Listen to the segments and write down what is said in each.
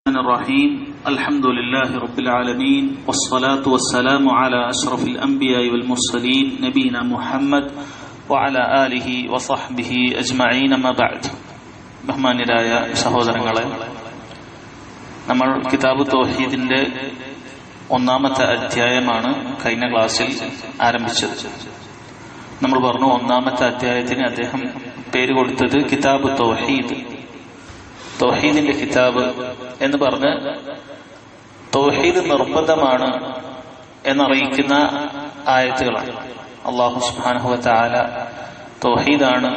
الرحيم الحمد لله رب العالمين والصلاة والسلام على أشرف الأنبياء والمرسلين نبينا محمد وعلى آله وصحبه أجمعين ما بعد ബഹുമാന്യരായ സഹോദരങ്ങളെ, നമ്മൾ കിതാബ് തൗഹീദിന്റെ ഒന്നാമത്തെ അധ്യായമാണ് കഴിഞ്ഞ ക്ലാസ്സിൽ ആരംഭിച്ചത്. നമ്മൾ പറഞ്ഞു ഒന്നാമത്തെ അധ്യായത്തിന് അദ്ദേഹം പേര് കൊടുത്തത് കിതാബ് തൗഹീദ്, തൗഹീദിന്റെ കിതാബ് എന്ന് പറഞ്ഞ് തൗഹീദ് നിർബന്ധമാണ് എന്നറിയിക്കുന്ന ആയത്തുകളാണ്. അല്ലാഹു സുബ്ഹാനഹു വ തആല തൗഹീദാണ്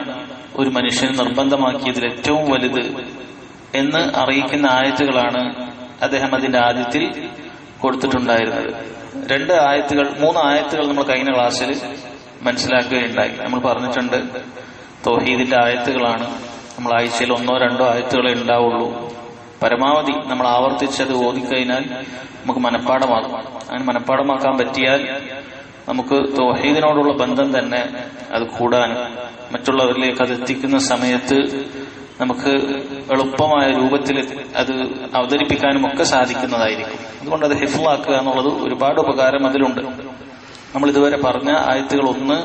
ഒരു മനുഷ്യന് നിർബന്ധമാക്കിയതിൽ ഏറ്റവും വലുത് എന്ന് അറിയിക്കുന്ന ആയത്തുകളാണ് അദ്ദേഹം അതിന്റെ ആദ്യത്തിൽ കൊടുത്തിട്ടുണ്ടായിരുന്നത്. മൂന്ന് ആയത്തുകൾ നമ്മൾ കഴിഞ്ഞ ക്ലാസ്സിൽ മനസ്സിലാക്കുകയുണ്ടായി. നമ്മൾ പറഞ്ഞിട്ടുണ്ട് തൗഹീദിന്റെ ആയത്തുകളാണ്. നമ്മൾ ആഴ്ചയിൽ 1-2 ആയത്തുകളെ ഉണ്ടാവുള്ളൂ. പരമാവധി നമ്മൾ ആവർത്തിച്ചത് ഓതിക്കഴിഞ്ഞാൽ നമുക്ക് മനഃപ്പാടമാകും. അങ്ങനെ മനഃപ്പാടമാക്കാൻ പറ്റിയാൽ നമുക്ക് തൗഹീദിനോടുള്ള ബന്ധം തന്നെ അത് കൂടാനും മറ്റുള്ളവരിലേക്ക് അത് എത്തിക്കുന്ന സമയത്ത് നമുക്ക് എളുപ്പമായ രൂപത്തിൽ അത് അവതരിപ്പിക്കാനും ഒക്കെ സാധിക്കുന്നതായിരിക്കും. അതുകൊണ്ട് അത് ഹിഫ്ളാക്കുക എന്നുള്ളത് ഒരുപാട് ഉപകാരം അതിലുണ്ട്. നമ്മൾ ഇതുവരെ പറഞ്ഞ ആയത്തുകൾ ഒന്ന്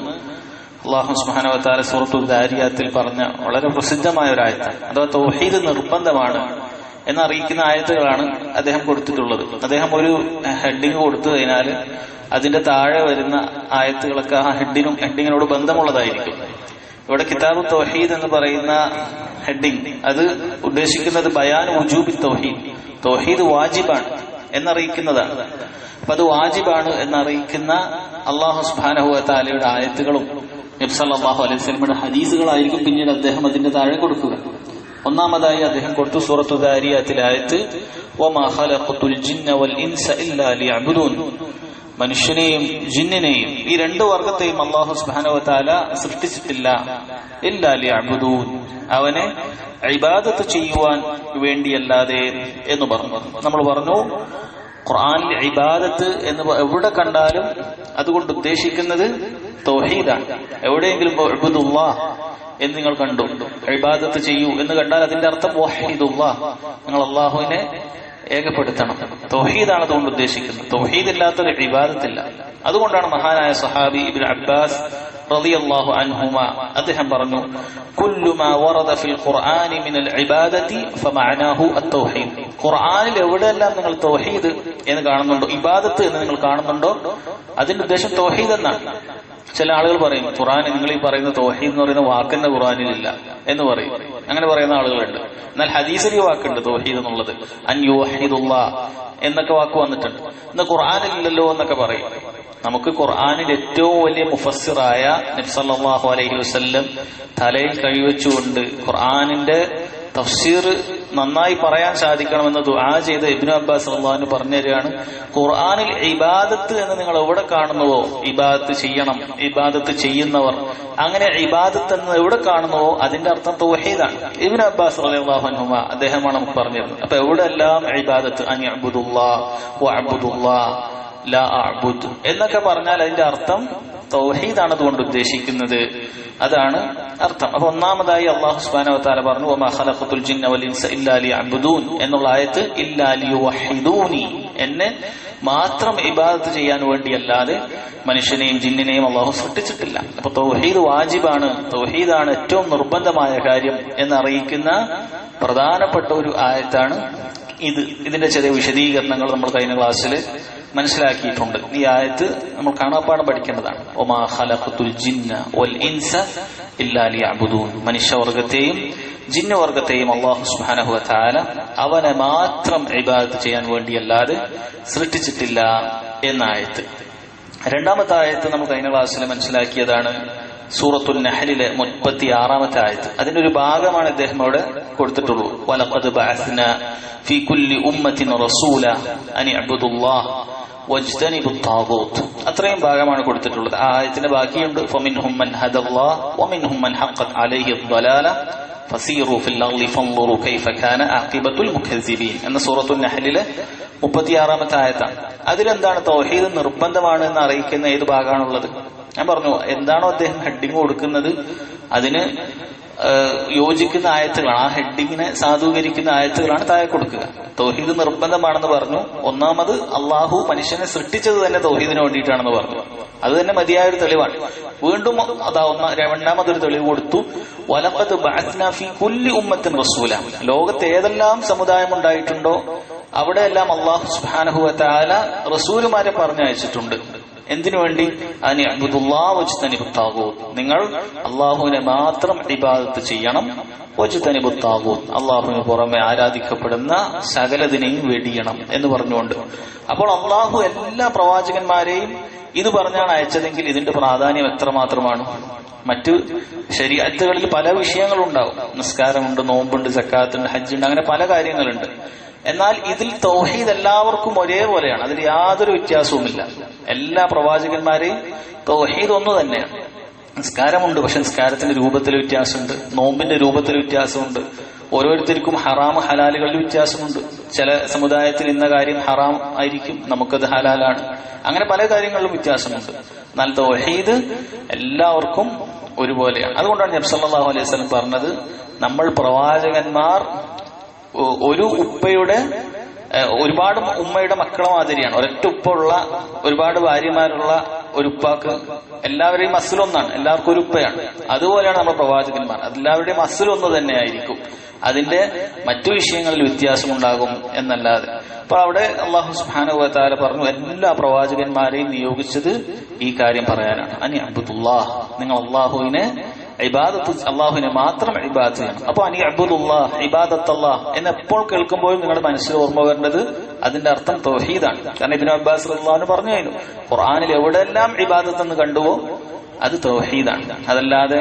അല്ലാഹു സുബ്ഹാനഹു വ തആല സൂറത്തുൽ ദാരിയാത്തിൽ പറഞ്ഞ വളരെ പ്രസിദ്ധമായ ഒരു ആയത്താണ്. അഥവാ തൗഹീദ് നിർബന്ധമാണ് എന്നറിയിക്കുന്ന ആയത്തുകളാണ് അദ്ദേഹം കൊടുത്തിട്ടുള്ളത്. അദ്ദേഹം ഒരു ഹെഡിങ് കൊടുത്തു കഴിഞ്ഞാൽ അതിന്റെ താഴെ വരുന്ന ആയത്തുകളൊക്കെ ആ ഹെഡിങ്ങിനോട് ബന്ധമുള്ളതായിരിക്കും. ഇവിടെ കിതാബ് തൗഹീദ് എന്ന് പറയുന്ന ഹെഡിങ് അത് ഉദ്ദേശിക്കുന്നത് ബയാൻ വുജൂബി തൗഹീദ്, തൗഹീദ് വാജിബാണ് എന്നറിയിക്കുന്നതാണ്. അപ്പൊ അത് വാജിബാണ് എന്നറിയിക്കുന്ന അല്ലാഹു സുബ്ഹാനഹു വ തആലയുടെ ആയത്തുകളും നബി സല്ലല്ലാഹു അലൈഹി വസല്ലമയുടെ ഹദീസുകളായിരിക്കും പിന്നീട് അദ്ദേഹം അതിന്റെ താഴെ കൊടുക്കുക. ഒന്നാമതായി അദ്ദേഹം കൊടുത്തു സൂറത്തു ദാരിയാത്തിലെ ആയത്ത്, വമാ ഖലഖതുൽ ജിന്ന വൽ ഇൻസ ഇല്ലാ ലിയഅ്ബുദൂൻ, മനുഷ്യനെയും ജിന്നിനെയും ഈ രണ്ട് വർഗത്തെയും അല്ലാഹു സുബ്ഹാനഹു വ തആല സൃഷ്ടിച്ചിട്ടില്ല, ഇല്ലാ ലിയഅ്ബുദൂൻ, അവനെ ഇബാദത്ത് ചെയ്യുവാൻ വേണ്ടിയല്ലാതെ എന്ന് പറഞ്ഞു. നമ്മൾ പറഞ്ഞു ഖുർആനിൽ ഇബാദത്ത് എന്ന് എവിടെ കണ്ടാലും അതുകൊണ്ട് ഉദ്ദേശിക്കുന്നത് തൗഹീദാണ്. എവിടെയെങ്കിലും ഉഅ്ബുദുല്ലാഹ് എന്ന് നിങ്ങൾ കണ്ടു, ഇബാദത്ത് ചെയ്യൂ എന്ന് കണ്ടാൽ അതിന്റെ അർത്ഥം വഹീദുല്ലാഹ്, നിങ്ങൾ അല്ലാഹുവിനെ ഏകപ്പെടുത്തണം. തൗഹീദാണ് അതുകൊണ്ട് ഉദ്ദേശിക്കുന്നത്. തൗഹീദ് ഇല്ലാത്തൊരു ഇബാദത്തില്ല. അതുകൊണ്ടാണ് മഹാനായ സഹാബി ഇബ്നു അബ്ബാസ് റളിയല്ലാഹു അൻഹുമാ അദ്ദേഹം പറഞ്ഞു, കുല്ലു മാ വറദ ഫിൽ ഖുർആനി മിനൽ ഇബാദതി ഫമഅനാഹു അത്തൗഹീദ്. ഖുർആനിൽ എവിടെയെല്ലാം നിങ്ങൾ തൗഹീദ് എന്ന് കാണുന്നുണ്ടോ, ഇബാദത്ത് എന്ന് നിങ്ങൾ കാണുന്നുണ്ടോ, അതിന്റെ ഉദ്ദേശം തൗഹീദ് എന്നാണ്. ചില ആളുകൾ പറയും ഖുർആൻ നിങ്ങൾ ഈ പറയുന്ന തൗഹീദ് എന്ന് പറയുന്ന വാക്കിന്റെ ഖുർആനിലില്ല എന്ന് പറയും. അങ്ങനെ പറയുന്ന ആളുകളുണ്ട്. എന്നാൽ ഹദീസിൽ ഈ വാക്കുണ്ട് തൗഹീദ് എന്നുള്ളത്, അൻ യുവഹിദുല്ലാഹ് എന്നൊക്കെ വാക്ക് വന്നിട്ടുണ്ട്. ഇന്ന് ഖുർആനിലില്ലല്ലോ എന്നൊക്കെ പറയും. നമുക്ക് ഖുർആനിൽ ഏറ്റവും വലിയ മുഫസ്സിറായ നബി സല്ലല്ലാഹു അലൈഹി വസല്ലം തലയിൽ കൈവച്ചുകൊണ്ട് ഖുർആനിന്റെ തഫ്സീർ നന്നായി പറയാൻ സാധിക്കണമെന്ന് ദുആ ചെയ്ത ഇബ്നു അബ്ബാസ് റളിയല്ലാഹു അൻഹു പറഞ്ഞു തരികയാണ്, ഖുർആനിൽ ഇബാദത്ത് എന്ന് നിങ്ങൾ എവിടെ കാണുന്നുവോ, ഇബാദത്ത് ചെയ്യണം, ഇബാദത്ത് ചെയ്യുന്നവർ, അങ്ങനെ ഇബാദത്ത് എന്ന് എവിടെ കാണുന്നുവോ അതിന്റെ അർത്ഥം തൗഹീദാണ്. ഇബ്നു അബ്ബാസ് റളിയല്ലാഹു അൻഹുമാ അദ്ദേഹമാണ് നമുക്ക് പറഞ്ഞത്. അപ്പൊ എവിടെല്ലാം ഇബാദത്ത് അൻ യഅ്ബുദുല്ലാഹ് വഅബ്ദുല്ലാഹ് ലാ അഅ്ബുദ് എന്നൊക്കെ പറഞ്ഞാൽ അതിന്റെ അർത്ഥം തൗഹീദാണ് അതുകൊണ്ട് ഉദ്ദേശിക്കുന്നത്, അതാണ് അർത്ഥം. അപ്പൊ ഒന്നാമതായി അല്ലാഹു സുബ്ഹാനഹു വ തആല പറഞ്ഞു, വമാ ഖലഖതുൽ ജിന്ന വൽ ഇൻസ ഇല്ലാ ലിയഅ്ബുദൂൻ എന്നുള്ള ആയത്ത് ഇല്ലാ ലിയുവഹിദൂനി, എന്നെ മാത്രം ഇബാദത്ത് ചെയ്യാൻ വേണ്ടിയല്ലാതെ മനുഷ്യനെയും ജിന്നിനെയും അല്ലാഹു സൃഷ്ടിച്ചിട്ടില്ല. അപ്പൊ തൗഹീദ് വാജിബാണ്, തൗഹീദാണ് ഏറ്റവും നിർബന്ധമായ കാര്യം എന്നറിയിക്കുന്ന പ്രധാനപ്പെട്ട ഒരു ആയത്താണ് ഇത്. ഇതിന്റെ ചെറിയ വിശദീകരണങ്ങൾ നമ്മൾ കഴിഞ്ഞ ക്ലാസ്സിൽ മനസ്സിലാക്കിയിട്ടുണ്ട്. ഈ ആയത്ത് നമ്മൾ കാണാപ്പാഠം പഠിക്കേണ്ടതാണ്. വമാ ഖലഖതുൽ ജിന്ന വൽ ഇൻസ ഇല്ലാ ലിയഅ്ബുദൂൻ, മനുഷ്യവർഗത്തെയും ജിന്നുവർഗത്തെയും അല്ലാഹു സുബ്ഹാനഹു വ തആല അവനെ മാത്രം ഇബാദത്ത് ചെയ്യാൻ വേണ്ടിയല്ലാതെ സൃഷ്ടിച്ചിട്ടില്ല എന്ന ആയത്ത്. രണ്ടാമത്തെ ആയത്ത് നമ്മൾ കഴിഞ്ഞ ക്ലാസ്സിൽ മനസ്സിലാക്കിയതാണ് സൂറത്തുൽ നഹ്ലിലെ 36-ാമത്തെ ആയത്ത്. അതിന്റെ ഒരു ഭാഗമാണ് ഇദ്ദേഹം അവിടെ കൊടുത്തിട്ടുള്ളൂ. വലഖദ് ബഅസ്നാ ഫീ കുല്ലി ഉമ്മത്തിൻ റസൂല അൻ ഇഅ്ബുദുല്ലാഹ് വജ്തനിബുത് താഗൂത്ത്, അത്രയും ഭാഗമാണ് കൊടുത്തിട്ടുള്ളത്. ആ ആയത്തിന്റെ ബാക്കിയുണ്ട്. ഫമിൻഹും മൻ ഹദല്ലാഹ് വമിൻഹും മൻ ഹഖ്ഖത് അലൈഹി ദ്ദലാല ഫസീറു ഫിൽ അർളി ഫൻദുറു കൈഫ കാന ആഖിബത്തുൽ മുകദ്ദിബീൻ എന്ന സൂറത്തുൽ നഹ്ലിലെ 36-ാമത്തെ ആയത്താണ്. അതിലെന്താണ് തൗഹീദ് നിർബന്ധമാണ് എന്ന് അറിയിക്കുന്ന ഏത് ഭാഗമാണുള്ളത്? ഞാൻ പറഞ്ഞു, എന്താണോ അദ്ദേഹം ഹെഡിങ് കൊടുക്കുന്നത് അതിന് യോജിക്കുന്ന ആയത്തുകളാണ്, ആ ഹെഡിങ്ങിനെ സാധൂകരിക്കുന്ന ആയത്തുകളാണ് താഴെ കൊടുക്കുക. തൗഹീദ് നിർബന്ധമാണെന്ന് പറഞ്ഞു. ഒന്നാമത് അള്ളാഹു മനുഷ്യനെ സൃഷ്ടിച്ചത് തന്നെ തൗഹീദിന് വേണ്ടിയിട്ടാണെന്ന് പറഞ്ഞു. അത് തന്നെ മതിയായൊരു തെളിവാണ്. വീണ്ടും അതാ രണ്ടാമതൊരു തെളിവ് കൊടുത്തു. വലഖദ് ബഅത്നാ ഫീ കുല്ലി ഉമ്മത്തിൻ റസൂല. ലോകത്ത് ഏതെല്ലാം സമുദായം ഉണ്ടായിട്ടുണ്ടോ അവിടെയെല്ലാം അല്ലാഹു സുബ്ഹാനഹു വ തആല റസൂലുമാരെ പറഞ്ഞയച്ചിട്ടുണ്ട്. എന്തിനു വേണ്ടി? അനി അബ്ദുല്ലാഹ് വജ്തനിബു താഗൂത്ത്, നിങ്ങൾ അള്ളാഹുവിനെ മാത്രം ഇബാദത്ത് ചെയ്യണം. വജ്തനിബു താഗൂത്ത്, അള്ളാഹുവിന് പുറമെ ആരാധിക്കപ്പെടുന്ന സകലതിനെയും വെടിയണം എന്ന് പറഞ്ഞുകൊണ്ട്. അപ്പോൾ അള്ളാഹു എല്ലാ പ്രവാചകന്മാരെയും ഇത് പറഞ്ഞാണ് അയച്ചതെങ്കിൽ ഇതിന്റെ പ്രാധാന്യം എത്രമാത്രമാണ്. മറ്റു ശരീഅത്തുകളിൽ പല വിഷയങ്ങളുണ്ടാവും. നിസ്കാരമുണ്ട്, നോമ്പുണ്ട്, സക്കാത്തുണ്ട്, ഹജ്ജുണ്ട്, അങ്ങനെ പല കാര്യങ്ങളുണ്ട്. എന്നാൽ ഇതിൽ തൗഹീദ് എല്ലാവർക്കും ഒരേപോലെയാണ്. അതിൽ യാതൊരു വ്യത്യാസവുമില്ല. എല്ലാ പ്രവാചകന്മാരെയും തൗഹീദ് ഒന്ന് തന്നെയാണ്. നിസ്കാരമുണ്ട്, പക്ഷെ നിസ്കാരത്തിന്റെ രൂപത്തിൽ വ്യത്യാസമുണ്ട്, നോമ്പിന്റെ രൂപത്തിൽ വ്യത്യാസമുണ്ട്. ഓരോരുത്തർക്കും ഹറാം ഹലാലുകളിൽ വ്യത്യാസമുണ്ട്. ചില സമുദായത്തിൽ ഇന്ന കാര്യം ഹറാം ആയിരിക്കും, നമുക്കത് ഹലാലാണ്. അങ്ങനെ പല കാര്യങ്ങളിലും വ്യത്യാസമുണ്ട്. എന്നാൽ തൗഹീദ് എല്ലാവർക്കും ഒരുപോലെയാണ്. അതുകൊണ്ടാണ് നബി സല്ലല്ലാഹു അലൈഹി വസല്ലം പറഞ്ഞത്, നമ്മൾ പ്രവാചകന്മാർ ഒരു ഉപ്പയുടെ ഒരുപാട് ഉമ്മയുടെ മക്കളെ മാതിരിയാണ്. ഒരൊറ്റ ഉപ്പുള്ള ഒരുപാട് ഭാര്യമാരുള്ള ഒരു ഉപ്പാക്ക് എല്ലാവരുടെയും അസ്ലൊന്നാണ്, എല്ലാവർക്കും ഒരു ഉപ്പയാണ്. അതുപോലെയാണ് നമ്മൾ പ്രവാചകന്മാർ. അതെല്ലാവരുടെയും അസ്ലൊന്ന് തന്നെ ആയിരിക്കും. അതിന്റെ മറ്റു വിഷയങ്ങളിൽ വ്യത്യാസമുണ്ടാകും എന്നല്ലാതെ. അപ്പൊ അവിടെ അല്ലാഹു സുബ്ഹാനഹു വ തആല പറഞ്ഞു, എല്ലാ പ്രവാചകന്മാരെയും നിയോഗിച്ചത് ഈ കാര്യം പറയാനാണ്. അനി അബ്ദുല്ലാഹ്, നിങ്ങൾ അള്ളാഹുവിനെ ഇബാദത്ത്, അള്ളാഹുവിനെ മാത്രം ഇബാദത്ത് ചെയ്യണം. അപ്പൊ അനി അബ്ദുല്ലാഹ് ഇബാദത്തല്ലാഹ് എന്ന് എപ്പോൾ കേൾക്കുമ്പോഴും നിങ്ങളുടെ മനസ്സിൽ ഓർമ്മ വരേണ്ടത് അതിന്റെ അർത്ഥം തൗഹീദാണ്. കാരണം ഇബ്നു അബ്ബാസ് റളിയല്ലാഹു അൻഹു പറഞ്ഞു കഴിഞ്ഞു, ഖുർആനിൽ എവിടെയെല്ലാം ഇബാദത്ത് എന്ന് കണ്ടുവോ അത് തൗഹീദാണ്. അതല്ലാതെ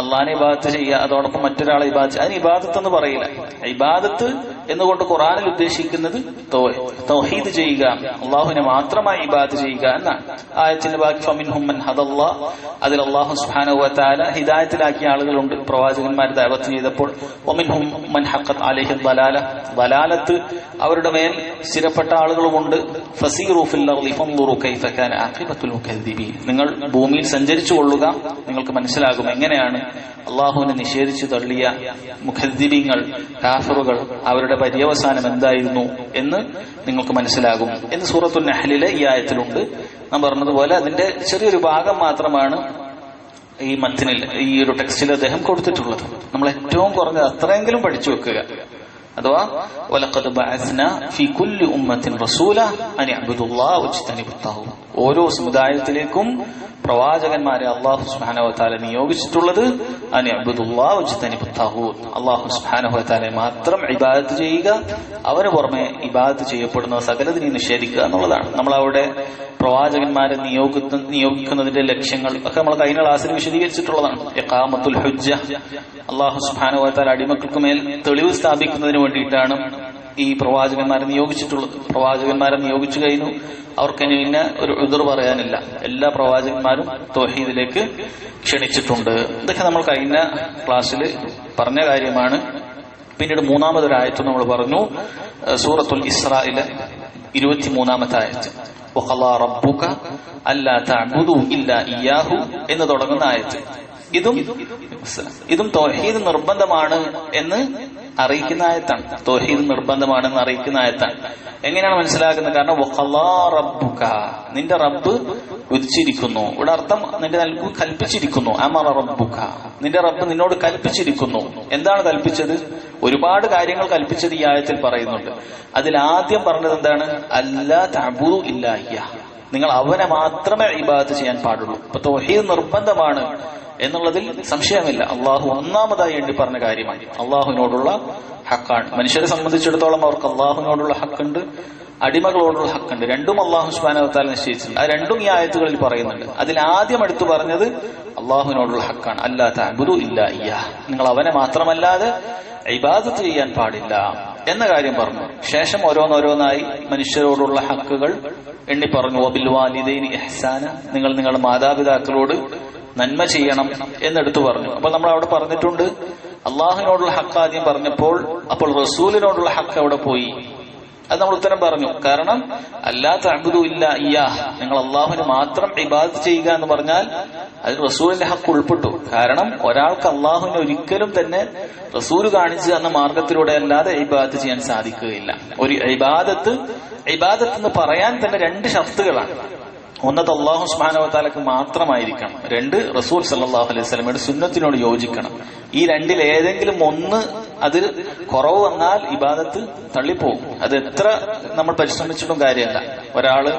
അള്ളാഹിനെ ഇബാദത്ത് ചെയ്യുക, അതോടൊപ്പം മറ്റൊരാളെ ഇബാദത്ത്, അതിന് ഇബാദത്ത് എന്ന് പറയില്ല. ഇബാദത്ത് എന്നുകൊണ്ട് ഖുർആനിൽ ഉദ്ദേശിക്കുന്നത് തൗഹീദ് ചെയ്യുക, അള്ളാഹുവിനെ മാത്രമായി ഇബാദത്ത് ചെയ്യുക എന്നാണ്. ആയത്തിന്റെ ബാക്കി ഫമിൻഹും മൻ ഹദല്ലാഹ്, അതിൽ അല്ലാഹു സുബ്ഹാനഹു വ തആല ഹിദായത്തിലാക്കിയ ആളുകളുണ്ട് പ്രവാചകന്മാർ ദഅവത്ത് ചെയ്തപ്പോൾ. വമിൻഹും മൻ ഹഖത്ത് അലൈഹി ദലാല, ദലാലത്ത് അവരുടെ മേൽ സ്ഥിരപ്പെട്ട ആളുകളുമുണ്ട്. ഫസീറു ഫിൽ അർളി ഫൻദുറു കൈഫ കാന ആഖിബത്തുൽ മുകദ്ദിബീൻ, നിങ്ങൾ ഭൂമിയിൽ സഞ്ചരിച്ചു കൊള്ളുക, നിങ്ങൾക്ക് മനസ്സിലാകും എങ്ങനെയാണ് അള്ളാഹുവിനെ നിഷേധിച്ചു തള്ളിയ മുഖദ്ദിബീങ്ങൾ, കാഫിറുകൾ, അവരുടെ പര്യവസാനം എന്തായിരുന്നു എന്ന് നിങ്ങൾക്ക് മനസ്സിലാകും എന്ന് സൂറത്തുൽ നഹ്ലിലെ ഈ ആയത്തിലുണ്ട്. നാം പറഞ്ഞതുപോലെ അതിന്റെ ചെറിയൊരു ഭാഗം മാത്രമാണ് ഈ മത്തിനിൽ, ഈ ഒരു ടെക്സ്റ്റിൽ അദ്ദേഹം കൊടുത്തിട്ടുള്ളത്. നമ്മൾ ഏറ്റവും കുറഞ്ഞത് അത്രയെങ്കിലും പഠിച്ചു വെക്കുക. അഥവാ വലഖദ് ബഅസ്നാ ഫീ കുല്ലി ഉമ്മത്തിൻ റസൂല അൻ ഇഅ്ബുദുല്ലാഹ വജ്തനിബുത് താഗൂത്ത്, ഓരോ സമുദായത്തിലേക്കും പ്രവാചകന്മാരെ അല്ലാഹു സുബ്ഹാനഹു വ തആല നിയോഗിച്ചിട്ടുള്ളത് അൻ ഇഅ്ബുദുല്ലാഹ വജ്തനിബുത് താഗൂത്ത്, അല്ലാഹു സുബ്ഹാനഹു വ തആലയെ മാത്രം ഇബാദത്ത് ചെയ്യുക, അവന് പുറമെ ഇബാദത്ത് ചെയ്യപ്പെടുന്ന സകലതിനെയും നിഷേധിക്കുക എന്നുള്ളതാണ്. നമ്മളവിടെ പ്രവാചകന്മാരെ നിയോഗിക്കുന്നതിന്റെ ലക്ഷ്യങ്ങൾ ഒക്കെ നമ്മൾ കഴിഞ്ഞ ക്ലാസ്സിൽ വിശദീകരിച്ചിട്ടുള്ളതാണ്. ഇഖാമത്തുൽ ഹുജ്ജ, അല്ലാഹു സുബ്ഹാനഹു വ തആല അടിമക്കൾക്ക് മേൽ തെളിവ് സ്ഥാപിക്കുന്നതിന് വേണ്ടിയിട്ടാണ് ഈ പ്രവാചകന്മാരെ നിയോഗിച്ചിട്ടുള്ളത്. പ്രവാചകന്മാരെ നിയോഗിച്ചു കഴിഞ്ഞു, അവർക്ക് പിന്നെ ഒരു ഉദ്ർ പറയാനില്ല. എല്ലാ പ്രവാചകന്മാരും തൗഹീദിലേക്ക് ക്ഷണിച്ചിട്ടുണ്ട്. ഇതൊക്കെ നമ്മൾ കഴിഞ്ഞ ക്ലാസ്സിൽ പറഞ്ഞ കാര്യമാണ്. പിന്നീട് മൂന്നാമതൊരായത്ത് നമ്മൾ പറഞ്ഞു, സൂറത്തുൽ ഇസ്രായിലെ 23-ാമത്തെ ആയത്ത്, വഖളാ റബ്ബുക അല്ലാ തഅബുദു ഇല്ലാ ഇയ്യാഹു എന്ന് തുടങ്ങുന്ന ആയത്ത്. ഇതും തൗഹീദ് നിർബന്ധമാണ് എന്ന് അറിയിക്കുന്ന ആയത്താണ്. തൗഹീദ് നിർബന്ധമാണെന്ന് അറിയിക്കുന്ന ആയത്താണ്. എങ്ങനെയാണ് മനസ്സിലാക്കുന്നത്? കാരണം വഖളാ റബ്ബുക, നിന്റെ റബ്ബ് വിധിച്ചിരിക്കുന്നു. ഇവിടെ അർത്ഥം നിന്റെ റബ്ബ് കൽപ്പിച്ചിരിക്കുന്നു. അമറ റബ്ബുക, നിന്റെ റബ്ബ് നിന്നോട് കൽപ്പിച്ചിരിക്കുന്നു. എന്താണ് കൽപ്പിച്ചത്? ഒരുപാട് കാര്യങ്ങൾ കൽപ്പിച്ചത് ഈ ആയത്തിൽ പറയുന്നുണ്ട്. അതിൽ ആദ്യം പറഞ്ഞത് എന്താണ്? അല്ലാ തഅബുദു ഇല്ലാ ഇയ്യാഹ്, നിങ്ങൾ അവനെ മാത്രമേ ഇബാദത്ത് ചെയ്യാൻ പാടുള്ളൂ. അപ്പൊ തൗഹീദ് നിർബന്ധമാണ് എന്നുള്ളതിൽ സംശയമില്ല. അള്ളാഹു ഒന്നാമതായി എണ്ണി പറഞ്ഞ കാര്യമാണ്. അള്ളാഹുവിനോടുള്ള ഹക്കാണ്. മനുഷ്യരെ സംബന്ധിച്ചിടത്തോളം അവർക്ക് അള്ളാഹുവിനോടുള്ള ഹക്കുണ്ട്, അടിമകളോടുള്ള ഹക്കുണ്ട്. രണ്ടും അള്ളാഹു സുബ്ഹാനഹു വ തആല നിശ്ചയിച്ചിട്ടുണ്ട്. ആ രണ്ടും ഈ ആയത്തുകളിൽ പറയുന്നുണ്ട്. അതിൽ ആദ്യം എടുത്തു പറഞ്ഞത് അള്ളാഹുവിനോടുള്ള ഹക്കാണ്. അല്ലാ തഅബുദു ഇല്ലാ ഇയ്യാഹ്, നിങ്ങൾ അവനെ മാത്രമല്ലാതെ ഇബാദത്ത് ചെയ്യാൻ പാടില്ല എന്ന കാര്യം പറഞ്ഞു. ശേഷം ഓരോന്നോരോന്നായി മനുഷ്യരോടുള്ള ഹക്കുകൾ എണ്ണി പറഞ്ഞു. വബിൽ വാലിദൈനി ഇഹ്സാന, നിങ്ങൾ നിങ്ങളുടെ മാതാപിതാക്കളോട് നന്മ ചെയ്യണം എന്നെടുത്തു പറഞ്ഞു. അപ്പൊ നമ്മൾ അവിടെ പറഞ്ഞിട്ടുണ്ട്, അള്ളാഹുവിനോടുള്ള ഹക്ക് ആദ്യം പറഞ്ഞപ്പോൾ അപ്പോൾ റസൂലിനോടുള്ള ഹക്ക് അവിടെ പോയി. അത് നമ്മൾ ഉത്തരം പറഞ്ഞു. കാരണം അല്ലാ തഅബുദു ഇല്ലാ ഇയ്യാഹ്, നിങ്ങൾ അള്ളാഹുവിന് മാത്രം ഇബാദത്ത് ചെയ്യുക എന്ന് പറഞ്ഞാൽ അതിൽ റസൂലിന്റെ ഹക്ക് ഉൾപ്പെട്ടു. കാരണം ഒരാൾക്ക് അള്ളാഹുവിനെ ഒരിക്കലും തന്നെ റസൂല് കാണിച്ചു തന്ന മാർഗത്തിലൂടെ അല്ലാതെ ഇബാദത്ത് ചെയ്യാൻ സാധിക്കുകയില്ല. ഒരു ഇബാദത്ത് എന്ന് പറയാൻ തന്നെ 2 ഷർത്തുകളാണ്. ഒന്നത് അള്ളാഹു സുബ്ഹാനഹു വ തആലക്ക് മാത്രമായിരിക്കണം. 2 റസൂൽ സല്ലല്ലാഹു അലൈഹി വസല്ലമയുടെ സുന്നത്തിനോട് യോജിക്കണം. ഈ 2ൽ ഏതെങ്കിലും ഒന്ന് അതിൽ കുറവ് വന്നാൽ ഇബാദത്ത് തള്ളിപ്പോകും. അത് എത്ര നമ്മൾ പരിശ്രമിച്ചിട്ടും കാര്യമല്ല. ഒരാള്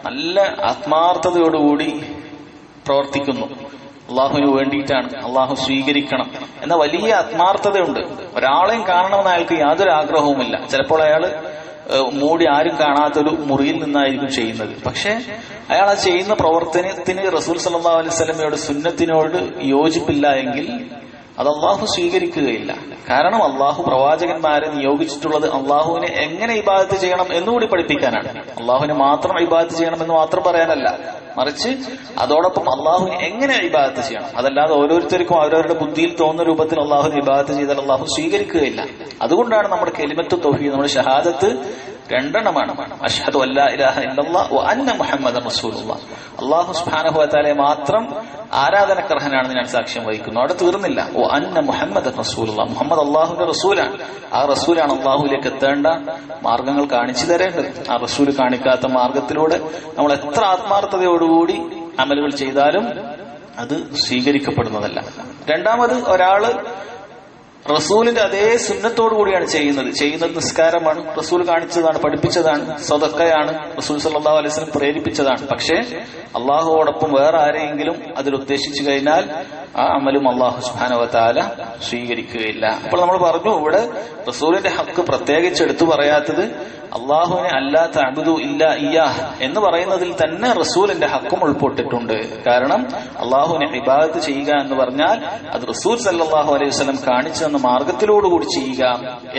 നല്ല ആത്മാർത്ഥതയോടുകൂടി പ്രവർത്തിക്കുന്നു, അള്ളാഹുവിന് വേണ്ടിയിട്ടാണ്, അള്ളാഹു സ്വീകരിക്കണം എന്ന വലിയ ആത്മാർത്ഥതയുണ്ട്. ഒരാളെയും കാണണമെന്ന് അയാൾക്ക് യാതൊരു ആഗ്രഹവുമില്ല. ചിലപ്പോൾ അയാള് മൂടി ആരും കാണാത്തൊരു മുറിയിൽ നിന്നായിരിക്കും ചെയ്യുന്നത്. പക്ഷെ അയാൾ ആ ചെയ്യുന്ന പ്രവർത്തനത്തിന് റസൂൽ സല്ലല്ലാഹു അലൈഹി വസല്ലമയുടെ സുന്നത്തിനോട് യോജിപ്പില്ല എങ്കിൽ അത് അള്ളാഹു സ്വീകരിക്കുകയില്ല. കാരണം അള്ളാഹു പ്രവാചകന്മാരെ നിയോഗിച്ചിട്ടുള്ളത് അള്ളാഹുവിനെ എങ്ങനെ ഇബാദത്ത് ചെയ്യണം എന്നുകൂടി പഠിപ്പിക്കാനാണ്. അള്ളാഹുവിനെ മാത്രം ഇബാദത്ത് ചെയ്യണമെന്ന് മാത്രം പറയാനല്ല, മറിച്ച് അതോടൊപ്പം അള്ളാഹുവിനെ എങ്ങനെ ഇബാദത്ത് ചെയ്യണം. അതല്ലാതെ ഓരോരുത്തർക്കും അവരവരുടെ ബുദ്ധിയിൽ തോന്നുന്ന രൂപത്തിൽ അള്ളാഹുവിനെ ഇബാദത്ത് ചെയ്താൽ അള്ളാഹു സ്വീകരിക്കുകയില്ല. അതുകൊണ്ടാണ് നമ്മുടെ കലിമത്തു തൗഹീദ്, നമ്മുടെ ഷഹാദത്ത് 2 എണ്ണമാണ്. അഷ്ഹദു അല്ലാ ഇലാഹ ഇല്ലല്ലാഹ് വ അന്ന മുഹമ്മദൻ റസൂലുള്ളാഹ്. അല്ലാഹു സുബ്ഹാനഹു വ തആലയെ മാത്രം ആരാധനക്കർഹനാണെന്ന് ഞാൻ സാക്ഷ്യം വഹിക്കുന്നു. അവിടെ തീർന്നില്ല. വ അന്ന മുഹമ്മദൻ റസൂലുള്ളാഹ്. മുഹമ്മദ് അല്ലാഹുവിന്റെ റസൂലാണ്. ആ റസൂലാണ് അല്ലാഹുവിലേക്ക് എത്തേണ്ട മാർഗങ്ങൾ കാണിച്ചു തരേണ്ടത്. ആ റസൂൽ കാണിക്കാത്ത മാർഗത്തിലൂടെ നമ്മൾ എത്ര ആത്മാർത്ഥതയോടുകൂടി അമലുകൾ ചെയ്താലും അത് സ്വീകരിക്കപ്പെടുന്നതല്ല. രണ്ടാമത്, ഒരാള് റസൂലിന്റെ അതേ സുന്നത്തോടു കൂടിയാണ് ചെയ്യുന്നത് നിസ്കാരമാണ്, റസൂൽ കാണിച്ചതാണ്, പഠിപ്പിച്ചതാണ്, സദഖയാണ്, റസൂൽ സല്ലല്ലാഹു അലൈഹി വസല്ലം പ്രേരിപ്പിച്ചതാണ്. പക്ഷേ അള്ളാഹുവോടൊപ്പം വേറെ ആരെയെങ്കിലും അതിൽ ഉദ്ദേശിച്ചു കഴിഞ്ഞാൽ ആ അമലും അള്ളാഹു സുബ്ഹാനഹു വ തആല സ്വീകരിക്കുകയില്ല. അപ്പോൾ നമ്മൾ പറഞ്ഞു, ഇവിടെ റസൂലിന്റെ ഹക്ക് പ്രത്യേകിച്ച് എടുത്തു പറയാത്തത് അള്ളാഹുവിനെ അല്ലാ തഅബുദു ഇല്ലാ ഇയ്യാഹ് എന്ന് പറയുന്നതിൽ തന്നെ റസൂലിന്റെ ഹക്കും ഉൾപ്പെട്ടിട്ടുണ്ട്. കാരണം അള്ളാഹുവിനെ ഇബാദത്ത് ചെയ്യുക എന്ന് പറഞ്ഞാൽ അത് റസൂൽ സല്ലല്ലാഹു അലൈഹി വസല്ലം കാണിച്ചു തന്ന മാർഗത്തിലോടുകൂടി ചെയ്യുക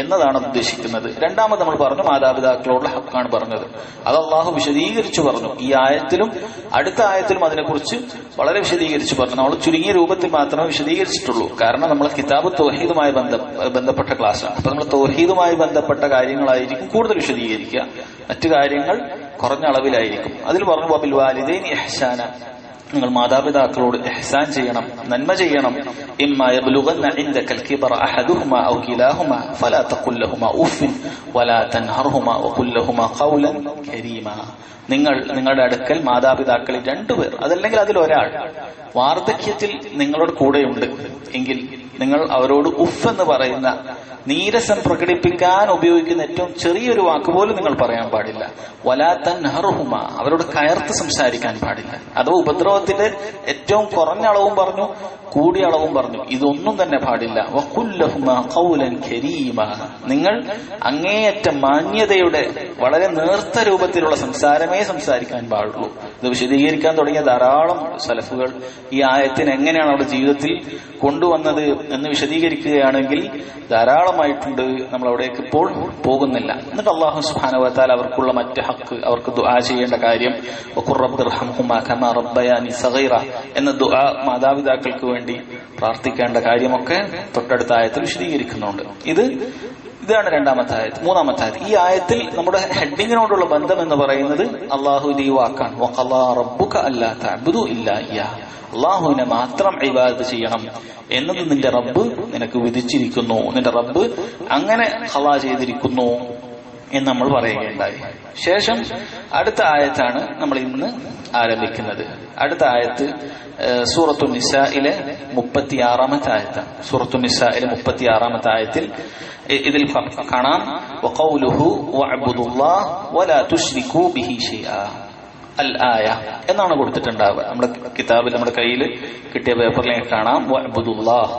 എന്നതാണ് ഉദ്ദേശിക്കുന്നത്. രണ്ടാമത് നമ്മൾ പറഞ്ഞു, മാതാപിതാക്കളോടുള്ള ഹക്കാണ് പറഞ്ഞത്. അത് അള്ളാഹു വിശദീകരിച്ചു പറഞ്ഞു. ഈ ആയത്തിലും അടുത്ത ആയത്തിലും അതിനെക്കുറിച്ച് വളരെ വിശദീകരിച്ചു പറഞ്ഞു. നമ്മൾ ചുരുങ്ങിയ രൂപത്തിൽ മാത്രമേ വിശദീകരിച്ചിട്ടുള്ളൂ. കാരണം നമ്മൾ കിതാബ് തൗഹീദുമായി ബന്ധപ്പെട്ട ക്ലാസ്സാണ്. അപ്പൊ നമ്മൾ തൗഹീദുമായി ബന്ധപ്പെട്ട കാര്യങ്ങളായിരിക്കും കൂടുതൽ വിശദീകരിക്കുക, മറ്റു കാര്യങ്ങൾ കുറഞ്ഞ അളവിലായിരിക്കും. അതിൽ പറഞ്ഞു, വബിൽ വാലിദൈനി ഇഹ്സാന, നിങ്ങൾ മാതാപിതാക്കളോട് ഇഹ്സാൻ ചെയ്യണം, നന്മ ചെയ്യണം. ഇമ്മാ യബ്ലുഗന്ന ഇൻദകൽ കിബറ അഹദുഹുമാ ഔ കിലാഹുമാ ഫലാ തഖുൽ ലഹുമാ ഉഫ്ഫിൻ വലാ തൻഹർഹുമാ വഖുൽ ലഹുമാ ഖൗലൻ കരീമാ. നിങ്ങളുടെ അടുക്കൽ മാതാപിതാക്കളിൽ 2 പേർ, അതല്ലെങ്കിൽ അതിലൊരാൾ വാർദ്ധക്യത്തിൽ നിങ്ങളുടെ കൂടെയുണ്ട് എങ്കിൽ നിങ്ങൾ അവരോട് ഉഫ് എന്ന് പറയുന്ന നീരസം പ്രകടിപ്പിക്കാൻ ഉപയോഗിക്കുന്ന ഏറ്റവും ചെറിയൊരു വാക്കുപോലും നിങ്ങൾ പറയാൻ പാടില്ല. വലാ തൻഹർഹുമാ, അവരോട് കയർത്ത് സംസാരിക്കാൻ പാടില്ല. അഥവാ ഉപദ്രവത്തിന്റെ ഏറ്റവും കുറഞ്ഞ അളവും പറഞ്ഞു, കൂടിയ അളവും പറഞ്ഞു, ഇതൊന്നും തന്നെ പാടില്ല. വഖുൽ ലഹുമാ ഖൗലൻ കരീമാ, നിങ്ങൾ അങ്ങേയറ്റം മാന്യതയുടെ വളരെ നേർത്ത രൂപത്തിലുള്ള സംസാരമേ സംസാരിക്കാൻ പാടുള്ളൂ. ഇത് വിശദീകരിക്കാൻ തുടങ്ങിയ ധാരാളം സലഫുകൾ ഈ ആയത്തിന് എങ്ങനെയാണ് അവരുടെ ജീവിതത്തിൽ കൊണ്ടുവന്നത് എന്ന് വിശദീകരിക്കുകയാണെങ്കിൽ ധാരാളമായിട്ടുണ്ട്. നമ്മൾ അവിടേക്ക് ഇപ്പോൾ പോകുന്നില്ല. എന്നിട്ട് അല്ലാഹു സുബ്ഹാനഹു വ തആല അവർക്കുള്ള മറ്റ് ഹക്ക്, അവർക്ക് ദുആ ചെയ്യേണ്ട കാര്യം, വഖുർ റബ്ബിർഹംഹുമാ കമാ റബ്ബയാനി സഗീറ എന്ന ദുആ മാതാപിതാക്കൾക്ക് വേണ്ടി പ്രാർത്ഥിക്കേണ്ട കാര്യമൊക്കെ തൊട്ടടുത്ത ആയത്തിൽ വിശദീകരിക്കുന്നുണ്ട്. ഇതാണ് രണ്ടാമത്തെ ആയത്ത്. മൂന്നാമത്തെ ആയത്ത്, ഈ ആയത്തിൽ നമ്മുടെ ഹെഡിങ്ങിനോടുള്ള ബന്ധം എന്ന് പറയുന്നത് അള്ളാഹുവിന്റെ ഈ വാക്കാണ്, വഖളാ റബ്ബുക അല്ലാ തഅബുദു ഇല്ലാ ഇയ്യാഹ്. അള്ളാഹുവിനെ മാത്രം ഇബാദത്ത് ചെയ്യണം എന്നത് നിന്റെ റബ്ബ് നിനക്ക് വിധിച്ചിരിക്കുന്നു, നിന്റെ റബ്ബ് അങ്ങനെ ഖളാ ചെയ്തിരിക്കുന്നു എന്ന് നമ്മൾ പറയുകയുണ്ടായി. ശേഷം അടുത്ത ആയത്താണ് നമ്മൾ ഇന്ന് ആരംഭിക്കുന്നത്. അടുത്ത ആയത്ത് സൂറത്തു നിസായിലെ 36-ാമത്തെ ആയത്താണ്. സൂറത്തു നിസായിലെ 36-ാമത്തെ ആയത്തിൽ ഇതിൽ കാണാം, വഖൗലുഹു വഅബ്ദുല്ലാഹ് വലാ തുശ്രികൂ ബിഹി ശൈആ അൽ ആയ എന്നാണ് കൊടുത്തിട്ടുണ്ടാവുക. നമ്മുടെ കിതാബിൽ, നമ്മുടെ കയ്യിൽ കിട്ടിയ പേപ്പറിലേക്ക് കാണാം, വഅബ്ദുല്ലാഹ്,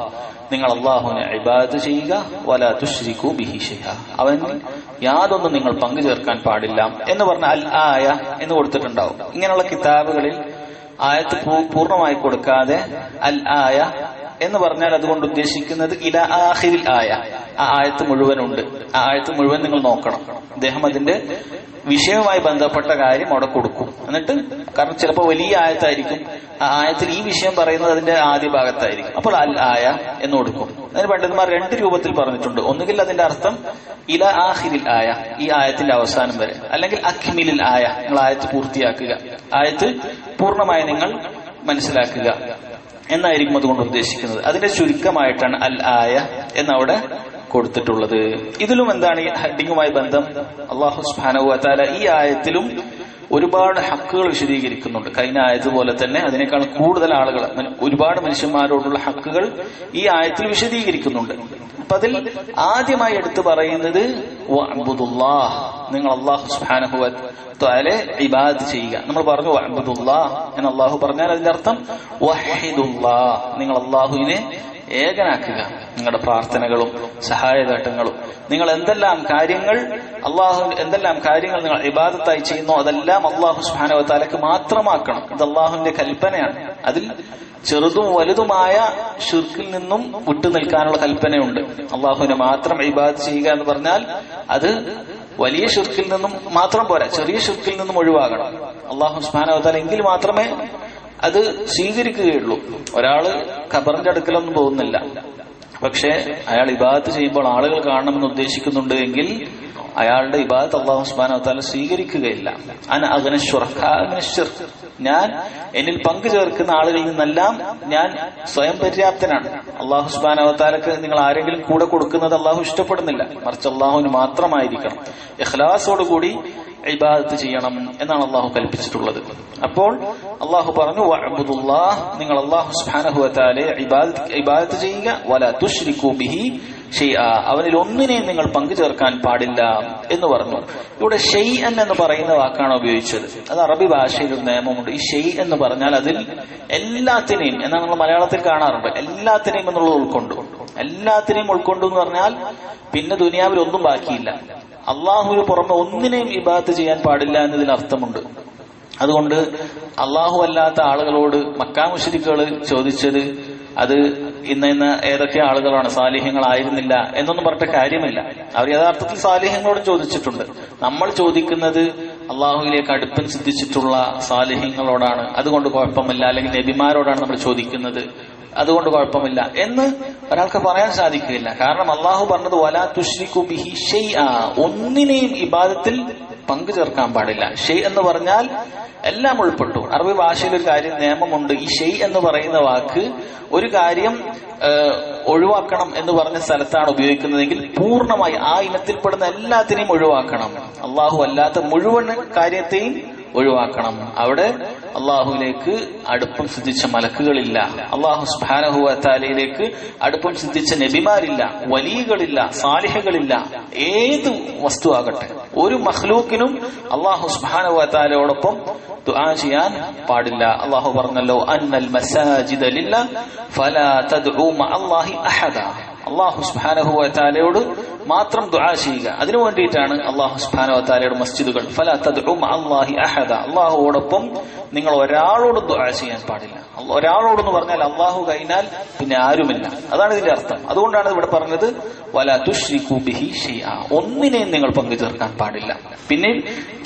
നിങ്ങൾ അല്ലാഹുവിനെ ഇബാദത്ത് ചെയ്യുക, വലാ തുശ്രികൂ ബിഹി ശൈആ, അവനിൽ യാതൊന്നും നിങ്ങൾ പങ്കു ചേർക്കാൻ പാടില്ല എന്ന് പറഞ്ഞ അൽ ആയ എന്ന് കൊടുത്തിട്ടുണ്ടാവും. ഇങ്ങനെയുള്ള കിതാബുകളിൽ ആയത്ത് പൂർണ്ണമായി കൊടുക്കാതെ അൽ ആയ എന്ന് പറഞ്ഞാൽ അതുകൊണ്ട് ഉദ്ദേശിക്കുന്നത് ഇല ആഖിരിൽ ആയ, ആ ആയത്ത് മുഴുവനുണ്ട്, ആ ആയത്ത് മുഴുവൻ നിങ്ങൾ നോക്കണം. അദ്ദേഹം അതിന്റെ വിഷയവുമായി ബന്ധപ്പെട്ട കാര്യം അവിടെ കൊടുക്കും. എന്നിട്ട്, കാരണം ചിലപ്പോൾ വലിയ ആയത്തായിരിക്കും, ആ ആയത്തിൽ ഈ വിഷയം പറയുന്നത് അതിന്റെ ആദ്യ ഭാഗത്തായിരിക്കും, അപ്പോൾ അൽ ആയ എന്ന് കൊടുക്കും. അതിന് പണ്ഡിതന്മാർ 2 രൂപത്തിൽ പറഞ്ഞിട്ടുണ്ട്. ഒന്നുകിൽ അതിന്റെ അർത്ഥം ഇല ആഖിരിൽ ആയ, ഈ ആയത്തിന്റെ അവസാനം വരെ, അല്ലെങ്കിൽ അക്മിലിൽ ആയ, നിങ്ങൾ ആയത്ത് പൂർത്തിയാക്കുക, ആയത്ത് പൂർണ്ണമായി നിങ്ങൾ മനസ്സിലാക്കുക എന്നായിരിക്കും അതുകൊണ്ട് ഉദ്ദേശിക്കുന്നത്. അതിന്റെ ചുരുക്കമായിട്ടാണ് അൽ ആയ എന്നവിടെ കൊടുത്തിട്ടുള്ളത്. ഇതിലും എന്താണ് ഈ ഹെഡിങ്ങുമായി ബന്ധം? അല്ലാഹു സുബ്ഹാനഹു വ തആല ഈ ആയത്തിലും ഒരുപാട് ഹക്കുകൾ വിശദീകരിക്കുന്നുണ്ട്. കഴിഞ്ഞ ആയതുപോലെ തന്നെ അതിനേക്കാൾ കൂടുതൽ ആളുകൾ, ഒരുപാട് മനുഷ്യന്മാരോടുള്ള ഹക്കുകൾ ഈ ആയത്തിൽ വിശദീകരിക്കുന്നുണ്ട്. അപ്പൊ അതിൽ ആദ്യമായി എടുത്തു പറയുന്നത് വഅബ്ദുല്ലാഹ്, നിങ്ങൾ അല്ലാഹു സുബ്ഹാനഹു വ തആലയെ ഇബാദത്ത് ചെയ്യുക. നമ്മൾ പറഞ്ഞു വഅബ്ദുല്ലാഹ് എന്ന് അല്ലാഹു പറഞ്ഞാൽ അതിന്റെ അർത്ഥം വഹിദുല്ലാഹ്, നിങ്ങൾ അല്ലാഹുവിനെ ഏകനാക്കുക. നിങ്ങളുടെ പ്രാർത്ഥനകളും സഹായഘട്ടങ്ങളും നിങ്ങൾ എന്തെല്ലാം കാര്യങ്ങൾ നിങ്ങൾ ഇബാദത്തായി ചെയ്യുന്നോ അതെല്ലാം അല്ലാഹു സുബ്ഹാനഹു വ തആലയ്ക്ക് മാത്രമാക്കണം. ഇത് അല്ലാഹുവിന്റെ കൽപ്പനയാണ്. അതിൽ ചെറുതും വലുതുമായ ശിർക്കിൽ നിന്നും വിട്ടുനിൽക്കാനുള്ള കൽപ്പനയുണ്ട്. അല്ലാഹുവിനെ മാത്രം ഇബാദത്ത് ചെയ്യുക എന്ന് പറഞ്ഞാൽ അത് വലിയ ശിർക്കിൽ നിന്നും മാത്രം പോരാ, ചെറിയ ശിർക്കിൽ നിന്നും ഒഴിവാകണം. അല്ലാഹു സുബ്ഹാനഹു വ തആല എങ്കിൽ മാത്രമേ അത് സ്വീകരിക്കുകയുള്ളൂ. ഒരാള് ഖബറിന്റെ അടുക്കലൊന്നും പോകുന്നില്ല, പക്ഷെ അയാൾ ഇബാദത്ത് ചെയ്യുമ്പോൾ ആളുകൾ കാണണമെന്ന് ഉദ്ദേശിക്കുന്നുണ്ട് എങ്കിൽ അയാളുടെ ഇബാദത്ത് അല്ലാഹു സുബ്ഹാനഹു വ തആല സ്വീകരിക്കുകയില്ല. അന അഗ്ന ശുറക്കാ മിനശ് ശിർക്ക്, ഞാൻ എന്നിൽ പങ്കു ചേർക്കുന്ന ആളുകളിൽ നിന്നെല്ലാം ഞാൻ സ്വയം പര്യാപ്തനാണ്. അല്ലാഹു സുബ്ഹാനഹു വ തആലക്ക് നിങ്ങൾ ആരെങ്കിലും കൂടെ കൊടുക്കുന്നത് അല്ലാഹു ഇഷ്ടപ്പെടുന്നില്ല, മറിച്ച് അല്ലാഹുവിന് മാത്രമായിരിക്കണം. ഇഖ്ലാസോടുകൂടി ഇബാദത്ത് ചെയ്യണം എന്നാണ് അല്ലാഹു കൽപ്പിച്ചിട്ടുള്ളത്. അപ്പോൾ അല്ലാഹു പറഞ്ഞു വഅബ്ദുല്ലാഹ്, നിങ്ങൾ അല്ലാഹു സുബ്ഹാനഹു വ തആലയെ ഇബാദത്ത് ചെയ്യുക. വലാ തുശ്രികൂ ബിഹി ഷൈആ, അവനിൽ ഒന്നിനെയും നിങ്ങൾ പങ്കു ചേർക്കാൻ പാടില്ല എന്ന് പറഞ്ഞു. ഇവിടെ ഷൈഅൻ എന്ന് പറയുന്ന വാക്കാണ് ഉപയോഗിച്ചത്. അത് അറബി ഭാഷയിൽ ഒരു നിയമമുണ്ട്. ഈ ഷൈ എന്ന് പറഞ്ഞാൽ അതിൽ എല്ലാത്തിനെയും എന്നാണ് നമ്മൾ മലയാളത്തിൽ കാണാറുണ്ട്. എല്ലാത്തിനെയും എന്നുള്ളത് ഉൾക്കൊണ്ടു. എല്ലാത്തിനെയും ഉൾക്കൊണ്ടു എന്ന് പറഞ്ഞാൽ പിന്നെ ദുനിയാവിൽ ഒന്നും ബാക്കിയില്ല. അള്ളാഹുവിന് പുറമെ ഒന്നിനെയും ഇബാദത്ത് ചെയ്യാൻ പാടില്ല എന്നതിന് അർത്ഥമുണ്ട്. അതുകൊണ്ട് അള്ളാഹു അല്ലാത്ത ആളുകളോട് മക്കാ മുശ്രിക്കുകൾ ചോദിച്ചത് അത് ഇന്ന ഏതൊക്കെ ആളുകളാണ്, സാലിഹ്യങ്ങളായിരുന്നില്ല എന്നൊന്നും പറഞ്ഞിട്ട് കാര്യമില്ല. അവർ യഥാർത്ഥത്തിൽ സാലിഹ്യങ്ങളോട് ചോദിച്ചിട്ടുണ്ട്. നമ്മൾ ചോദിക്കുന്നത് അള്ളാഹുവിലേക്ക് അടുപ്പം സിദ്ധിച്ചിട്ടുള്ള സാലിഹ്യങ്ങളോടാണ്, അതുകൊണ്ട് കുഴപ്പമില്ല. അല്ലെങ്കിൽ നബിമാരോടാണ് നമ്മൾ ചോദിക്കുന്നത്, അതുകൊണ്ട് കുഴപ്പമില്ല എന്ന് ഒരാൾക്ക് പറയാൻ സാധിക്കില്ല. കാരണം അള്ളാഹു പറഞ്ഞത് വലാ തുശ്രികൂ ബിഹി ഷൈആ, ഒന്നിനെയും ഇബാദത്തിൽ പങ്കു ചേർക്കാൻ പാടില്ല. ഷെയ് എന്ന് പറഞ്ഞാൽ എല്ലാം ഉൾപ്പെട്ടു. അറബി ഭാഷയിൽ ഒരു കാര്യം നിയമമുണ്ട്. ഈ ഷെയ് എന്ന് പറയുന്ന വാക്ക് ഒരു കാര്യം ഒഴിവാക്കണം എന്ന് പറഞ്ഞ സ്ഥലത്താണ് ഉപയോഗിക്കുന്നതെങ്കിൽ പൂർണ്ണമായി ആ ഇനത്തിൽപ്പെടുന്ന എല്ലാത്തിനെയും ഒഴിവാക്കണം. അള്ളാഹു അല്ലാത്ത മുഴുവൻ കാര്യത്തെയും ഒഴിവാക്കണം. അവിടെ അള്ളാഹുവിലേക്ക് അടുപ്പം സിദ്ധിച്ച മലക്കുകളില്ല, അള്ളാഹു സുബ്ഹാനഹു വ തആലയിലേക്ക് അടുപ്പം സിദ്ധിച്ച നബിമാരില്ല, വലിയകളില്ല, സാലിഹുകളില്ല. ഏത് വസ്തു ആകട്ടെ, ഒരു മഖ്ലൂക്കിനും അള്ളാഹു സുബ്ഹാനഹു വ തആലയോടൊപ്പം ദുആ ചെയ്യാൻ പാടില്ല. അള്ളാഹു പറഞ്ഞല്ലോ അന്നൽ മസാജിദ ലില്ലാഹ് ഫലാ തദ്ഉ മഅല്ലാഹി അഹദ, അള്ളാഹു സുബ്ഹാനഹു വ തആലയോട് മാത്രം ദുആ ചെയ്യുക. അതിനു വേണ്ടിയിട്ടാണ് അള്ളാഹു സുബ്ഹാനഹു വ തആലയുടെ മസ്ജിദുകൾ. ഫലാ തദ്ഉ മഅല്ലാഹി അഹദ, അള്ളാഹുവോടൊപ്പം നിങ്ങൾ ഒരാളോടും ദുആ ചെയ്യാൻ പാടില്ല. ഒരാളോടെന്ന് പറഞ്ഞാൽ അള്ളാഹു കഴിഞ്ഞാൽ പിന്നെ ആരുമില്ല, അതാണ് ഇതിന്റെ അർത്ഥം. അതുകൊണ്ടാണ് ഇവിടെ പറഞ്ഞത് വലാ തുശ്രികൂ ബിഹി ഷൈആ, ഒന്നിനെയും നിങ്ങൾ പങ്കു ചേർക്കാൻ പാടില്ല. പിന്നെ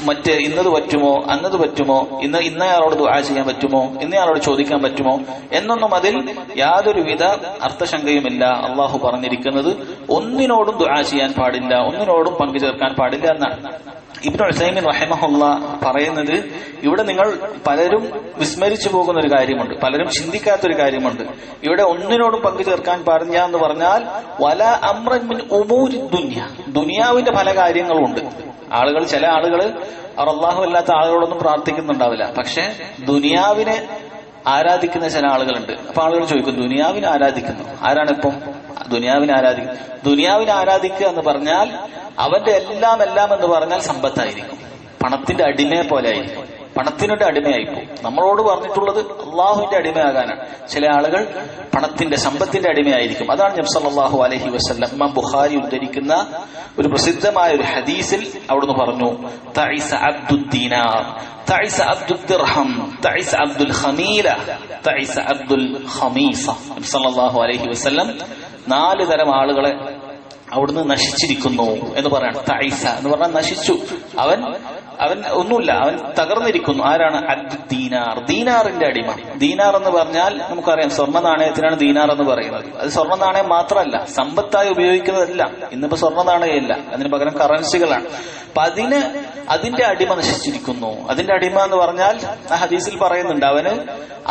മറ്റ് ഇന്നത് പറ്റുമോ, അന്നത് പറ്റുമോ, ഇന്നയാളോട് ദുആ ചെയ്യാൻ പറ്റുമോ, ഇന്നയാളോട് ചോദിക്കാൻ പറ്റുമോ എന്നൊന്നും അതിൽ യാതൊരുവിധ അർത്ഥശങ്കയുമില്ല. അള്ളാഹു പറഞ്ഞിരിക്കുന്നത് ഒന്നിനോടും ദുആ ചെയ്യാൻ പാടില്ല, ഒന്നിനോടും പങ്കു ചേർക്കാൻ പാടില്ല എന്നാണ്. ഇബ്നു ഉസൈമിൻ റഹിമഹുല്ലാ പറയുന്നത് ഇവിടെ നിങ്ങൾ പലരും വിസ്മരിച്ചു പോകുന്ന ഒരു കാര്യമുണ്ട്, പലരും ചിന്തിക്കാത്തൊരു കാര്യമുണ്ട്. ഇവിടെ ഒന്നിനോടും പങ്കു ചേർക്കാൻ പാടില്ല എന്ന് പറഞ്ഞാൽ വല അംറൻ മിൻ ഉമൂരി ദുനിയ, ദുനിയാവിന്റെ പല കാര്യങ്ങളും ഉണ്ട്. ചില ആളുകൾ അവർ അല്ലാഹു അല്ലാത്ത ആളുകളോടൊന്നും പ്രാർത്ഥിക്കുന്നുണ്ടാവില്ല, പക്ഷെ ദുനിയാവിനെ ആരാധിക്കുന്ന ചില ആളുകളുണ്ട്. അപ്പൊ ആളുകൾ ചോദിക്കും ദുനിയാവിനെ ആരാധിക്കുന്നു, ആരാണിപ്പം ദുനിയാവിനെ ആരാധിക്കുന്നത്? ദുനിയാവിനെ ആരാധിക്കുക എന്ന് പറഞ്ഞാൽ അവന്റെ എല്ലാം എന്ന് പറഞ്ഞാൽ സമ്പത്തായിരിക്കും, പണത്തിന്റെ അടിമയെ പോലെ ആയിരിക്കും, പണത്തിനൊരു അടിമയായിപ്പോ. നമ്മളോട് പറഞ്ഞിട്ടുള്ളത് അള്ളാഹുവിന്റെ അടിമയാകാനാണ്. ചില ആളുകൾ പണത്തിന്റെ സമ്പത്തിന്റെ അടിമയായിരിക്കും. അതാണ് നബി സല്ലല്ലാഹു അലൈഹി വസല്ലം ഇമാം ബുഖാരി ഉദ്ധരിക്കുന്ന ഒരു പ്രസിദ്ധമായ ഒരു ഹദീസിൽ അവിടുന്ന് പറഞ്ഞു തഇസ അബ്ദുദ് ദീനാർ, തഇസ അബ്ദുദ് ദിർഹം, തഇസ അബ്ദുൽ ഖമീല, തഇസ അബ്ദുൽ ഖമീസ. നബി സല്ലല്ലാഹു അലൈഹി വസല്ലം 4 തരം ആളുകളെ അവിടുന്ന് നശിച്ചിരിക്കുന്നു എന്ന് പറയാണ്. തൈസ എന്ന് പറഞ്ഞാൽ നശിച്ചു, അവൻ ഒന്നുമില്ല, അവൻ തകർന്നിരിക്കുന്നു. ആരാണ്? അബ്ദുദ് ദീനാർ, ദീനാറിന്റെ അടിമ. ദീനാർ എന്ന് പറഞ്ഞാൽ നമുക്കറിയാം സ്വർണ്ണ നാണയത്തിനാണ് ദീനാർ എന്ന് പറയുന്നത്. അത് സ്വർണ്ണ നാണയം മാത്രമല്ല, സമ്പത്തായി ഉപയോഗിക്കുന്നതല്ല. ഇന്നിപ്പോ സ്വർണ്ണ നാണയമില്ല, അതിന് പകരം കറൻസികളാണ്. അപ്പൊ അതിന് അതിന്റെ അടിമ നശിച്ചിരിക്കുന്നു. അതിന്റെ അടിമ എന്ന് പറഞ്ഞാൽ ആ ഹദീസിൽ പറയുന്നുണ്ട്,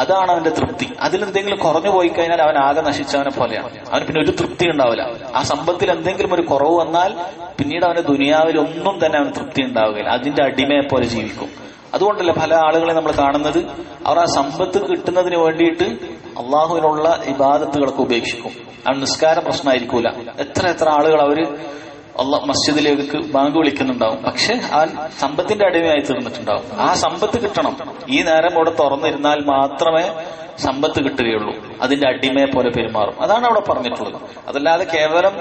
അതാണ് അവന്റെ തൃപ്തി. അതിലെന്തെങ്കിലും കുറഞ്ഞു പോയി കഴിഞ്ഞാൽ അവൻ ആകെ നശിച്ചവനെ പോലെയാണ്. അവന് പിന്നെ ഒരു തൃപ്തി ഉണ്ടാവില്ല. ആ സമ്പത്തിൽ എന്തെങ്കിലും ഒരു കുറവ് വന്നാൽ പിന്നീട് അവന്റെ ദുനിയാവിൽ ഒന്നും തന്നെ അവന് തൃപ്തി ഉണ്ടാവുകയില്ല. അതിന്റെ അടിമയെ പോലെ ജീവിക്കും. അതുകൊണ്ടല്ല പല ആളുകളെ നമ്മൾ കാണുന്നത്, അവർ ആ സമ്പത്ത് കിട്ടുന്നതിന് വേണ്ടിയിട്ട് അള്ളാഹുവിനുള്ള ഇബാദത്തുകളൊക്കെ ഉപേക്ഷിക്കും. അവൻ നിസ്കാരം പ്രശ്നമായിരിക്കൂല. എത്ര ആളുകൾ അവര് മസ്ജിദിലേക്ക് ബാങ്ക് വിളിക്കുന്നുണ്ടാവും, പക്ഷെ ആ സമ്പത്തിന്റെ അടിമയായി തീർന്നിട്ടുണ്ടാവും. ആ സമ്പത്ത് കിട്ടണം. ഈ നേരം ഇവിടെ തുറന്നിരുന്നാൽ മാത്രമേ സമ്പത്ത് കിട്ടുകയുള്ളൂ. അതിന്റെ അടിമയെ പോലെ പെരുമാറും. അതാണ് അവിടെ പറഞ്ഞിട്ടുള്ളത്. അതല്ലാതെ കേവലം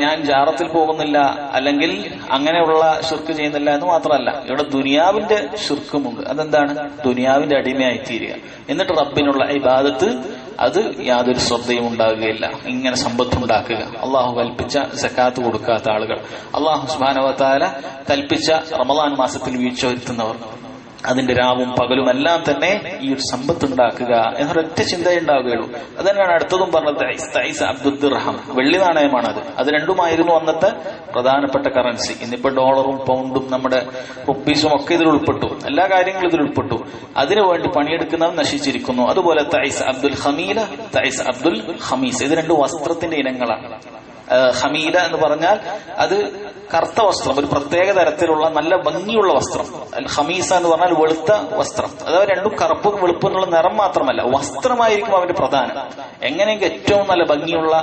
ഞാൻ ജാറത്തിൽ പോകുന്നില്ല അല്ലെങ്കിൽ അങ്ങനെയുള്ള ശിർക്ക് ചെയ്യുന്നില്ല എന്ന് മാത്രമല്ല, ഇവിടെ ദുനിയാവിന്റെ ശിർക്കുമുണ്ട്. അതെന്താണ്? ദുനിയാവിന്റെ അടിമയായി തീരുക. എന്നിട്ട് റബ്ബിനുള്ള ഇബാദത്ത് അത് യാതൊരു ശ്രദ്ധയും ഉണ്ടാകുകയില്ല. ഇങ്ങനെ സമ്പത്തുണ്ടാക്കുക. അള്ളാഹു കൽപ്പിച്ച സക്കാത്ത് കൊടുക്കാത്ത ആളുകൾ, അള്ളാഹു സുബ്ഹാനഹു വ തആല കൽപ്പിച്ച റമളാൻ മാസത്തിൽ വീഴ്ച വരുത്തുന്നവർ, അതിന്റെ രാവും പകലും എല്ലാം തന്നെ ഈ ഒരു സമ്പത്ത് ഉണ്ടാക്കുക എന്നൊരൊറ്റ ചിന്തയെ ഉണ്ടാവുകയുള്ളൂ. അത് തന്നെയാണ് അടുത്തതും പറഞ്ഞത്. അബ്ദുൽ ദിർഹം, വെള്ളി നാണയമാണത്. അത് രണ്ടുമായിരുന്നു അന്നത്തെ പ്രധാനപ്പെട്ട കറൻസി. ഇന്നിപ്പോ ഡോളറും പൗണ്ടും നമ്മുടെ റുപ്പീസും ഒക്കെ ഇതിൽ ഉൾപ്പെട്ടു. എല്ലാ കാര്യങ്ങളും ഇതിൽ ഉൾപ്പെട്ടു. അതിനുവേണ്ടി പണിയെടുക്കുന്നവർ നശിച്ചിരിക്കുന്നു. അതുപോലെ തൈസ് അബ്ദുൽ ഖമീല, തൈസ് അബ്ദുൽ ഖമീസ്, ഇത് രണ്ടും വസ്ത്രത്തിന്റെ ഇനങ്ങളാണ്. ഖമീല എന്ന് പറഞ്ഞാൽ അത് കറുത്ത വസ്ത്രം, ഒരു പ്രത്യേക തരത്തിലുള്ള നല്ല ഭംഗിയുള്ള വസ്ത്രം. ഖമീസ എന്ന് പറഞ്ഞാൽ വെളുത്ത വസ്ത്രം. അതായത് രണ്ടും കറുപ്പും വെളുപ്പും എന്നുള്ള നിറം മാത്രമല്ല, വസ്ത്രമായിരിക്കും അവന്റെ പ്രധാനം. എങ്ങനെയെങ്കിൽ ഏറ്റവും നല്ല ഭംഗിയുള്ള,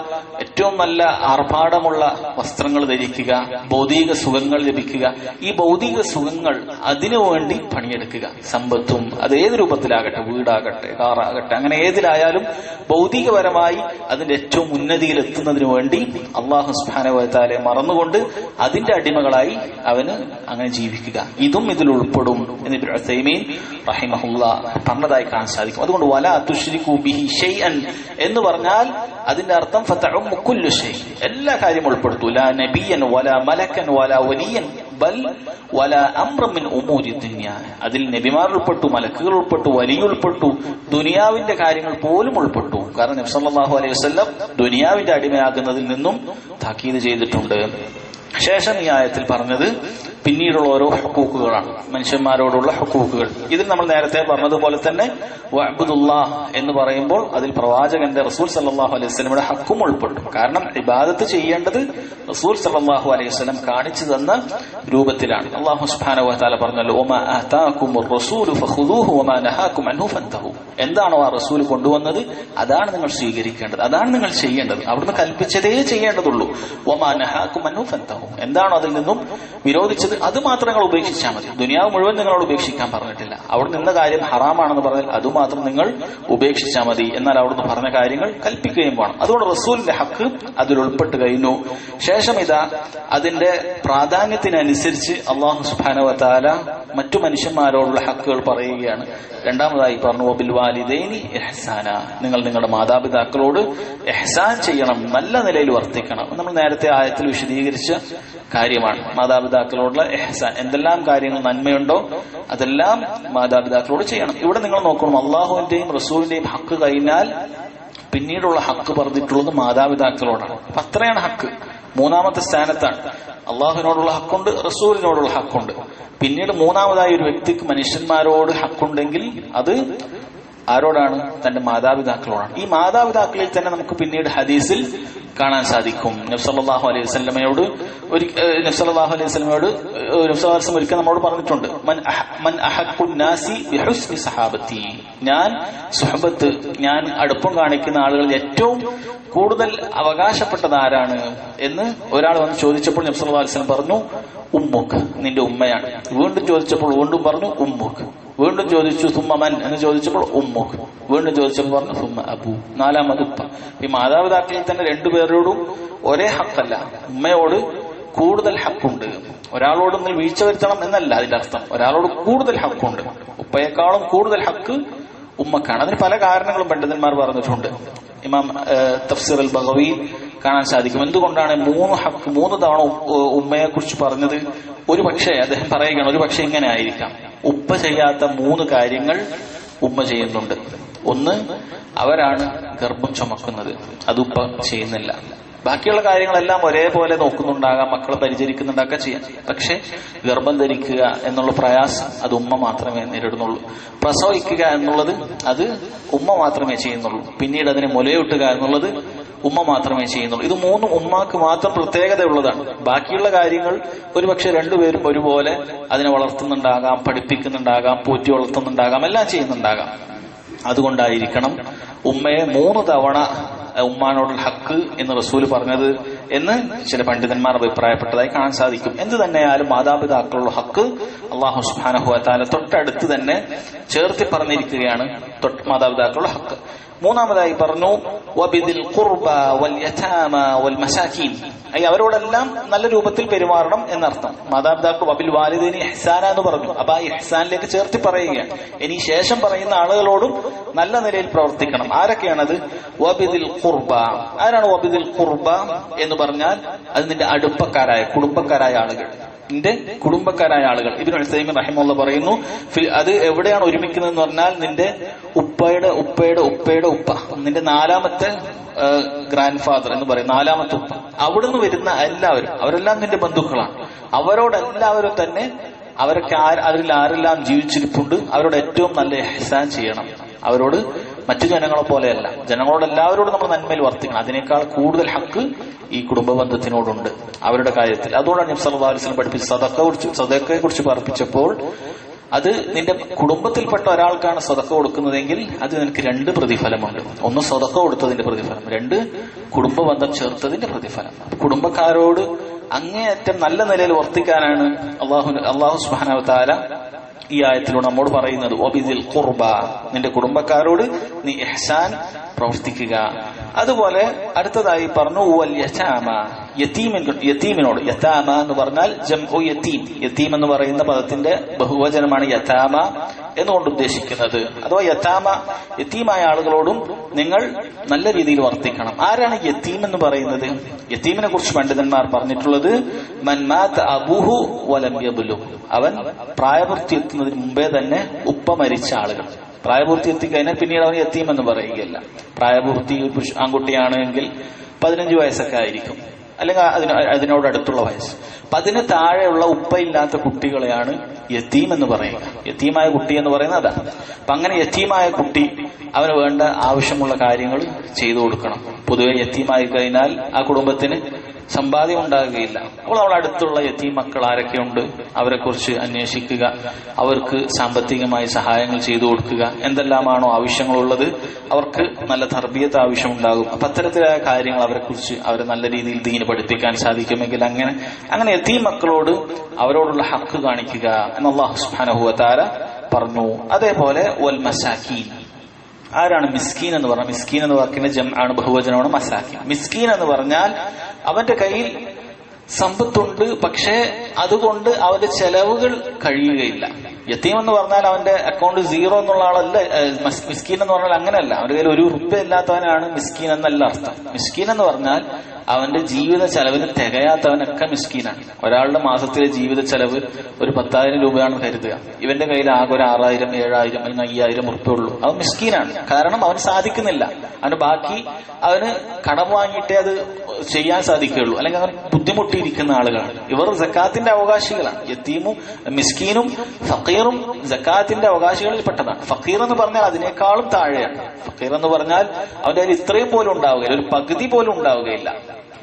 ഏറ്റവും നല്ല ആർഭാടമുള്ള വസ്ത്രങ്ങൾ ധരിക്കുക, ഭൗതിക സുഖങ്ങൾ ലഭിക്കുക. ഈ ഭൗതിക സുഖങ്ങൾ അതിനു വേണ്ടി പണിയെടുക്കുക. സമ്പത്തും അത് ഏത് രൂപത്തിലാകട്ടെ, വീടാകട്ടെ, കാറാകട്ടെ, അങ്ങനെ ഏതിലായാലും ഭൗതികപരമായി അതിന്റെ ഏറ്റവും ഉന്നതിയിൽ എത്തുന്നതിന് വേണ്ടി അല്ലാഹു സുബ്ഹാനഹു വ തആലയെ മറന്നുകൊണ്ട് അതിന്റെ അടിമകളായി അവന് അങ്ങനെ ജീവിക്കുക. ഇതും ഇതിൽ ഉൾപ്പെടും എന്ന് ഇബ്നു ഉസൈമീൻ റഹിമഹുല്ലാഹ് പറഞ്ഞതായി കാണാൻ സാധിക്കും. അതുകൊണ്ട് വലാ തുശ്രികൂ ബിഹി ഷൈഅൻ എന്ന് പറഞ്ഞാൽ അതിന്റെ അർത്ഥം ഫതഉമ്മു കുല്ലു ഷൈ, എല്ലാ കാര്യവും ഉൾപ്പെടുത്തു. ലാ നബിയൻ വലാ മലക്കൻ വലാ വലിയൻ ബൽ വലാ അംറൻ മിൻ ഉമൂരി ദുനിയ. അതിൽ നബിമാർ ഉൾപ്പെട്ടു, മലക്കുകൾ ഉൾപ്പെട്ടു, വലിയ ഉൾപ്പെട്ടു, ദുനിയാവിന്റെ കാര്യങ്ങൾ പോലും ഉൾപ്പെട്ടു. കാരണം നബി സല്ലല്ലാഹു അലൈഹി വസല്ലം ദുനിയാവിന്റെ അടിമയാകുന്നതിൽ നിന്നും താക്കീത് ചെയ്തിട്ടുണ്ട്. ശേഷം ഈ ആയത്തിൽ പറഞ്ഞത് പിന്നീടുള്ള ഓരോ ഹുക്കൂക്കുകളാണ്, മനുഷ്യന്മാരോടുള്ള ഹുക്കൂക്കുകൾ. ഇതിൽ നമ്മൾ നേരത്തെ പറഞ്ഞതുപോലെ തന്നെ വഅബ്ദുല്ലാഹ് എന്ന് പറയുമ്പോൾ അതിൽ പ്രവാചകന്റെ റസൂൽ സല്ലല്ലാഹു അലൈഹി വസല്ലമയുടെ ഹക്കും ഉൾപ്പെട്ടു. കാരണം ഇബാദത്ത് ചെയ്യേണ്ടത് റസൂൽ സല്ലല്ലാഹു അലൈഹി വസല്ലം കാണിച്ചു തന്ന രൂപത്തിലാണ്. അല്ലാഹു സുബ്ഹാനഹു വ തആല പറഞ്ഞല്ലോ, വമാ ആതാകുമുർ റസൂലു ഫഖുദൂഹു വമാ നഹാകും അൻഹു ഫൻതഹു. എന്താണോ ആ റസൂൽ കൊണ്ടുവന്നത് അതാണ് നിങ്ങൾ സ്വീകരിക്കേണ്ടത്, അതാണ് നിങ്ങൾ ചെയ്യേണ്ടത്. അവിടുന്ന് കൽപ്പിച്ചതേ ചെയ്യേണ്ടതുള്ളൂ. വമാ നഹാകും അൻഹു ഫൻതഹു, എന്താണോ അതിൽ നിന്നും വിരോധിച്ചത് അത് മാത്രം നിങ്ങൾ ഉപേക്ഷിച്ചാൽ മതി. ദുനിയാവ് മുഴുവൻ നിങ്ങളോട് ഉപേക്ഷിക്കാൻ പറഞ്ഞിട്ടില്ല. അവിടെ നിന്ന കാര്യം ഹറാമാണെന്ന് പറഞ്ഞാൽ അതുമാത്രം നിങ്ങൾ ഉപേക്ഷിച്ചാൽ മതി. എന്നാൽ അവിടുന്ന് പറഞ്ഞ കാര്യങ്ങൾ കൽപ്പിക്കുകയും വേണം. അതുകൊണ്ട് റസൂലിന്റെ ഹക്ക് അതിൽ ഉൾപ്പെട്ട് കഴിഞ്ഞു. ശേഷം ഇതാ അതിന്റെ പ്രാധാന്യത്തിനനുസരിച്ച് അല്ലാഹു സുബ്ഹാനഹു വ തആല മറ്റു മനുഷ്യന്മാരോടുള്ള ഹക്കുകൾ പറയുകയാണ്. രണ്ടാമതായി പറഞ്ഞു വബിൽ വാലിദൈനി ഇഹ്സാന, നിങ്ങൾ നിങ്ങളുടെ മാതാപിതാക്കളോട് ഇഹ്സാൻ ചെയ്യണം, നല്ല നിലയിൽ വർത്തിക്കണം. നമ്മൾ നേരത്തെ ആയത്തിൽ വിശദീകരിച്ച കാര്യമാണ്. മാതാപിതാക്കളോടുള്ള ഇഹ്സാൻ, എന്തെല്ലാം കാര്യങ്ങൾ നന്മയുണ്ടോ അതെല്ലാം മാതാപിതാക്കളോട് ചെയ്യണം. ഇവിടെ നിങ്ങൾ നോക്കണം, അള്ളാഹുവിന്റെയും റസൂലിന്റെയും ഹക്ക് കഴിഞ്ഞാൽ പിന്നീടുള്ള ഹക്ക് പറഞ്ഞിട്ടുള്ളത് മാതാപിതാക്കളോടാണ്. അപ്പൊ അത്രയാണ് ഹക്ക്. മൂന്നാമത്തെ സ്ഥാനത്താണ്. അള്ളാഹുവിനോടുള്ള ഹക്കുണ്ട്, റസൂലിനോടുള്ള ഹക്കുണ്ട്. പിന്നീട് മൂന്നാമതായി ഒരു വ്യക്തിക്ക് മനുഷ്യന്മാരോട് ഹക്കുണ്ടെങ്കിൽ അത് ആരോടാണ്? തന്റെ മാതാപിതാക്കളോടാണ്. ഈ മാതാപിതാക്കളിൽ തന്നെ നമുക്ക് പിന്നീട് ഹദീസിൽ കാണാൻ സാധിക്കും. നബി സല്ലല്ലാഹു അലൈഹി വസല്ലമയോട് ഒരിക്കൽ നമ്മളോട് പറഞ്ഞിട്ടുണ്ട്, മൻ അഹഖുൻ നാസി ബിഹുസ്നി സഹാബത്തി, ഞാൻ സുഹബത്ത്, ഞാൻ അടുപ്പം കാണിക്കുന്ന ആളുകളിൽ ഏറ്റവും കൂടുതൽ അവകാശപ്പെട്ടത് ആരാണ് എന്ന് ഒരാൾ വന്ന് ചോദിച്ചപ്പോൾ നബി സല്ലല്ലാഹു അലൈഹി വസല്ലം പറഞ്ഞു, ഉമ്മുക്ക്, നിന്റെ ഉമ്മയാണ്. വീണ്ടും ചോദിച്ചപ്പോൾ വീണ്ടും പറഞ്ഞു ഉമ്മുക്ക്. വീണ്ടും ചോദിച്ചു സുമ്മമൻ എന്ന് ചോദിച്ചപ്പോൾ ഉമ്മുക്ക്. വീണ്ടും ചോദിച്ചപ്പോൾ പറഞ്ഞു സുമ്മ അബു, നാലാമത് ഉപ്പ. ഈ മാതാപിതാക്കളിൽ തന്നെ രണ്ടുപേരോടും ഒരേ ഹക്കല്ല, ഉമ്മയോട് കൂടുതൽ ഹക്കുണ്ട്. ഒരാളോട് നിങ്ങൾ വീഴ്ച വരുത്തണം എന്നല്ല അതിന്റെ അർത്ഥം, ഒരാളോട് കൂടുതൽ ഹക്കുണ്ട്. ഉപ്പയെക്കാളും കൂടുതൽ ഹക്ക് ഉമ്മക്കാണ്. അതിന് പല കാരണങ്ങളും പണ്ഡിതന്മാർ പറഞ്ഞിട്ടുണ്ട്. ഇമാം തഫ്സീർ അൽ ബഗവി കാണാൻ സാധിക്കും എന്തുകൊണ്ടാണ് മൂന്ന് തവണ ഉമ്മയെ കുറിച്ച് പറഞ്ഞത്. ഒരു പക്ഷേ അദ്ദേഹം പറയുകയാണ്, ഒരു പക്ഷെ ഇങ്ങനെ ആയിരിക്കാം, ഉപ്പ ചെയ്യാത്ത 3 കാര്യങ്ങൾ ഉമ്മ ചെയ്യുന്നുണ്ട്. ഒന്ന്, അവരാണ് ഗർഭം ചുമക്കുന്നത്, അത് ഉപ്പ ചെയ്യുന്നില്ല. ബാക്കിയുള്ള കാര്യങ്ങളെല്ലാം ഒരേപോലെ നോക്കുന്നുണ്ടാകാം, മക്കളെ പരിചരിക്കുന്നുണ്ടാക്കുക ചെയ്യാം. പക്ഷെ ഗർഭം ധരിക്കുക എന്നുള്ള പ്രയാസം അത് ഉമ്മ മാത്രമേ നേരിടുന്നുള്ളൂ. പ്രസവിക്കുക എന്നുള്ളത് അത് ഉമ്മ മാത്രമേ ചെയ്യുന്നുള്ളൂ. പിന്നീട് അതിനെ മുലയൂട്ടുക എന്നുള്ളത് ഉമ്മ മാത്രമേ ചെയ്യുന്നുള്ളൂ. ഇത് മൂന്നും ഉമ്മാക്ക് മാത്രം പ്രത്യേകതയുള്ളതാണ്. ബാക്കിയുള്ള കാര്യങ്ങൾ ഒരുപക്ഷെ രണ്ടുപേരും ഒരുപോലെ അതിനെ വളർത്തുന്നുണ്ടാകാം, പഠിപ്പിക്കുന്നുണ്ടാകാം, പോറ്റി വളർത്തുന്നുണ്ടാകാം, എല്ലാം ചെയ്യുന്നുണ്ടാകാം. അതുകൊണ്ടായിരിക്കണം ഉമ്മയെ 3 തവണ ഉമ്മാനോടുള്ള ഹക്ക് എന്ന് റസൂൽ പറഞ്ഞത് എന്ന് ചില പണ്ഡിതന്മാർ അഭിപ്രായപ്പെട്ടതായി കാണാൻ സാധിക്കും. എന്ത് തന്നെയായാലും മാതാപിതാക്കളുടെ ഹക്ക് അല്ലാഹു സുബ്ഹാനഹു വ തആല തൊട്ടടുത്ത് തന്നെ ചേർത്തി പറഞ്ഞിരിക്കുകയാണ് മാതാപിതാക്കളുടെ ഹക്ക്. മൂന്നാമതായി പറഞ്ഞു വബിദിൽ ഖുർബ വൽ യതാമ വൽ മസാകീൻ, അവരോടെല്ലാം നല്ല രൂപത്തിൽ പെരുമാറണം എന്നർത്ഥം. മാതാപിതാക്കൾ വബിൽ വാലിദൈനി ഇഹ്സാന എന്ന് പറഞ്ഞു. അപ്പൊ ആ ഇഹ്സാനിലേക്ക് ചേർത്തി പറയുകയാണ്. ഇനി ശേഷം പറയുന്ന ആളുകളോടും നല്ല നിലയിൽ പ്രവർത്തിക്കണം. ആരൊക്കെയാണത്? വബിദിൽ ഖുർബ. ആരാണ് വബിദിൽ ഖുർബ എന്ന് പറഞ്ഞാൽ? അത് നിന്റെ അടുപ്പക്കാരായ കുടുംബക്കാരായ ആളുകൾ, നിന്റെ കുടുംബക്കാരായ ആളുകൾ. ഇബ്നു ഉസൈമീൻ റഹിമഹുല്ലാഹ് പറയുന്നു, അത് എവിടെയാണ് ഒരുമിക്കുന്നത് എന്ന് പറഞ്ഞാൽ നിന്റെ ഉപ്പയുടെ ഉപ്പയുടെ ഉപ്പയുടെ ഉപ്പ, നിന്റെ 4ാമത്തെ ഗ്രാൻഡ് ഫാദർ എന്ന് പറയും, 4ാമത്തെ ഉപ്പ, അവിടുന്ന് വരുന്ന എല്ലാവരും, അവരെല്ലാം നിന്റെ ബന്ധുക്കളാണ്. അവരോടെല്ലാവരും തന്നെ അവരൊക്കെ അതിൽ ആരെല്ലാം ജീവിച്ചിരിപ്പുണ്ട് അവരോട് ഏറ്റവും നല്ല ഇഹ്സാൻ ചെയ്യണം. അവരോട് മറ്റു ജനങ്ങളെ പോലെയല്ല, ജനങ്ങളോട് എല്ലാവരോടും നമ്മൾ നന്മയിൽ വർത്തിക്കണം. അതിനേക്കാൾ കൂടുതൽ ഹക്ക് ഈ കുടുംബ ബന്ധത്തിനോടുണ്ട് അവരുടെ കാര്യത്തിൽ. അതുകൊണ്ടാണ് നബി സല്ലല്ലാഹു അലൈഹി വസല്ലം പഠിപ്പിച്ച സദഖയെ കുറിച്ച് പറഞ്ഞപ്പോൾ അത് നിന്റെ കുടുംബത്തിൽപ്പെട്ട ഒരാൾക്കാണ് സദഖ കൊടുക്കുന്നതെങ്കിൽ അത് നിനക്ക് 2 പ്രതിഫലമുണ്ട്. ഒന്ന് സദഖ കൊടുത്തതിന്റെ പ്രതിഫലം, 2 കുടുംബ ബന്ധം ചേർത്തതിന്റെ പ്രതിഫലം. കുടുംബക്കാരോട് അങ്ങേയറ്റം നല്ല നിലയിൽ വർത്തിക്കാനാണ് അല്ലാഹു സുബ്ഹാനഹു വ തആല ഈ ആയത്തിലൂടെ നമ്മോട് പറയുന്നത്. വബിദിൽ ഖുർബ, നിന്റെ കുടുംബക്കാരോട് നീ ഇഹ്സാൻ പ്രവർത്തിക്കുക. അതുപോലെ അടുത്തതായി പറഞ്ഞു വൽ യതാമ, യതീമിനോട്. യതാമ എന്ന് പറഞ്ഞാൽ ജംഉ യതീം. യതീം എന്ന് പറയുന്ന പദത്തിന്റെ ബഹുവചനമാണ് യതാമ എന്നുകൊണ്ട് ഉദ്ദേശിക്കുന്നത്. അഥവാ യതീമായ ആളുകളോടും നിങ്ങൾ നല്ല രീതിയിൽ വർത്തിക്കണം. ആരാണ് യതീം എന്ന് പറയുന്നത്? യതീമിനെ കുറിച്ച് പണ്ഡിതന്മാർ പറഞ്ഞിട്ടുള്ളത് മൻ മാത അബൂഹു വലം യബ്ലുഗ്, അവൻ പ്രായപൂർത്തി എത്തുന്നതിന് മുമ്പേ തന്നെ ഉപ്പ മരിച്ച ആളുകൾ. പ്രായപൂർത്തി എത്തിക്കഴിഞ്ഞാൽ പിന്നീട് അവൻ യതീം എന്ന് പറയുകയല്ല. പ്രായപൂർത്തി ആൺകുട്ടിയാണെങ്കിൽ 15 വയസ്സൊക്കെ ആയിരിക്കും, അല്ലെങ്കിൽ അതിനോടടുത്തുള്ള വയസ്സ്. 10 താഴെയുള്ള ഉപ്പയില്ലാത്ത കുട്ടികളെയാണ് യതീം എന്ന് പറയുക. യതീമായ കുട്ടി എന്ന് പറയുന്നത് അതാണ്. അപ്പൊ അങ്ങനെ യതീമായ കുട്ടി അവന് വേണ്ട ആവശ്യമുള്ള കാര്യങ്ങൾ ചെയ്തു കൊടുക്കണം. പൊതുവെ യതീമായി കഴിഞ്ഞാൽ ആ കുടുംബത്തിന് സമ്പാദ്യം ഉണ്ടാകുകയില്ല. അപ്പോൾ അവൾ അടുത്തുള്ള യതീം മക്കൾ ആരൊക്കെയുണ്ട് അവരെ കുറിച്ച് അന്വേഷിക്കുക, അവർക്ക് സാമ്പത്തികമായി സഹായങ്ങൾ ചെയ്തു കൊടുക്കുക, എന്തെല്ലാമാണോ ആവശ്യങ്ങളുള്ളത് അവർക്ക് നല്ല തർബിയത്ത് ആവശ്യമുണ്ടാകും. അപ്പൊ അത്തരത്തിലായ കാര്യങ്ങൾ അവരെ കുറിച്ച് അവരെ നല്ല രീതിയിൽ ദീന് പഠിപ്പിക്കാൻ സാധിക്കുമെങ്കിൽ അങ്ങനെ യതീം മക്കളോട് അവരോടുള്ള ഹക്ക് കാണിക്കുക എന്ന് അല്ലാഹു സുബ്ഹാനഹു വ തആല പറഞ്ഞു. അതേപോലെ വൽ മസാകീൻ, ആരാണ് മിസ്കീൻ എന്ന് പറഞ്ഞാൽ? മിസ്കീൻ എന്ന വാക്കിന്റെ ജംആണ്, ബഹുവചനമാണ് മസാകീൻ. മിസ്കീൻ എന്ന് പറഞ്ഞാൽ അവന്റെ കയ്യിൽ സമ്പത്തുണ്ട്, പക്ഷേ അതുകൊണ്ട് അവന്റെ ചെലവുകൾ കഴിയുകയില്ല. യതീം എന്ന് പറഞ്ഞാൽ അവന്റെ അക്കൗണ്ട് 0 എന്നുള്ള ആളല്ല. മിസ്കീൻ എന്ന് പറഞ്ഞാൽ അങ്ങനെയല്ല, അവന്റെ കയ്യിൽ 1 റുപ്യ ഇല്ലാത്തവനാണ് മിസ്കീൻ എന്നല്ല അർത്ഥം. മിസ്കീൻ എന്ന് പറഞ്ഞാൽ അവന്റെ ജീവിത ചെലവിന് തികയാത്തവനൊക്കെ മിസ്കീനാണ്. ഒരാളുടെ മാസത്തിലെ ജീവിത ചെലവ് ഒരു 10,000 രൂപയാണെന്ന് കരുതുക. ഇവന്റെ കയ്യിൽ ആകെ ഒരു 6,000, 7,000, 5,000 റുപ്യ ഉള്ളൂ. അവൻ മിസ്കീനാണ്. കാരണം അവന് സാധിക്കുന്നില്ല. അവന് ബാക്കി അവന് കടം വാങ്ങിയിട്ടേ അത് ചെയ്യാൻ സാധിക്കുകയുള്ളൂ, അല്ലെങ്കിൽ അവൻ ബുദ്ധിമുട്ടിയിരിക്കുന്ന ആളുകളാണ്. ഇവർ സക്കാത്തിന്റെ അവകാശികളാണ്. യതീമും മിസ്കീനും ഫക്കീറും സക്കാത്തിന്റെ അവകാശികളിൽ പെട്ടതാണ്. ഫക്കീർ എന്ന് പറഞ്ഞാൽ അതിനേക്കാളും താഴെയാണ്. ഫക്കീർ എന്ന് പറഞ്ഞാൽ അവന്റെ കയ്യിൽ ഇത്രയും പോലും ഉണ്ടാവുകയില്ല, ഒരു പകുതി പോലും ഉണ്ടാവുകയില്ല.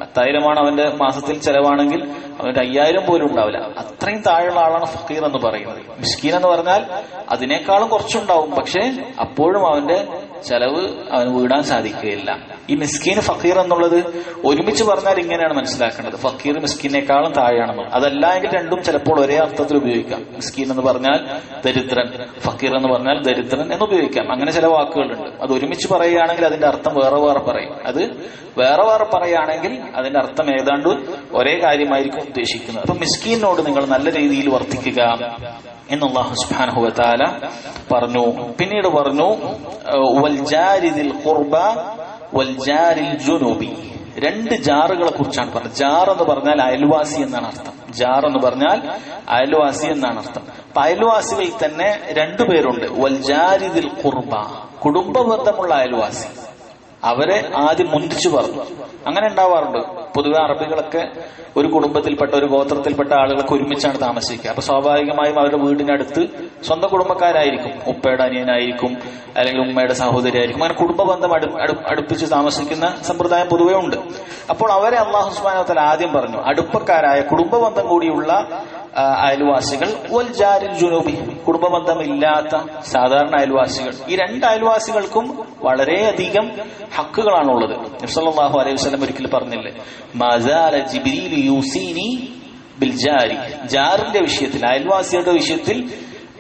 10,000 അവന്റെ മാസത്തിൽ ചെലവാണെങ്കിൽ അവന്റെ 5,000 പോലും ഉണ്ടാവില്ല. അത്രയും താഴെയുള്ള ആളാണ് ഫക്കീർ എന്ന് പറയുന്നത്. മിസ്കീൻ എന്ന് പറഞ്ഞാൽ അതിനേക്കാളും കുറച്ചുണ്ടാവും, പക്ഷെ അപ്പോഴും അവന്റെ ചെലവ് അവന് വീടാൻ സാധിക്കുകയില്ല. ഈ മിസ്കീൻ ഫക്കീർ എന്നുള്ളത് ഒരുമിച്ച് പറഞ്ഞാൽ ഇങ്ങനെയാണ് മനസ്സിലാക്കേണ്ടത്. ഫക്കീർ മിസ്കീനേക്കാളും താഴെയാണെന്ന്. അതല്ല എങ്കിൽ രണ്ടും ചിലപ്പോൾ ഒരേ അർത്ഥത്തിൽ ഉപയോഗിക്കാം. മിസ്കീൻ എന്ന് പറഞ്ഞാൽ ദരിദ്രൻ, ഫക്കീർ എന്ന് പറഞ്ഞാൽ ദരിദ്രൻ എന്ന് ഉപയോഗിക്കാം. അങ്ങനെ ചില വാക്കുകളുണ്ട്. അത് ഒരുമിച്ച് പറയുകയാണെങ്കിൽ അതിന്റെ അർത്ഥം വേറെ വേറെ പറയും. അത് വേറെ വേറെ പറയുകയാണെങ്കിൽ അതിന്റെ അർത്ഥം ഏതാണ്ട് ഒരേ കാര്യമായിരിക്കും ഉദ്ദേശിക്കുന്നത്. അപ്പൊ മിസ്കീനോട് നിങ്ങൾ നല്ല രീതിയിൽ വർത്തിക്കുക എന്ന് അല്ലാഹു സുബ്ഹാനഹു വ തആല പറഞ്ഞു. പിന്നീട് പറഞ്ഞു വൽ ജാരിദിൽ ഖുർബ വൽ ജാരിൽ ജുനൂബി, 2 ജാറുകളെ കുറിച്ചാണ് പറഞ്ഞത്. ജാർ എന്ന് പറഞ്ഞാൽ അയൽവാസി എന്നാണ് അർത്ഥം. ജാർ എന്ന് പറഞ്ഞാൽ അയൽവാസി എന്നാണ് അർത്ഥം. അപ്പൊ അയൽവാസികളിൽ തന്നെ 2 പേരുണ്ട്. വൽ ജാരിദിൽ ഖുർബ, കുടുംബബന്ധമുള്ള അയൽവാസി. അവരെ ആദ്യം മുന്തിച്ചു പറഞ്ഞു. അങ്ങനെ ഉണ്ടാവാറുണ്ട്. പൊതുവെ അറബികളൊക്കെ ഒരു കുടുംബത്തിൽപ്പെട്ട ഒരു ഗോത്രത്തിൽപ്പെട്ട ആളുകളൊക്കെ ഒരുമിച്ചാണ് താമസിക്കുക. അപ്പൊ സ്വാഭാവികമായും അവരുടെ വീടിനടുത്ത് സ്വന്തം കുടുംബക്കാരായിരിക്കും, ഉപ്പയുടെ അനിയനായിരിക്കും, അല്ലെങ്കിൽ ഉമ്മയുടെ സഹോദരി ആയിരിക്കും. അങ്ങനെ കുടുംബ ബന്ധം അടുപ്പിച്ച് താമസിക്കുന്ന സമ്പ്രദായം പൊതുവെ ഉണ്ട്. അപ്പോൾ അവരെ അല്ലാഹു സുബ്ഹാനഹു വ തആല ആദ്യം പറഞ്ഞു, അടുപ്പക്കാരായ കുടുംബ ബന്ധം കൂടിയുള്ള അയൽവാസികൾ, വൽ ജാരിൽ ജുനൂബി, കുടുംബബന്ധമില്ലാത്ത സാധാരണ അയൽവാസികൾ. ഈ രണ്ട് അയൽവാസികൾക്കും വളരെയധികം ഹക്കുകളാണുള്ളത്. നബി സല്ലല്ലാഹു അലൈഹി വസല്ലം ഒരിക്കൽ പറഞ്ഞില്ലേ, മസാല ജിബ്രീൽ യൂസീനി ബിൽ ജാരി, ജാറിന്റെ വിഷയത്തിൽ, അയൽവാസിയുടെ വിഷയത്തിൽ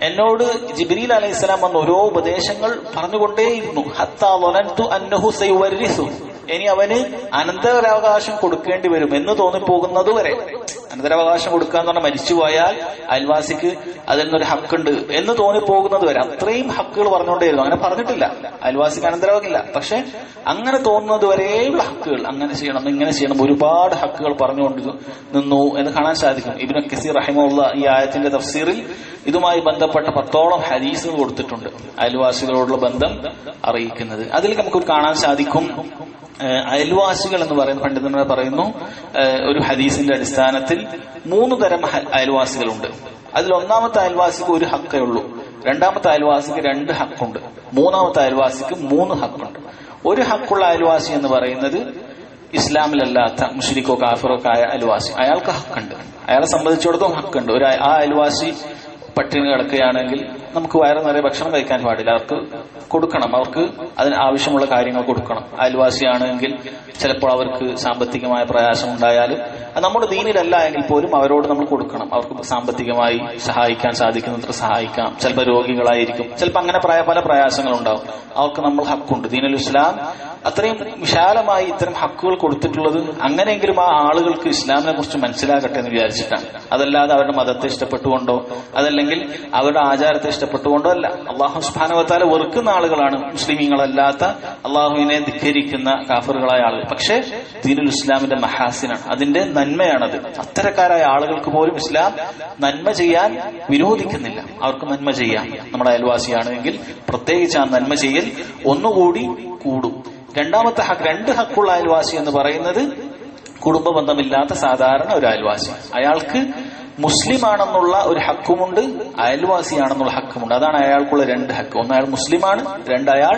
എന്നോട് ജിബ്രീൽ അലൈഹിസ്സലാം വന്ന ഓരോ ഉപദേശങ്ങൾ പറഞ്ഞുകൊണ്ടേയിരുന്നു. ഹത്താ വലൻതു അന്നഹു സയുവരിസു, ഇനി അവന് അനന്തരാവകാശം കൊടുക്കേണ്ടി വരും എന്ന് തോന്നിപ്പോകുന്നത് വരെ. അനന്തരാവകാശം കൊടുക്കുക എന്ന് പറഞ്ഞാൽ മരിച്ചുപോയാൽ അയൽവാസിക്ക് അതിൽ നിന്നൊരു ഹക്കുണ്ട് എന്ന് തോന്നിപ്പോകുന്നത് വരെ അത്രയും ഹക്കുകൾ പറഞ്ഞുകൊണ്ടേയിരുന്നു. അങ്ങനെ പറഞ്ഞിട്ടില്ല അയൽവാസിക്ക് അനന്തരവാകില്ല, പക്ഷെ അങ്ങനെ തോന്നുന്നത് വരെയുള്ള ഹക്കുകൾ, അങ്ങനെ ചെയ്യണം ഇങ്ങനെ ചെയ്യണം, ഒരുപാട് ഹക്കുകൾ പറഞ്ഞുകൊണ്ട് നിന്നു എന്ന് കാണാൻ സാധിക്കും. ഇബ്നു കസീർ റഹിമഹുല്ലാഹ് ഈ ആയത്തിന്റെ തഫ്സീറിൽ ഇതുമായി ബന്ധപ്പെട്ട 10ഓളം ഹദീസുകൾ കൊടുത്തിട്ടുണ്ട്, അയൽവാസികളോടുള്ള ബന്ധം അറിയിക്കുന്നത്. അതിൽ നമുക്ക് കാണാൻ സാധിക്കും, അയൽവാസികൾ എന്ന് പറയുന്ന പണ്ഡിതന്മാർ പറയുന്നു, ഒരു ഹദീസിന്റെ അടിസ്ഥാനത്തിൽ 3 തരം അയൽവാസികളുണ്ട്. അതിൽ ഒന്നാമത്തെ അയൽവാസിക്ക് ഒരു ഹക്കേ ഉള്ളൂ, രണ്ടാമത്തെ അയൽവാസിക്ക് 2 ഹക്കുണ്ട്, മൂന്നാമത്തെ അയൽവാസിക്ക് 3 ഹക്കുണ്ട്. ഒരു ഹക്കുള്ള അയൽവാസി എന്ന് പറയുന്നത് ഇസ്ലാമിലല്ലാത്ത മുശ്രിക്കോ കാഫിറോ ആയ അയൽവാസി, അയാൾക്ക് ഹക്കുണ്ട്, അയാളെ സംബന്ധിച്ചിടത്തോളം ഹക്കുണ്ട്. ആ അയൽവാസി പട്ടിണി കിടക്കുകയാണെങ്കിൽ നമുക്ക് വയറ് നിറയെ ഭക്ഷണം കഴിക്കാൻ പാടില്ല, അവർക്ക് കൊടുക്കണം, അവർക്ക് അതിന് ആവശ്യമുള്ള കാര്യങ്ങൾ കൊടുക്കണം. അയൽവാസിയാണെങ്കിൽ ചിലപ്പോൾ അവർക്ക് സാമ്പത്തികമായ പ്രയാസം ഉണ്ടായാലും നമ്മുടെ ദീനിലല്ല എങ്കിൽ പോലും അവരോട് നമ്മൾ കൊടുക്കണം. അവർക്ക് സാമ്പത്തികമായി സഹായിക്കാൻ സാധിക്കുന്നത്ര സഹായിക്കാം. ചിലപ്പോൾ രോഗികളായിരിക്കും, ചിലപ്പോൾ അങ്ങനെ പല പ്രയാസങ്ങളുണ്ടാവും, അവർക്ക് നമ്മൾ ഹക്കുണ്ട്. ദീനുൽ ഇസ്ലാം അത്രയും വിശാലമായി ഇത്തരം ഹക്കുകൾ കൊടുത്തിട്ടുള്ളത് അങ്ങനെയെങ്കിലും ആ ആളുകൾക്ക് ഇസ്ലാമിനെ കുറിച്ച് മനസ്സിലാകട്ടെ എന്ന് വിചാരിച്ചിട്ടാണ്. അതല്ലാതെ അവരുടെ മതത്തെ ഇഷ്ടപ്പെട്ടുകൊണ്ടോ അതല്ലെങ്കിൽ അവരുടെ ആചാരത്തെ ഇഷ്ടപ്പെട്ടുകൊണ്ടോ അല്ല. അല്ലാഹു സുബ്ഹാനഹു വ തആല വെറുക്കുന്ന ആളുകളാണ് മുസ്ലിമീങ്ങളല്ലാത്ത, അള്ളാഹുവിനെ ധിക്കരിക്കുന്ന കാഫിറുകളായ ആളുകൾ. പക്ഷേ ദീനുൽ ഇസ്ലാമിന്റെ മഹാസിനാണ്, അതിന്റെ നന്മയാണത്. അത്തരക്കാരായ ആളുകൾക്ക് പോലും ഇസ്ലാം നന്മ ചെയ്യാൻ വിരോധിക്കുന്നില്ല, അവർക്ക് നന്മ ചെയ്യാം. നമ്മുടെ അയൽവാസിയാണെങ്കിൽ പ്രത്യേകിച്ച് ആ നന്മ ചെയ്യൽ ഒന്നുകൂടി കൂടും. രണ്ടാമത്തെ ഹക്ക്, 2 ഹക്കുള്ള അയൽവാസി എന്ന് പറയുന്നത് കുടുംബ ബന്ധമില്ലാത്ത സാധാരണ ഒരു അയൽവാസി. അയാൾക്ക് മുസ്ലിമാണെന്നുള്ള ഒരു ഹക്കുമുണ്ട്, അയൽവാസിയാണെന്നുള്ള ഹക്കുമുണ്ട്. അതാണ് അയാൾക്കുള്ള 2 ഹക്ക്. ഒന്ന് അയാൾ മുസ്ലിമാണ്, 2 അയാൾ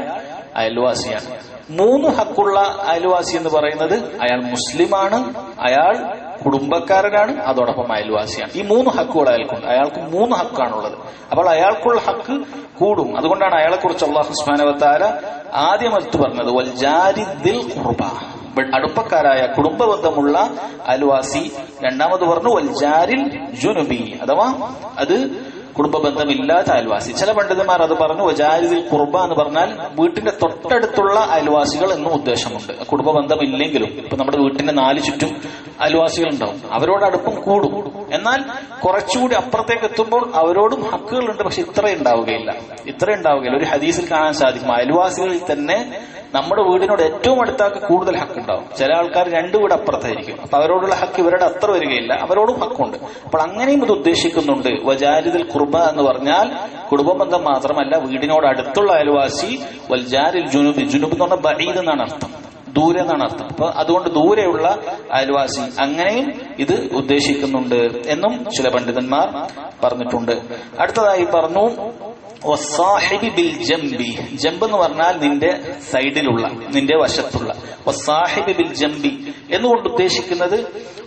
അയൽവാസിയാണ്. 3 ഹക്കുള്ള അയൽവാസി എന്ന് പറയുന്നത് അയാൾ മുസ്ലിമാണ്, അയാൾ കുടുംബക്കാരനാണ്, അതോടൊപ്പം അയൽവാസിയാണ്. ഈ 3 ഹക്കുകൾ അയാൾക്കുണ്ട്. അയാൾക്ക് 3 ഹക്കാണുള്ളത്. അപ്പോൾ അയാൾക്കുള്ള ഹക്ക് കൂടും. അതുകൊണ്ടാണ് അയാളെ കുറിച്ച് അല്ലാഹു സുബ്ഹാനഹു വ തആല ആദ്യം എടുത്തു പറഞ്ഞത് വൽ ജാരി ദിൽ ഖുർബ, അടുപ്പക്കാരായ കുടുംബബന്ധമുള്ള അയൽവാസി. രണ്ടാമത് പറഞ്ഞു വൽ ജാരിൽ ജുനുബി, അഥവാ അത് കുടുംബബന്ധമില്ലാത്ത അയൽവാസി. ചില പണ്ഡിതന്മാർ അത് പറഞ്ഞു വജാരിദിൽ ഖുർബ എന്ന് പറഞ്ഞാൽ വീട്ടിന്റെ തൊട്ടടുത്തുള്ള അയൽവാസികൾ എന്നും ഉദ്ദേശമുണ്ട്. കുടുംബബന്ധമില്ലെങ്കിലും ഇപ്പൊ നമ്മുടെ വീട്ടിന്റെ 4 ചുറ്റും അയൽവാസികൾ ഉണ്ടാവും, അവരോട് അടുപ്പം കൂടും. എന്നാൽ കുറച്ചുകൂടി അപ്പുറത്തേക്ക് എത്തുമ്പോൾ അവരോടും ഹക്കുകളുണ്ട്, പക്ഷെ ഇത്ര ഉണ്ടാവുകയില്ല. ഒരു ഹദീസിൽ കാണാൻ സാധിക്കും, അയൽവാസികളിൽ തന്നെ നമ്മുടെ വീടിനോട് ഏറ്റവും അടുത്താക്ക് കൂടുതൽ ഹക്കുണ്ടാവും. ചില ആൾക്കാർ 2 വീട് അപ്പുറത്തായിരിക്കും, അപ്പൊ അവരോടുള്ള ഹക്ക് ഇവരുടെ അത്ര വരികയില്ല, അവരോടും ഹക്കുണ്ട്. അപ്പോൾ അങ്ങനെയും ഇത് ഉദ്ദേശിക്കുന്നുണ്ട്. വജാരിദിൽ ഖുർബ എന്ന് പറഞ്ഞാൽ കുടുംബബന്ധം മാത്രമല്ല, വീടിനോട് അടുത്തുള്ള അയൽവാസി. വൽ ജാരിൽ ജുനുബ്, ജുനുബ് എന്ന് പറഞ്ഞാൽ ബഈദ് എന്നാണ് അർത്ഥം, ദൂരെ എന്നാണ് അർത്ഥം. അപ്പൊ അതുകൊണ്ട് ദൂരെയുള്ള അയൽവാസി, അങ്ങനെയും ഇത് ഉദ്ദേശിക്കുന്നുണ്ട് എന്നും ചില പണ്ഡിതന്മാർ പറഞ്ഞിട്ടുണ്ട്. അടുത്തതായി പറഞ്ഞു വസ്സാഹിബി ബിൽ ജംബി, ജംബ് എന്ന് പറഞ്ഞാൽ നിന്റെ സൈഡിലുള്ള, നിന്റെ വശത്തുള്ള. വസ്സാഹിബി ബിൽ ജംബി എന്നുകൊണ്ട് ഉദ്ദേശിക്കുന്നത്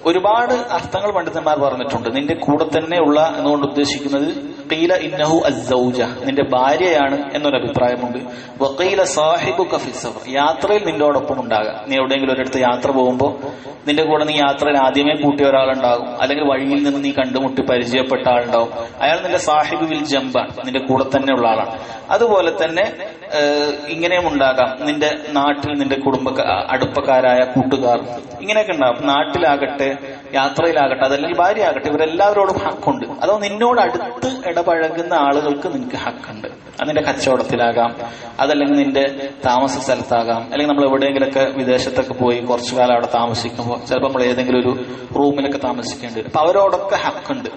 ഒരുപാട് അർത്ഥങ്ങൾ പണ്ഡിതന്മാർ പറഞ്ഞിട്ടുണ്ട്. നിന്റെ കൂടെ തന്നെ ഉള്ള എന്നുകൊണ്ട് ഉദ്ദേശിക്കുന്നത് ഖീല ഇന്നഹു അസ്സൗജ, നിന്റെ ഭാര്യയാണ് എന്നൊരു അഭിപ്രായമുണ്ട്. വഖീല സാഹിബുക ഫി സഫർ, യാത്രയിൽ നിന്നോടൊപ്പം ഉണ്ടാകാം. നീ എവിടെയെങ്കിലും ഒരിടത്ത് യാത്ര പോകുമ്പോൾ നിന്റെ കൂടെ നീ യാത്രയിൽ ആദ്യമേ കൂട്ടിയ ഒരാളുണ്ടാകും, അല്ലെങ്കിൽ വഴിയിൽ നിന്ന് നീ കണ്ടുമുട്ടി പരിചയപ്പെട്ട ആളുണ്ടാവും. അയാൾ നിന്റെ സാഹിബ് ബിൽ ജംബാണ്, നിന്റെ കൂടെ തന്നെ ഉള്ള ആളാണ്. അതുപോലെ തന്നെ ഇങ്ങനെയും ഉണ്ടാകാം, നിന്റെ നാട്ടിൽ നിന്റെ അടുപ്പക്കാരായ കൂട്ടുകാർ, ഇങ്ങനെയൊക്കെ ഉണ്ടാകും. നാട്ടിലാകട്ടെ യാത്രയിലാകട്ടെ അതല്ലെങ്കിൽ ഭാര്യ ആകട്ടെ, ഇവരെല്ലാവരോടും ഹക്കുണ്ട്. അതോ നിന്നോട് അടുത്ത് ഇടപഴകുന്ന ആളുകൾക്ക് നിനക്ക് ഹക്കുണ്ട്. അത് നിന്റെ കച്ചവടത്തിലാകാം, അതല്ലെങ്കിൽ നിന്റെ താമസ സ്ഥലത്താകാം, അല്ലെങ്കിൽ നമ്മൾ എവിടെയെങ്കിലൊക്കെ വിദേശത്തൊക്കെ പോയി കുറച്ചു കാലം അവിടെ താമസിക്കുമ്പോൾ ചിലപ്പോൾ നമ്മൾ ഏതെങ്കിലും ഒരു റൂമിലൊക്കെ താമസിക്കേണ്ടി വരും. അപ്പൊ അവരോടൊക്കെ ഹക്കുണ്ട്.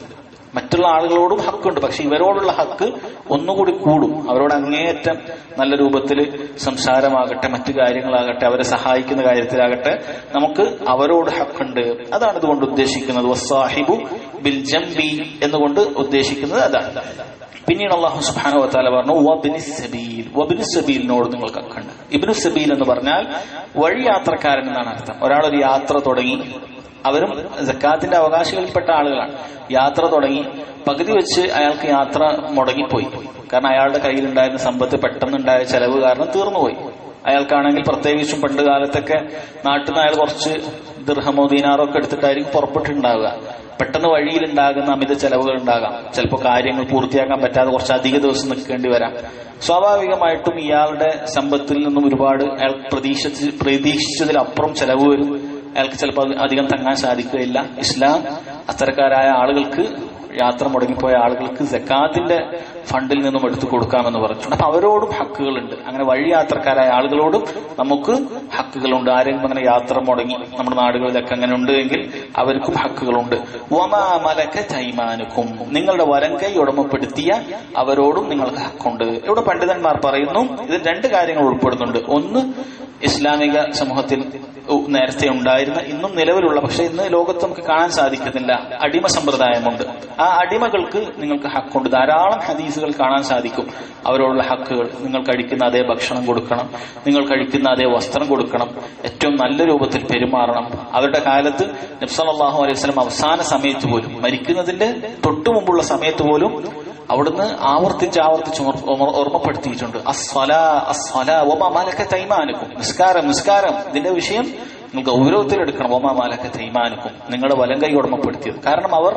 മറ്റുള്ള ആളുകളോടും ഹക്കുണ്ട്, പക്ഷെ ഇവരോടുള്ള ഹക്ക് ഒന്നുകൂടി കൂടും. അവരോട് അങ്ങേയറ്റം നല്ല രൂപത്തിൽ സംസാരമാകട്ടെ, മറ്റു കാര്യങ്ങളാകട്ടെ, അവരെ സഹായിക്കുന്ന കാര്യത്തിലാകട്ടെ, നമുക്ക് അവരോട് ഹക്കുണ്ട്. അതാണ് ഇതുകൊണ്ട് ഉദ്ദേശിക്കുന്നത്. വസ്സാഹിബു ബിൽ ജംബി എന്നുകൊണ്ട് ഉദ്ദേശിക്കുന്നത് അതാണ്. പിന്നീട് അല്ലാഹു സുബ്ഹാനഹു വ തആല പറഞ്ഞു വബ്നിസ് സബീൽ, വബ്നിസ് സബീലിനോട് നിങ്ങൾക്ക് ഹക്കുണ്ട്. ഇബ്നു സബീൽ എന്ന് പറഞ്ഞാൽ വഴി യാത്രക്കാരൻ എന്നാണ് അർത്ഥം. ഒരാളൊരു യാത്ര തുടങ്ങി, അവരും സക്കാത്തിന്റെ അവകാശികളിൽപ്പെട്ട ആളുകളാണ്. യാത്ര തുടങ്ങി പകുതി വെച്ച് അയാൾക്ക് യാത്ര മുടങ്ങിപ്പോയി. കാരണം അയാളുടെ കയ്യിലുണ്ടായിരുന്ന സമ്പത്ത് പെട്ടെന്നുണ്ടായ ചെലവ് കാരണം തീർന്നുപോയി. അയാൾക്കാണെങ്കിൽ പ്രത്യേകിച്ചും പണ്ട് കാലത്തൊക്കെ നാട്ടിൽ നിന്ന് അയാൾ കുറച്ച് ദിർഹമോ ദീനാറോ ഒക്കെ എടുത്തിട്ടായിരിക്കും പുറപ്പെട്ടിട്ടുണ്ടാവുക. പെട്ടെന്ന് വഴിയിലുണ്ടാകുന്ന അമിത ചെലവുകൾ ഉണ്ടാകാം. ചിലപ്പോൾ കാര്യങ്ങൾ പൂർത്തിയാക്കാൻ പറ്റാതെ കുറച്ച് അധിക ദിവസം നിൽക്കേണ്ടി വരാം. സ്വാഭാവികമായിട്ടും ഇയാളുടെ സമ്പത്തിൽ നിന്നും ഒരുപാട് അയാൾ പ്രതീക്ഷിച്ചതിലപ്പുറം ചെലവ് വരും. അയാൾക്ക് ചിലപ്പോൾ അധികം തങ്ങാൻ സാധിക്കുകയില്ല. ഇസ്ലാം അത്തരക്കാരായ ആളുകൾക്ക്, യാത്ര മുടങ്ങിപ്പോയ ആളുകൾക്ക് സക്കാത്തിന്റെ ഫണ്ടിൽ നിന്നും എടുത്തു കൊടുക്കാമെന്ന് പറഞ്ഞിട്ടുണ്ട്. അപ്പൊ അവരോടും ഹക്കുകളുണ്ട്. അങ്ങനെ വഴി യാത്രക്കാരായ ആളുകളോടും നമുക്ക് ഹക്കുകളുണ്ട്. ആരെങ്കിലും അങ്ങനെ യാത്ര മുടങ്ങി നമ്മുടെ നാടുകളിലൊക്കെ അങ്ങനെ ഉണ്ട് എങ്കിൽ അവർക്കും ഹക്കുകളുണ്ട്. വമാ മലക്കത് അയ്മാനുക്കും, നിങ്ങളുടെ വലങ്കൈ ഉടമപ്പെടുത്തിയ അവരോടും നിങ്ങൾക്ക് ഹക്കുണ്ട്. ഇവിടെ പണ്ഡിതന്മാർ പറയുന്നു ഇതിൽ രണ്ട് കാര്യങ്ങൾ ഉൾപ്പെടുന്നുണ്ട്. ഒന്ന്, ഇസ്ലാമിക സമൂഹത്തിൽ നേരത്തെ ഉണ്ടായിരുന്ന, ഇന്നും നിലവിലുള്ള, പക്ഷെ ഇന്ന് ലോകത്ത് നമുക്ക് കാണാൻ സാധിക്കുന്നില്ല, അടിമ സമ്പ്രദായമുണ്ട്. ആ അടിമകൾക്ക് നിങ്ങൾക്ക് ഹക്കുണ്ട്. ധാരാളം ഹദീസുകൾ കാണാൻ സാധിക്കും അവരോടുള്ള ഹക്കുകൾ. നിങ്ങൾ കഴിക്കുന്ന അതേ ഭക്ഷണം കൊടുക്കണം, നിങ്ങൾ കഴിക്കുന്ന അതേ വസ്ത്രം കൊടുക്കണം, ഏറ്റവും നല്ല രൂപത്തിൽ പെരുമാറണം. അവരുടെ കാലത്ത് നബി സല്ലല്ലാഹു അലൈഹി വസല്ലം അവസാന സമയത്ത് പോലും, മരിക്കുന്നതിന്റെ തൊട്ടു മുമ്പുള്ള സമയത്ത് പോലും അവിടുന്ന് ആവർത്തിച്ച് ഓർമ്മപ്പെടുത്തിയിട്ടുണ്ട്. നിസ്കാരം ഇതിന്റെ വിഷയം നിങ്ങൾ ഗൗരവത്തിലെടുക്കണം. വമാ മലക്കത് അയ്മാനുക്കും, നിങ്ങളുടെ വലങ്കൈ ഉടമപ്പെടുത്തിയത്. കാരണം അവർ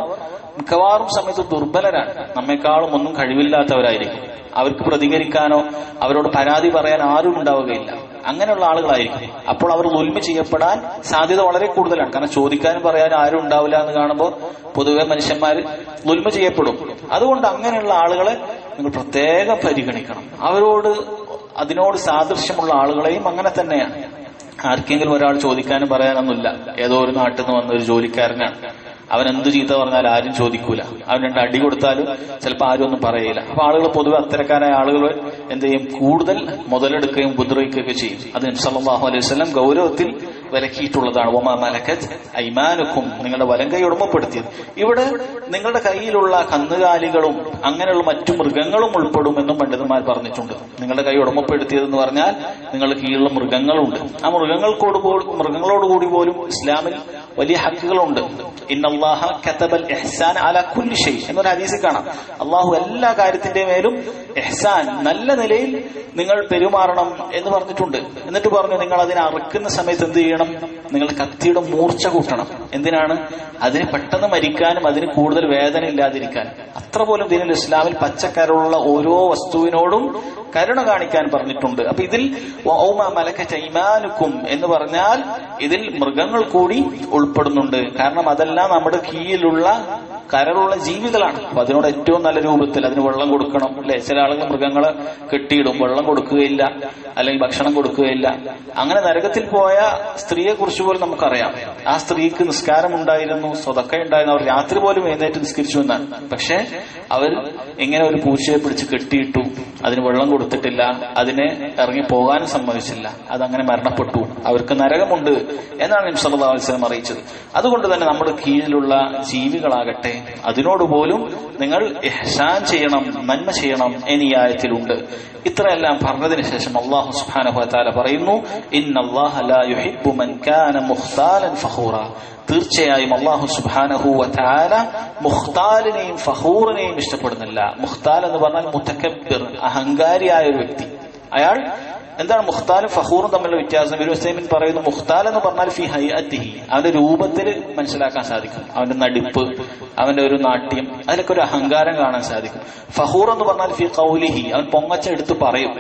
മിക്കവാറും സമയത്ത് ദുർബലരാണ്, നമ്മെക്കാളും ഒന്നും കഴിവില്ലാത്തവരായിരിക്കും. അവർക്ക് പ്രതികരിക്കാനോ അവരോട് പരാതി പറയാൻ ആരും ഉണ്ടാവുകയില്ല. അങ്ങനെയുള്ള ആളുകളായിരിക്കും. അപ്പോൾ അവർ ദുൽമ ചെയ്യപ്പെടാൻ സാധ്യത വളരെ കൂടുതലാണ്. കാരണം ചോദിക്കാനും പറയാനും ആരും ഉണ്ടാവില്ല എന്ന് കാണുമ്പോൾ പൊതുവെ മനുഷ്യന്മാര് ദുൽമ ചെയ്യപ്പെടും. അതുകൊണ്ട് അങ്ങനെയുള്ള ആളുകളെ നിങ്ങൾ പ്രത്യേകം പരിഗണിക്കണം. അതിനോട് സാദൃശ്യമുള്ള ആളുകളെയും അങ്ങനെ തന്നെയാണ്. ആർക്കെങ്കിലും ഒരാൾ ചോദിക്കാനും പറയാനൊന്നുമില്ല. ഏതോ ഒരു നാട്ടിൽ നിന്ന് വന്ന ഒരു ജോലിക്കാരനാണ്. അവൻ എന്ത് ചീത്ത പറഞ്ഞാൽ ആരും ചോദിക്കൂല. അവൻ രണ്ട് അടി കൊടുത്താലും ചിലപ്പോൾ ആരും ഒന്നും പറയില്ല. അപ്പൊ ആളുകൾ പൊതുവെ അത്തരക്കാരായ ആളുകൾ എന്ത് ചെയ്യും, കൂടുതൽ മുതലെടുക്കുകയും ഉപദ്രവിക്കുകയൊക്കെ ചെയ്യും. അത് നബി സല്ലല്ലാഹു അലൈഹി വസല്ലം ഗൗരവത്തിൽ വിലക്കിയിട്ടുള്ളതാണ്. വമാ മലക്കത് അയ്മാനുക്കും, നിങ്ങളുടെ വലങ്കൈ ഉടമപ്പെടുത്തിയത്. ഇവിടെ നിങ്ങളുടെ കയ്യിലുള്ള കന്നുകാലികളും അങ്ങനെയുള്ള മറ്റു മൃഗങ്ങളും ഉൾപ്പെടുമെന്നും പണ്ഡിതന്മാർ പറഞ്ഞിട്ടുണ്ട്. നിങ്ങളുടെ കൈ ഉടമപ്പെടുത്തിയതെന്ന് പറഞ്ഞാൽ നിങ്ങളുടെ കീഴിലുള്ള മൃഗങ്ങളുണ്ട്. ആ മൃഗങ്ങളോടുകൂടി പോലും ഇസ്ലാമിൽ വലിയ ഹക്കുകളുണ്ട്. ഇന്നല്ലാഹ കതബൽ ഇഹ്സാൻ അലാ കുല്ലി ഷൈ എന്നൊരു ഹദീസിൽ കാണാം. അള്ളാഹു എല്ലാ കാര്യത്തിന്റെ മേലും ഇഹ്സാൻ, നല്ല നിലയിൽ നിങ്ങൾ പെരുമാറണം എന്ന് പറഞ്ഞിട്ടുണ്ട്. എന്നിട്ട് പറഞ്ഞു, നിങ്ങൾ അതിനെ അറുക്കുന്ന സമയത്ത് എന്ത് ചെയ്യണം, നിങ്ങൾ കത്തിയുടെ മൂർച്ച കൂട്ടണം. എന്തിനാണ്? അതിന് പെട്ടെന്ന് മരിക്കാനും അതിന് കൂടുതൽ വേദന ഇല്ലാതിരിക്കാനും. അത്ര പോലും ദീനുൽ ഇസ്ലാമിൽ പച്ചക്കരുള്ള ഓരോ വസ്തുവിനോടും കരുണ കാണിക്കാൻ പറഞ്ഞിട്ടുണ്ട്. അപ്പൊ ഇതിൽ വമാ മലക്കത് അയ്മാനുക്കും എന്ന് പറഞ്ഞാൽ ഇതിൽ മൃഗങ്ങൾ കൂടി ഉൾപ്പെടുന്നുണ്ട്. കാരണം അതെല്ലാം നമ്മുടെ കീഴിലുള്ള കരളുള്ള ജീവികളാണ്. അപ്പൊ അതിനോട് ഏറ്റവും നല്ല രൂപത്തിൽ അതിന് വെള്ളം കൊടുക്കണം, അല്ലെ? ചില ആളുകൾ മൃഗങ്ങളെ കെട്ടിയിടും, വെള്ളം കൊടുക്കുകയില്ല, അല്ലെങ്കിൽ ഭക്ഷണം കൊടുക്കുകയില്ല. അങ്ങനെ നരകത്തിൽ പോയ സ്ത്രീയെ കുറിച്ച് പോലും നമുക്കറിയാം. ആ സ്ത്രീക്ക് നിസ്കാരം ഉണ്ടായിരുന്നു, സ്വതക്ക ഉണ്ടായിരുന്നു, അവർ രാത്രി പോലും എഴുന്നേറ്റ് നിസ്കരിച്ചു എന്നാണ്. പക്ഷെ അവർ എങ്ങനെ ഒരു പൂച്ചയെ പിടിച്ച് കെട്ടിയിട്ടു, അതിന് വെള്ളം കൊടുത്തിട്ടില്ല, അതിനെ ഇറങ്ങി പോകാനും സമ്മതിച്ചില്ല, അതങ്ങനെ മരണപ്പെട്ടു. അവർക്ക് നരകമുണ്ട് എന്നാണ് നബി സല്ലല്ലാഹു അലൈഹി വസല്ലം അറിയിച്ചത്. അതുകൊണ്ട് തന്നെ നമ്മുടെ കീഴിലുള്ള ജീവികളാകട്ടെ അതിനോട് പോലും നിങ്ങൾ ഇഹ്സാൻ ചെയ്യണം, നന്മ ചെയ്യണം എന്നീ ആയത്തിലുണ്ട്. ഇത്രയെല്ലാം പറഞ്ഞതിന് ശേഷം അല്ലാഹു സുബ്ഹാനഹു വ തആല പറയുന്നു, ഇന്നല്ലാഹ ലാ യുഹിബ്ബു മൻ കാന മുഖ്താലൻ ഫഖൂറ. തീർച്ചയായും അല്ലാഹു സുബ്ഹാനഹു വ തആല മുഖ്താലിനെയും ഫഖൂറിനെയും ഇഷ്ടപ്പെടുന്നില്ല. മുഖ്താൽ എന്ന് പറഞ്ഞാൽ മുതകബ്ബിർ, അഹങ്കാരിയായ ഒരു വ്യക്തി. അയാൾ എന്താണ് മുഖ്താലും ഫഖൂറും തമ്മിലുള്ള വ്യത്യാസം? ഇബ്നു ഉസൈമിൻ പറയുന്നു, മുഖ്താൽ എന്ന് പറഞ്ഞാൽ ഫി ഹൈഅത്തിഹി, അവന്റെ രൂപത്തിൽ മനസ്സിലാക്കാൻ സാധിക്കും. അവന്റെ നടിപ്പ്, അവന്റെ ഒരു നാട്യം, അതിലൊക്കെ ഒരു അഹങ്കാരം കാണാൻ സാധിക്കും. ഫഖൂർ എന്ന് പറഞ്ഞാൽ ഫി ഖൗലിഹി, അവൻ പൊങ്ങച്ച എടുത്ത് പറയും.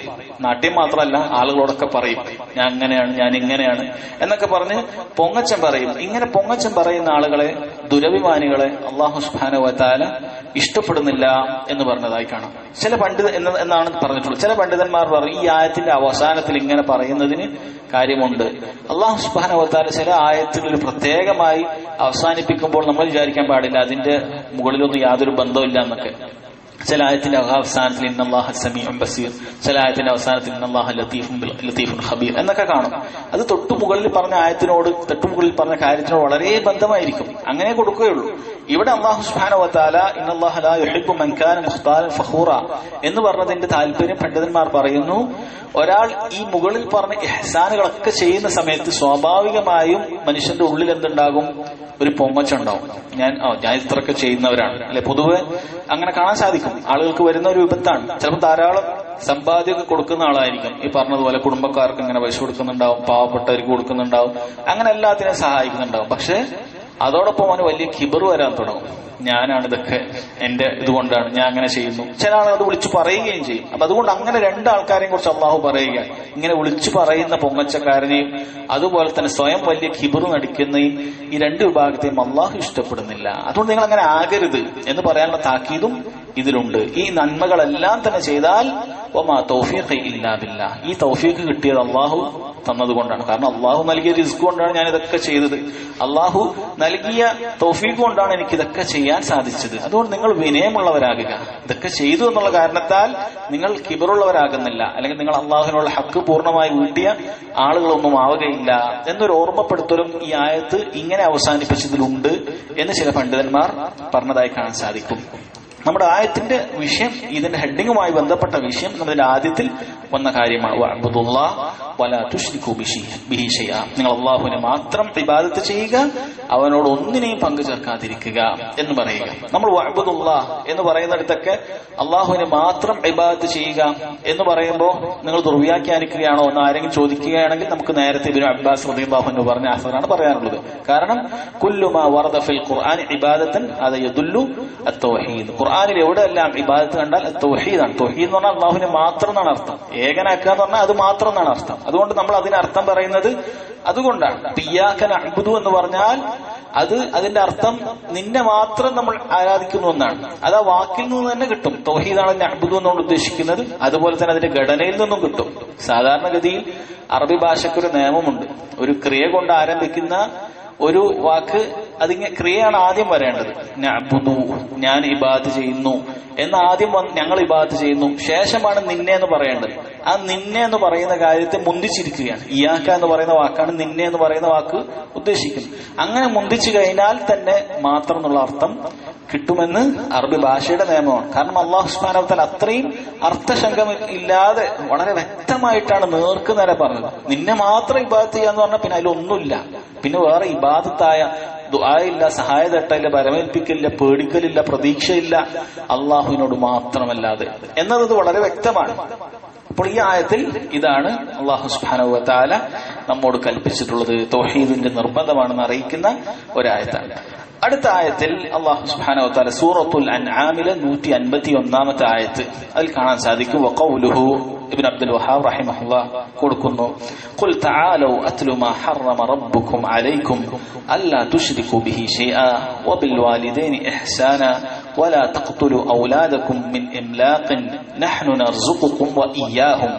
നാട്യം മാത്രമല്ല, ആളുകളോടൊക്കെ പറയും, ഞാൻ അങ്ങനെയാണ്, ഞാൻ ഇങ്ങനെയാണ് എന്നൊക്കെ പറഞ്ഞ് പൊങ്ങച്ചം പറയും. ഇങ്ങനെ പൊങ്ങച്ചം പറയുന്ന ആളുകളെ, ദുരഭിമാനികളെ അല്ലാഹു സുബ്ഹാനഹു വ തആല ഇഷ്ടപ്പെടുന്നില്ല എന്ന് പറഞ്ഞതായി കാണാം. ചില എന്നാണ് പറഞ്ഞിട്ടുള്ളത്. ചില പണ്ഡിതന്മാർ പറഞ്ഞു ഈ ആയത്തിന്റെ അവസാനത്തിൽ ഇങ്ങനെ പറയുന്നതിന് കാര്യമുണ്ട്. അള്ളാഹു സുബ്ഹാനഹു വ തആല ചില ആയത്തുകൾ പ്രത്യേകമായി അവസാനിപ്പിക്കുമ്പോൾ നമ്മൾ വിചാരിക്കാൻ പാടില്ല അതിന്റെ മുകളിലൊന്നും യാതൊരു ബന്ധമില്ല എന്നൊക്കെ. ചില ആയത്തിന്റെ അവസാനത്തിൽ ഇന്നല്ലാഹ സമീഉൻ ബസീർ, ചില ആയത്തിന്റെ അവസാനത്തിൽ ഇന്നല്ലാഹ ലത്തീഫുൻ ഖബീർ എന്നൊക്കെ കാണും. അത് തൊട്ടുമുകളിൽ പറഞ്ഞ ആയത്തിനോട് തൊട്ടുമുകളിൽ പറഞ്ഞ കാര്യത്തിനോട് വളരെ ബന്ധമായിരിക്കും. അങ്ങനെ കൊടുക്കുകയുള്ളൂ. ഇവിടെ അല്ലാഹു സുബ്ഹാനഹു വ തആല ഇന്നല്ലാഹ ലാ യുഹിബ്ബു മൻ കാന മുഖ്താലൻ ഫഖൂറ എന്ന് പറഞ്ഞതിന്റെ താല്പര്യം പണ്ഡിതന്മാർ പറയുന്നു, ഒരാൾ ഈ മുകളിൽ പറഞ്ഞ ഇഹ്സാനുകളൊക്കെ ചെയ്യുന്ന സമയത്ത് സ്വാഭാവികമായും മനുഷ്യന്റെ ഉള്ളിൽ എന്തുണ്ടാകും? ഒരു പൊങ്ങച്ചുണ്ടാവും. ഞാൻ ഇത്രയൊക്കെ ചെയ്യുന്നവരാണ് അല്ലെ. പൊതുവെ അങ്ങനെ കാണാൻ സാധിക്കും. ആളുകൾക്ക് വരുന്ന ഒരു വിപത്താണ്. ചിലപ്പോൾ ധാരാളം സമ്പാദ്യമൊക്കെ കൊടുക്കുന്ന ആളായിരിക്കും. ഈ പറഞ്ഞതുപോലെ കുടുംബക്കാർക്ക് ഇങ്ങനെ പൈസ കൊടുക്കുന്നുണ്ടാവും, പാവപ്പെട്ടവർക്ക് കൊടുക്കുന്നുണ്ടാവും, അങ്ങനെ എല്ലാത്തിനും സഹായിക്കുന്നുണ്ടാവും. പക്ഷെ അതോടൊപ്പം അവന് വലിയ കിബർ വരാൻ തുടങ്ങും. ഞാനാണ് ഇതൊക്കെ എന്റെ ഇതുകൊണ്ടാണ് ഞാൻ അങ്ങനെ ചെയ്യുന്നു. ചില ആളുകൾ അത് വിളിച്ചു പറയുകയും ചെയ്യും. അപ്പൊ അതുകൊണ്ട് അങ്ങനെ രണ്ടാൾക്കാരെയും കുറിച്ച് അള്ളാഹു പറയുക, ഇങ്ങനെ വിളിച്ചു പറയുന്ന പൊങ്ങച്ചക്കാരനെയും അതുപോലെ തന്നെ സ്വയം വലിയ കിബർ നടിക്കുന്നയും ഈ രണ്ട് വിഭാഗത്തെയും അള്ളാഹു ഇഷ്ടപ്പെടുന്നില്ല. അതുകൊണ്ട് നിങ്ങൾ അങ്ങനെ ആകരുത് എന്ന് പറയാനുള്ള താക്കീതും ഇതിലുണ്ട്. ഈ നന്മകളെല്ലാം തന്നെ ചെയ്താൽ വമാ തൗഫീഖ് ഇല്ലാ ബില്ലാഹ്, ഈ തൗഫീഖ് കിട്ടിയത് അള്ളാഹു തന്നതുകൊണ്ടാണ്. കാരണം അള്ളാഹു നൽകിയ റിസ്ക് കൊണ്ടാണ് ഞാൻ ഇതൊക്കെ ചെയ്തത്. അള്ളാഹു നൽകിയ തൗഫീഖ് കൊണ്ടാണ് എനിക്ക് ഇതൊക്കെ ചെയ്യാൻ സാധിച്ചത്. അതുകൊണ്ട് നിങ്ങൾ വിനയമുള്ളവരാകുക. ഇതൊക്കെ ചെയ്തു എന്നുള്ള കാരണത്താൽ നിങ്ങൾ കിബറുള്ളവരാകുന്നില്ല, അല്ലെങ്കിൽ നിങ്ങൾ അള്ളാഹുവിനുള്ള ഹക്ക് പൂർണ്ണമായി വീട്ടിയ ആളുകളൊന്നും ആവുകയില്ല എന്നൊരു ഓർമ്മപ്പെടുത്തലും ഈ ആയത്ത് ഇങ്ങനെ അവസാനിപ്പിച്ചതിലുണ്ട് എന്ന് ചില പണ്ഡിതന്മാർ പറഞ്ഞതായി കാണാൻ സാധിക്കും. നമ്മുടെ ആയത്തിന്റെ വിഷയം, ഇതിന്റെ ഹെഡിങ്ങുമായി ബന്ധപ്പെട്ട വിഷയം നമ്മുടെ ആദ്യത്തിൽ വന്ന കാര്യമാണ്. വഅബ്ദുല്ലാഹ് വലാ തുശ്രികൂ ബിഹി ശൈഅ, നിങ്ങൾ അല്ലാഹുവിനെ മാത്രം ഇബാദത്ത് ചെയ്യുക, അവനോട് ഒന്നിനെയും പങ്കു ചേർക്കാതിരിക്കുക എന്ന് പറയുക. നമ്മൾ വഅബ്ദുല്ലാഹ് എന്ന് പറയുന്നിടത്തൊക്കെ അല്ലാഹുവിനെ മാത്രം ഇബാദത്ത് ചെയ്യുക എന്ന് പറയുമ്പോൾ നിങ്ങൾ ദുർവ്യാഖ്യാനിക്കുകയാണോ എന്ന് ആരെങ്കിലും ചോദിക്കുകയാണെങ്കിൽ നമുക്ക് നേരത്തെ ഇബ്നു അബ്ബാസ് റളിയല്ലാഹു അൻഹു പറഞ്ഞ ആസറാണ് പറയാനുള്ളത്. കാരണം കുല്ലു മാ വറദ ഫിൽ ഖുർആൻ ഇബാദത്തൻ അത് യദുല്ലു അത്തൗഹീദ്. ഖുർആനിൽ എവിടെയെല്ലാം ഇബാദത്ത് കണ്ടാൽ തൗഹീദാണ്. തൗഹീദ് എന്ന് പറഞ്ഞാൽ അള്ളാഹുവിനെ മാത്രം എന്നാണ് അർത്ഥം. ഏകനാക്കുക എന്ന് പറഞ്ഞാൽ അത് മാത്രം എന്നാണ് അർത്ഥം. അതുകൊണ്ട് നമ്മൾ അതിന് അർത്ഥം പറയുന്നത് അതുകൊണ്ടാണ്. ഇയ്യാക നഅ്ബുദു എന്ന് പറഞ്ഞാൽ അത് അതിന്റെ അർത്ഥം നിന്നെ മാത്രം നമ്മൾ ആരാധിക്കുന്നു എന്നാണ്. അത് ആ വാക്കിൽ നിന്ന് തന്നെ കിട്ടും. തൗഹീദാണ് നഅ്ബുദു എന്നുകൊണ്ട് ഉദ്ദേശിക്കുന്നത്. അതുപോലെ തന്നെ അതിന്റെ ഘടനയിൽ നിന്നും കിട്ടും. സാധാരണഗതിയിൽ അറബി ഭാഷയ്ക്കൊരു നിയമമുണ്ട്. ഒരു ക്രിയ കൊണ്ട് ആരംഭിക്കുന്ന ഒരു വാക്ക് അതിങ്ങനെ ക്രിയയാണ് ആദ്യം വരേണ്ടത്. നഅ്ബുദു, ഞാൻ ഇബാദത്ത് ചെയ്യുന്നു എന്ന് ആദ്യം ഞങ്ങൾ ഇബാദത്ത് ചെയ്യുന്നു, ശേഷമാണ് നിന്നെ എന്ന് പറയേണ്ടത്. ആ നിന്നെ എന്ന് പറയുന്ന കാര്യത്തെ മുന്തിച്ചിരിക്കുകയാണ്. ഇയാക്ക എന്ന് പറയുന്ന വാക്കാണ് നിന്നെ എന്ന് പറയുന്ന വാക്ക് ഉദ്ദേശിക്കുന്നത്. അങ്ങനെ മുന്തിച്ചു കഴിഞ്ഞാൽ തന്നെ മാത്രം എന്നുള്ള അർത്ഥം കിട്ടുമെന്ന് അറബി ഭാഷയുടെ നിയമമാണ്. കാരണം അല്ലാഹു സുബ്ഹാനഹു വ തആല അത്രയും അർത്ഥശങ്കം ഇല്ലാതെ വളരെ വ്യക്തമായിട്ടാണ് നേർക്കുനേരെ പറഞ്ഞത്. നിന്നെ മാത്രം ഇബാദത്ത് ചെയ്യാന്ന് പറഞ്ഞാൽ പിന്നെ അതിലൊന്നുമില്ല. പിന്നെ വേറെ ഇബാദത്തായ ദുആയില്ല, സഹായതട്ടയില്ല, ബരമേൽപ്പിക്കലില്ല, പേടിക്കലില്ല, പ്രതീക്ഷയില്ല അള്ളാഹുവിനോട് മാത്രമല്ലാതെ എന്നത് വളരെ വ്യക്തമാണ്. അപ്പോൾ ഈ ആയത്തിൽ ഇതാണ് അല്ലാഹു സുബ്ഹാനഹു വ തആല നമ്മോട് കൽപ്പിച്ചിട്ടുള്ളത്. തൗഹീദിന്റെ നിർബന്ധമാണെന്ന് അറിയിക്കുന്ന ഒരായത്താണ്. അടുത്ത ആയത്തിൽ അല്ലാഹു സുബ്ഹാനഹു വ തആല സൂറത്തുൽ അൻആമിലെ 151-ാമത്തെ ആയത്ത് അതിൽ കാണാൻ സാധിക്കും. വഖൗലുഹു ഇബ്നു അബ്ദുൽ വഹാബ് റഹിമഹുല്ലാഹ് കൊടുക്കുന്നു, ഖുൽ തആലൂ അത്ലു മാ ഹറമ റബ്ബുകും അലൈക്കും അല്ലാ തുശ്രികൂ ബിഹി ശൈഅ വബിൽ വാലിദൈനി ഇഹ്സാന ولا تقتلوا أولادكم من إملاق نحن نرزقكم وإياهم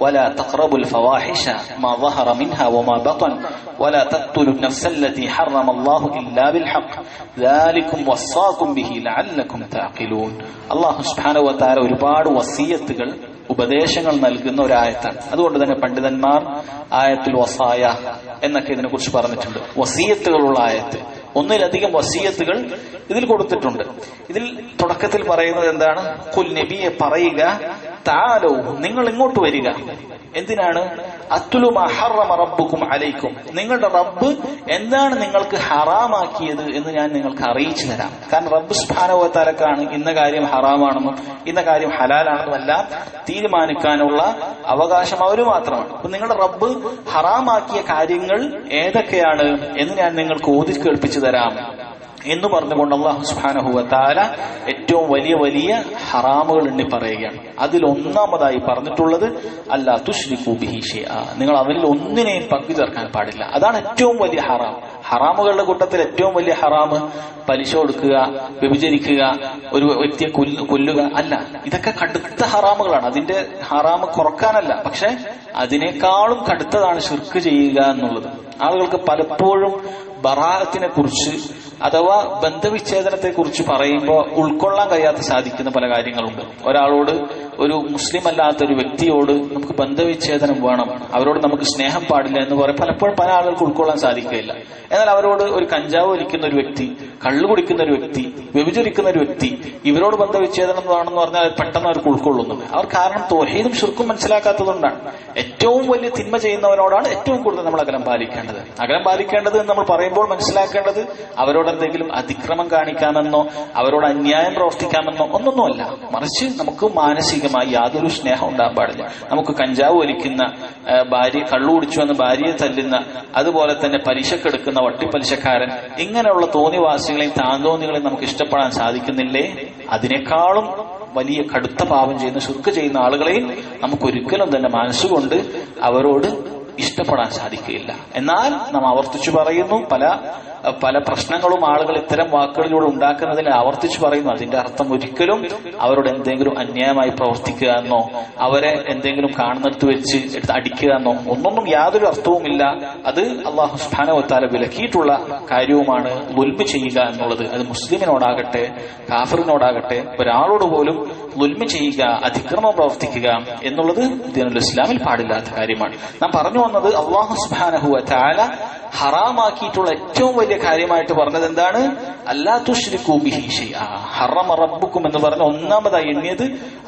ولا تقربوا الفواحش ما ظهر منها وما بطن ولا تقتلوا النفس التي حرم الله إلا بالحق ذلكم وصاكم به لعلكم تعقلون. الله سبحانه وتعالى ഒരുപാട് വസിയത്തുകൾ ഉപദേശങ്ങൾ നൽകുന്ന ഒരു ആയത്താണ്. അതുകൊണ്ട് തന്നെ പണ്ഡിതന്മാർ ആയത്തുൽ വസായ എന്നൊക്കെ ഇതിനെ കുറിച്ച് പറഞ്ഞിട്ടുണ്ട്. വസിയത്തുകളുള്ള ആയത്ത്, ഒന്നിലധികം വസിയത്തുകൾ ഇതിൽ കൊടുത്തിട്ടുണ്ട്. ഇതിൽ തുടക്കത്തിൽ പറയുന്നത് എന്താണ്? ഖുൽ നബിയെ പറയുക, തആലൂ നിങ്ങൾ ഇങ്ങോട്ട് വരിക. എന്തിനാണ്? അത്ലു മാ ഹറമ റബ്ബുകും അലൈക്കും, നിങ്ങളുടെ റബ്ബ് എന്താണ് നിങ്ങൾക്ക് ഹറാമാക്കിയത് എന്ന് ഞാൻ നിങ്ങൾക്ക് അറിയിച്ചു തരാം. കാരണം റബ്ബ് സുബ്ഹാനഹു വ തആലക്കാണ് ഇന്ന കാര്യം ഹറാമാണെന്നും ഇന്ന കാര്യം ഹലാലാണെന്നും എല്ലാം തീരുമാനിക്കാനുള്ള അവകാശം അവര് മാത്രമാണ്. അപ്പൊ നിങ്ങളുടെ റബ്ബ് ഹറാമാക്കിയ കാര്യങ്ങൾ ഏതൊക്കെയാണ് എന്ന് ഞാൻ നിങ്ങൾക്ക് ഓതി കേൾപ്പിച്ചു തരാം എന്ന് പറഞ്ഞുകൊണ്ട് അല്ലാഹു സുബ്ഹാനഹു വ തആല ഏറ്റവും വലിയ വലിയ ഹറാമുകൾ എണ്ണി പറയുകയാണ്. അതിൽ ഒന്നാമതായി പറഞ്ഞിട്ടുള്ളത് അല്ലാ തുശ്രികൂ ബിഹി ഷൈഅ, നിങ്ങൾ അവരിൽ ഒന്നിനെയും പങ്കു ചേർക്കാൻ പാടില്ല. അതാണ് ഏറ്റവും വലിയ ഹറാം. ഹറാമുകളുടെ കൂട്ടത്തിൽ ഏറ്റവും വലിയ ഹറാമ് പലിശ കൊടുക്കുക, വ്യഭിചരിക്കുക, ഒരു വ്യക്തിയെ കൊല്ലുക അല്ല. ഇതൊക്കെ കടുത്ത ഹറാമുകളാണ്. അതിന്റെ ഹറാമ് കുറക്കാനല്ല, പക്ഷെ അതിനേക്കാളും കടുത്തതാണ് ശിർക്ക് ചെയ്യുക എന്നുള്ളത്. ആളുകൾക്ക് പലപ്പോഴും ബറാഅത്തിനെ കുറിച്ച് അഥവാ ബന്ധവിച്ഛേദനത്തെ കുറിച്ച് പറയുമ്പോൾ ഉൾക്കൊള്ളാൻ കഴിയാത്ത സാധിക്കുന്ന പല കാര്യങ്ങളുണ്ട്. ഒരാളോട്, ഒരു മുസ്ലിം അല്ലാത്ത ഒരു വ്യക്തിയോട് നമുക്ക് ബന്ധവിച്ഛേദനം വേണം, അവരോട് നമുക്ക് സ്നേഹം പാടില്ല എന്ന് പറയും പലപ്പോഴും പല ആളുകൾക്ക് ഉൾക്കൊള്ളാൻ സാധിക്കുകയില്ല. എന്നാൽ അവരോട് ഒരു കഞ്ചാവ് വലിക്കുന്ന ഒരു വ്യക്തി, കള്ളു കുടിക്കുന്ന ഒരു വ്യക്തി, വ്യഭിചരിക്കുന്ന ഒരു വ്യക്തി, ഇവരോട് ബന്ധവിച്ഛേദനം വേണമെന്ന് പറഞ്ഞാൽ പെട്ടെന്ന് അവർക്ക് ഉൾക്കൊള്ളുന്നുണ്ട്. അവർ കാരണം തൗഹീദും ശിർക്കും മനസ്സിലാക്കാത്തതുകൊണ്ടാണ്. ഏറ്റവും വലിയ തിന്മ ചെയ്യുന്നവരോടാണ് ഏറ്റവും കൂടുതൽ നമ്മൾ അകലം പാലിക്കേണ്ടത്. അകലം പാലിക്കേണ്ടത് എന്ന് നമ്മൾ പറയുമ്പോൾ മനസ്സിലാക്കേണ്ടത് അവരോട് എന്തെങ്കിലും അതിക്രമം കാണിക്കാമെന്നോ അവരോട് അന്യായം പ്രവർത്തിക്കാമെന്നോ ഒന്നൊന്നുമല്ല. മറിച്ച് നമുക്ക് മാനസികമായി യാതൊരു സ്നേഹം ഉണ്ടാകാൻ പാടില്ല. നമുക്ക് കഞ്ചാവ് വലിക്കുന്ന ഭാര്യ, കള്ളു കുടിച്ചു എന്ന് ഭാര്യയെ തല്ലുന്ന, അതുപോലെ തന്നെ പലിശക്കെടുക്കുന്ന വട്ടിപ്പലിശക്കാരൻ, ഇങ്ങനെയുള്ള തോന്നിവാസികളെയും താന്തോന്നികളെയും നമുക്ക് ഇഷ്ടപ്പെടാൻ സാധിക്കുന്നില്ലേ? അതിനേക്കാളും വലിയ കടുത്ത പാപം ചെയ്യുന്ന, ശിർക്ക് ചെയ്യുന്ന ആളുകളെയും നമുക്കൊരിക്കലും തന്നെ മനസ്സുകൊണ്ട് അവരോട് ഇഷ്ടപ്പെടാൻ സാധിക്കുകയില്ല. എന്നാൽ നാം ആവർത്തിച്ചു പറയുന്നു, പല പ്രശ്നങ്ങളും ആളുകൾ ഇത്തരം വാക്കുകളിലൂടെ ഉണ്ടാക്കുന്നതിൽ ആവർത്തിച്ചു പറയുന്നു. അതിന്റെ അർത്ഥം ഒരിക്കലും അവരോട് എന്തെങ്കിലും അന്യായമായി പ്രവർത്തിക്കുക എന്നോ അവരെ എന്തെങ്കിലും കാണുന്നിടത്ത് വെച്ച് എടുത്ത് അടിക്കുക എന്നോ ഒന്നൊന്നും യാതൊരു അർത്ഥവുമില്ല. അത് അല്ലാഹു സുബ്ഹാനഹു വ തആല വിലക്കിയിട്ടുള്ള കാര്യവുമാണ് ദുൽമ് ചെയ്യുക എന്നുള്ളത്. അത് മുസ്ലിമിനോടാകട്ടെ കാഫിറിനോടാകട്ടെ ഒരാളോട് പോലും ദുൽമ് ചെയ്യുക, അതിക്രമം പ്രവർത്തിക്കുക എന്നുള്ളത് ദീനുൽ ഇസ്ലാമിൽ പാടില്ലാത്ത കാര്യമാണ്. നാം പറഞ്ഞു വന്നത് അല്ലാഹു സുബ്ഹാനഹു വ തആല ഹറാമാക്കിയിട്ടുള്ള ഏറ്റവും വലിയ കാര്യമായിട്ട് പറഞ്ഞത് എന്താണ്? അല്ലാ തുശ്രികൂ ബിഹി ഷൈഅ. ഹറമ റബ്ബുക്കും എന്ന് പറഞ്ഞ ഒന്നാമതായി എണ്ണിയത്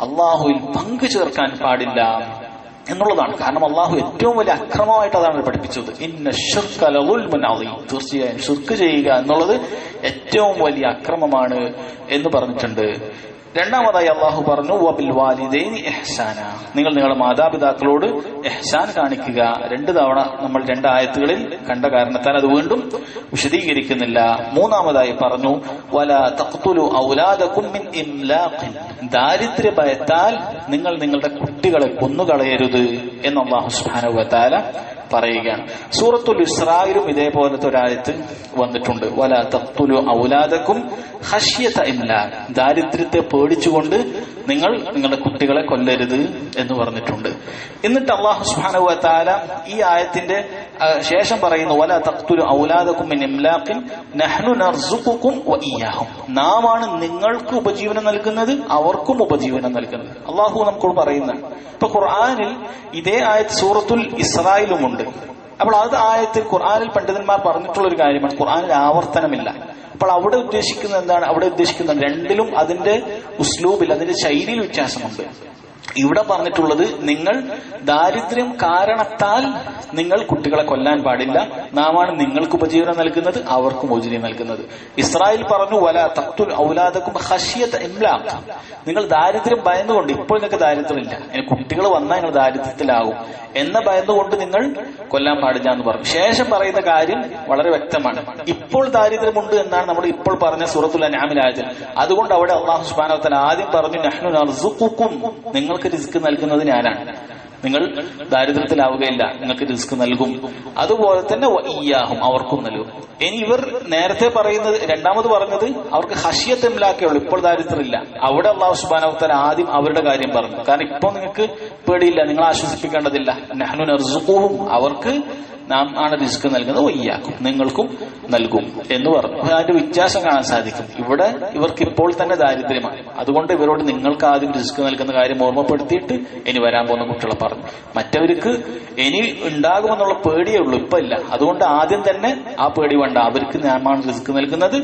അല്ലാഹുവിൽ പങ്കു ചേർക്കാൻ പാടില്ല എന്നുള്ളതാണ്. കാരണം അല്ലാഹു ഏറ്റവും വലിയ അക്രമമായിട്ട് അതാണ് പഠിപ്പിച്ചത്. ഇന്ന ശിർക ലദുൽമുൻ അളീം. തീർച്ചയായും ശിർക്ക് ചെയ്യുക എന്നുള്ളത് ഏറ്റവും വലിയ അക്രമമാണ് എന്ന് പറഞ്ഞിട്ടുണ്ട്. രണ്ടാമതായി അള്ളാഹു പറഞ്ഞു വബിൽ വാലിദൈനി ഇഹ്സാന, നിങ്ങൾ നിങ്ങളുടെ മാതാപിതാക്കളോട് ഇഹ്സാൻ കാണിക്കുക. 2 തവണ നമ്മൾ 2 ആയത്തുകളിൽ കണ്ട കാരണത്താൽ അത് വീണ്ടും വിശദീകരിക്കുന്നില്ല. മൂന്നാമതായി പറഞ്ഞു വലാ തഖ്തുലു ഔലാദകും മിൻ ഇംലാഖിൻ, ദാരിദ്ര്യ ഭയത്താൽ നിങ്ങൾ നിങ്ങളുടെ കുട്ടികളെ കൊന്നുകളയരുത് എന്ന് അല്ലാഹു സുബ്ഹാനഹു വ തആല പറയുകയാണ്. സൂറത്തുൽ ഇസ്രായിലും ഇതേപോലത്തെ ഒരായത്ത് വന്നിട്ടുണ്ട്. വലാ തഖ്തുലു ഔലാദകും ഖശ്യത ഇംലാഖ്, ദാരിദ്ര്യത്തെ പേടിച്ചുകൊണ്ട് നിങ്ങൾ നിങ്ങളുടെ കുട്ടികളെ കൊല്ലരുത് എന്ന് പറഞ്ഞിട്ടുണ്ട്. എന്നിട്ട് അല്ലാഹു സുബ്ഹാനഹു വ തആല ഈ ആയത്തിന്റെ ശേഷം പറയുന്നു വലാ തഖ്തുലു ഔലാദകും മിൻ ഇംലാഖിൻ നഹ്നു നർസുഖുകും വ ഇയ്യാഹും, നാമാണ് നിങ്ങൾക്ക് ഉപജീവനം നൽകുന്നത് അവർക്കും ഉപജീവനം നൽകുന്നത്. അല്ലാഹു നമുക്കോട് പറയുന്നുണ്ട്. ഇപ്പൊ ഖുർആനിൽ ഇതേ ആയത്ത് സൂറത്തുൽ ഇസ്രായിലുമുണ്ട്. അപ്പോൾ അത് ആയത്തിൽ ഖുർആനിൽ പണ്ഡിതന്മാർ പറഞ്ഞിട്ടുള്ള ഒരു കാര്യമാണ്. ഖുർആനിൽ ആവർത്തനമില്ല. അപ്പോൾ അവിടെ ഉദ്ദേശിക്കുന്നത് എന്താണ്? അവിടെ ഉദ്ദേശിക്കുന്നത് രണ്ടിലും അതിന്റെ ഉസ്ലൂബിൽ, അതിന്റെ ശൈലിയിൽ വ്യത്യാസമുണ്ട്. ഇവിടെ പറഞ്ഞിട്ടുള്ളത് നിങ്ങൾ ദാരിദ്ര്യം കാരണത്താൽ നിങ്ങൾ കുട്ടികളെ കൊല്ലാൻ പാടില്ല, നാമാണ് നിങ്ങൾക്ക് ഉപജീവനം നൽകുന്നത് അവർക്കും ഉപജീവനം നൽകുന്നത്. ഇസ്രായേൽ പറഞ്ഞു വലാ തഖ്തുൽ ഔലാദകും ഖശ്യത ഇംലാഖ്, നിങ്ങൾ ദാരിദ്ര്യം ഭയന്നുകൊണ്ട്, ഇപ്പോൾ നിങ്ങൾക്ക് ദാരിദ്ര്യമില്ല, ഇനി കുട്ടികൾ വന്നാൽ നിങ്ങൾ ദാരിദ്ര്യത്തിലാവും എന്ന ഭയന്നുകൊണ്ട് നിങ്ങൾ കൊല്ലാൻ പാടില്ല എന്ന് പറഞ്ഞു. ശേഷം പറയുന്ന കാര്യം വളരെ വ്യക്തമാണ്. ഇപ്പോൾ ദാരിദ്ര്യമുണ്ട് എന്നാണ് നമ്മൾ ഇപ്പോൾ പറഞ്ഞ സൂറത്തുൽ അൻആമിൽ ആയതിൽ. അതുകൊണ്ട് അവിടെ അല്ലാഹു സുബ്ഹാനഹു വ തആല ആദ്യം പറഞ്ഞു നഹ്നു നർസുഖുകും, നിങ്ങൾക്ക് റിസ്ക് നൽകുന്നത് ഞാനാണ്, നിങ്ങൾ ദാരിദ്ര്യത്തിലാവുകയില്ല, നിങ്ങൾക്ക് റിസ്ക് നൽകും. അതുപോലെ തന്നെ വഇയ്യാഹും, അവർക്കും നൽകും. ഇനി ഇവർ നേരത്തെ പറയുന്നത്, രണ്ടാമത് പറഞ്ഞത് അവർക്ക് ഖശ്യത്ത് ഇംലാഖേ ഉള്ളൂ, ഇപ്പോൾ ദാരിദ്ര്യമില്ല. അവിടെ അല്ലാഹു സുബ്ഹാനഹു വ തആല ആദ്യം അവരുടെ കാര്യം പറഞ്ഞു. കാരണം ഇപ്പോൾ നിങ്ങൾക്ക് പേടിയില്ല, നിങ്ങൾ ആശ്വസിപ്പിക്കേണ്ടതില്ല. നഹ്നു നർസുഖുഹും, അവർക്ക് നാം ആണ് റിസ്ക് നൽകുന്നത്, വയ്യാക്കും നിങ്ങൾക്കും നൽകും എന്ന് പറഞ്ഞു. അതിന്റെ വ്യത്യാസം കാണാൻ സാധിക്കും. ഇവിടെ ഇവർക്ക് ഇപ്പോൾ തന്നെ ദാരിദ്ര്യമാണ്, അതുകൊണ്ട് ഇവരോട് നിങ്ങൾക്ക് ആദ്യം റിസ്ക് നൽകുന്ന കാര്യം ഓർമ്മപ്പെടുത്തിയിട്ട് ഇനി വരാൻ പോകുന്ന കുട്ടികളെ പറഞ്ഞു. മറ്റവർക്ക് ഇനി ഉണ്ടാകുമെന്നുള്ള പേടിയേ ഉള്ളൂ, ഇപ്പൊ ഇല്ല. അതുകൊണ്ട് ആദ്യം തന്നെ ആ പേടി വേണ്ട, അവർക്ക് ഞാനാണ് റിസ്ക് നൽകുന്നത്,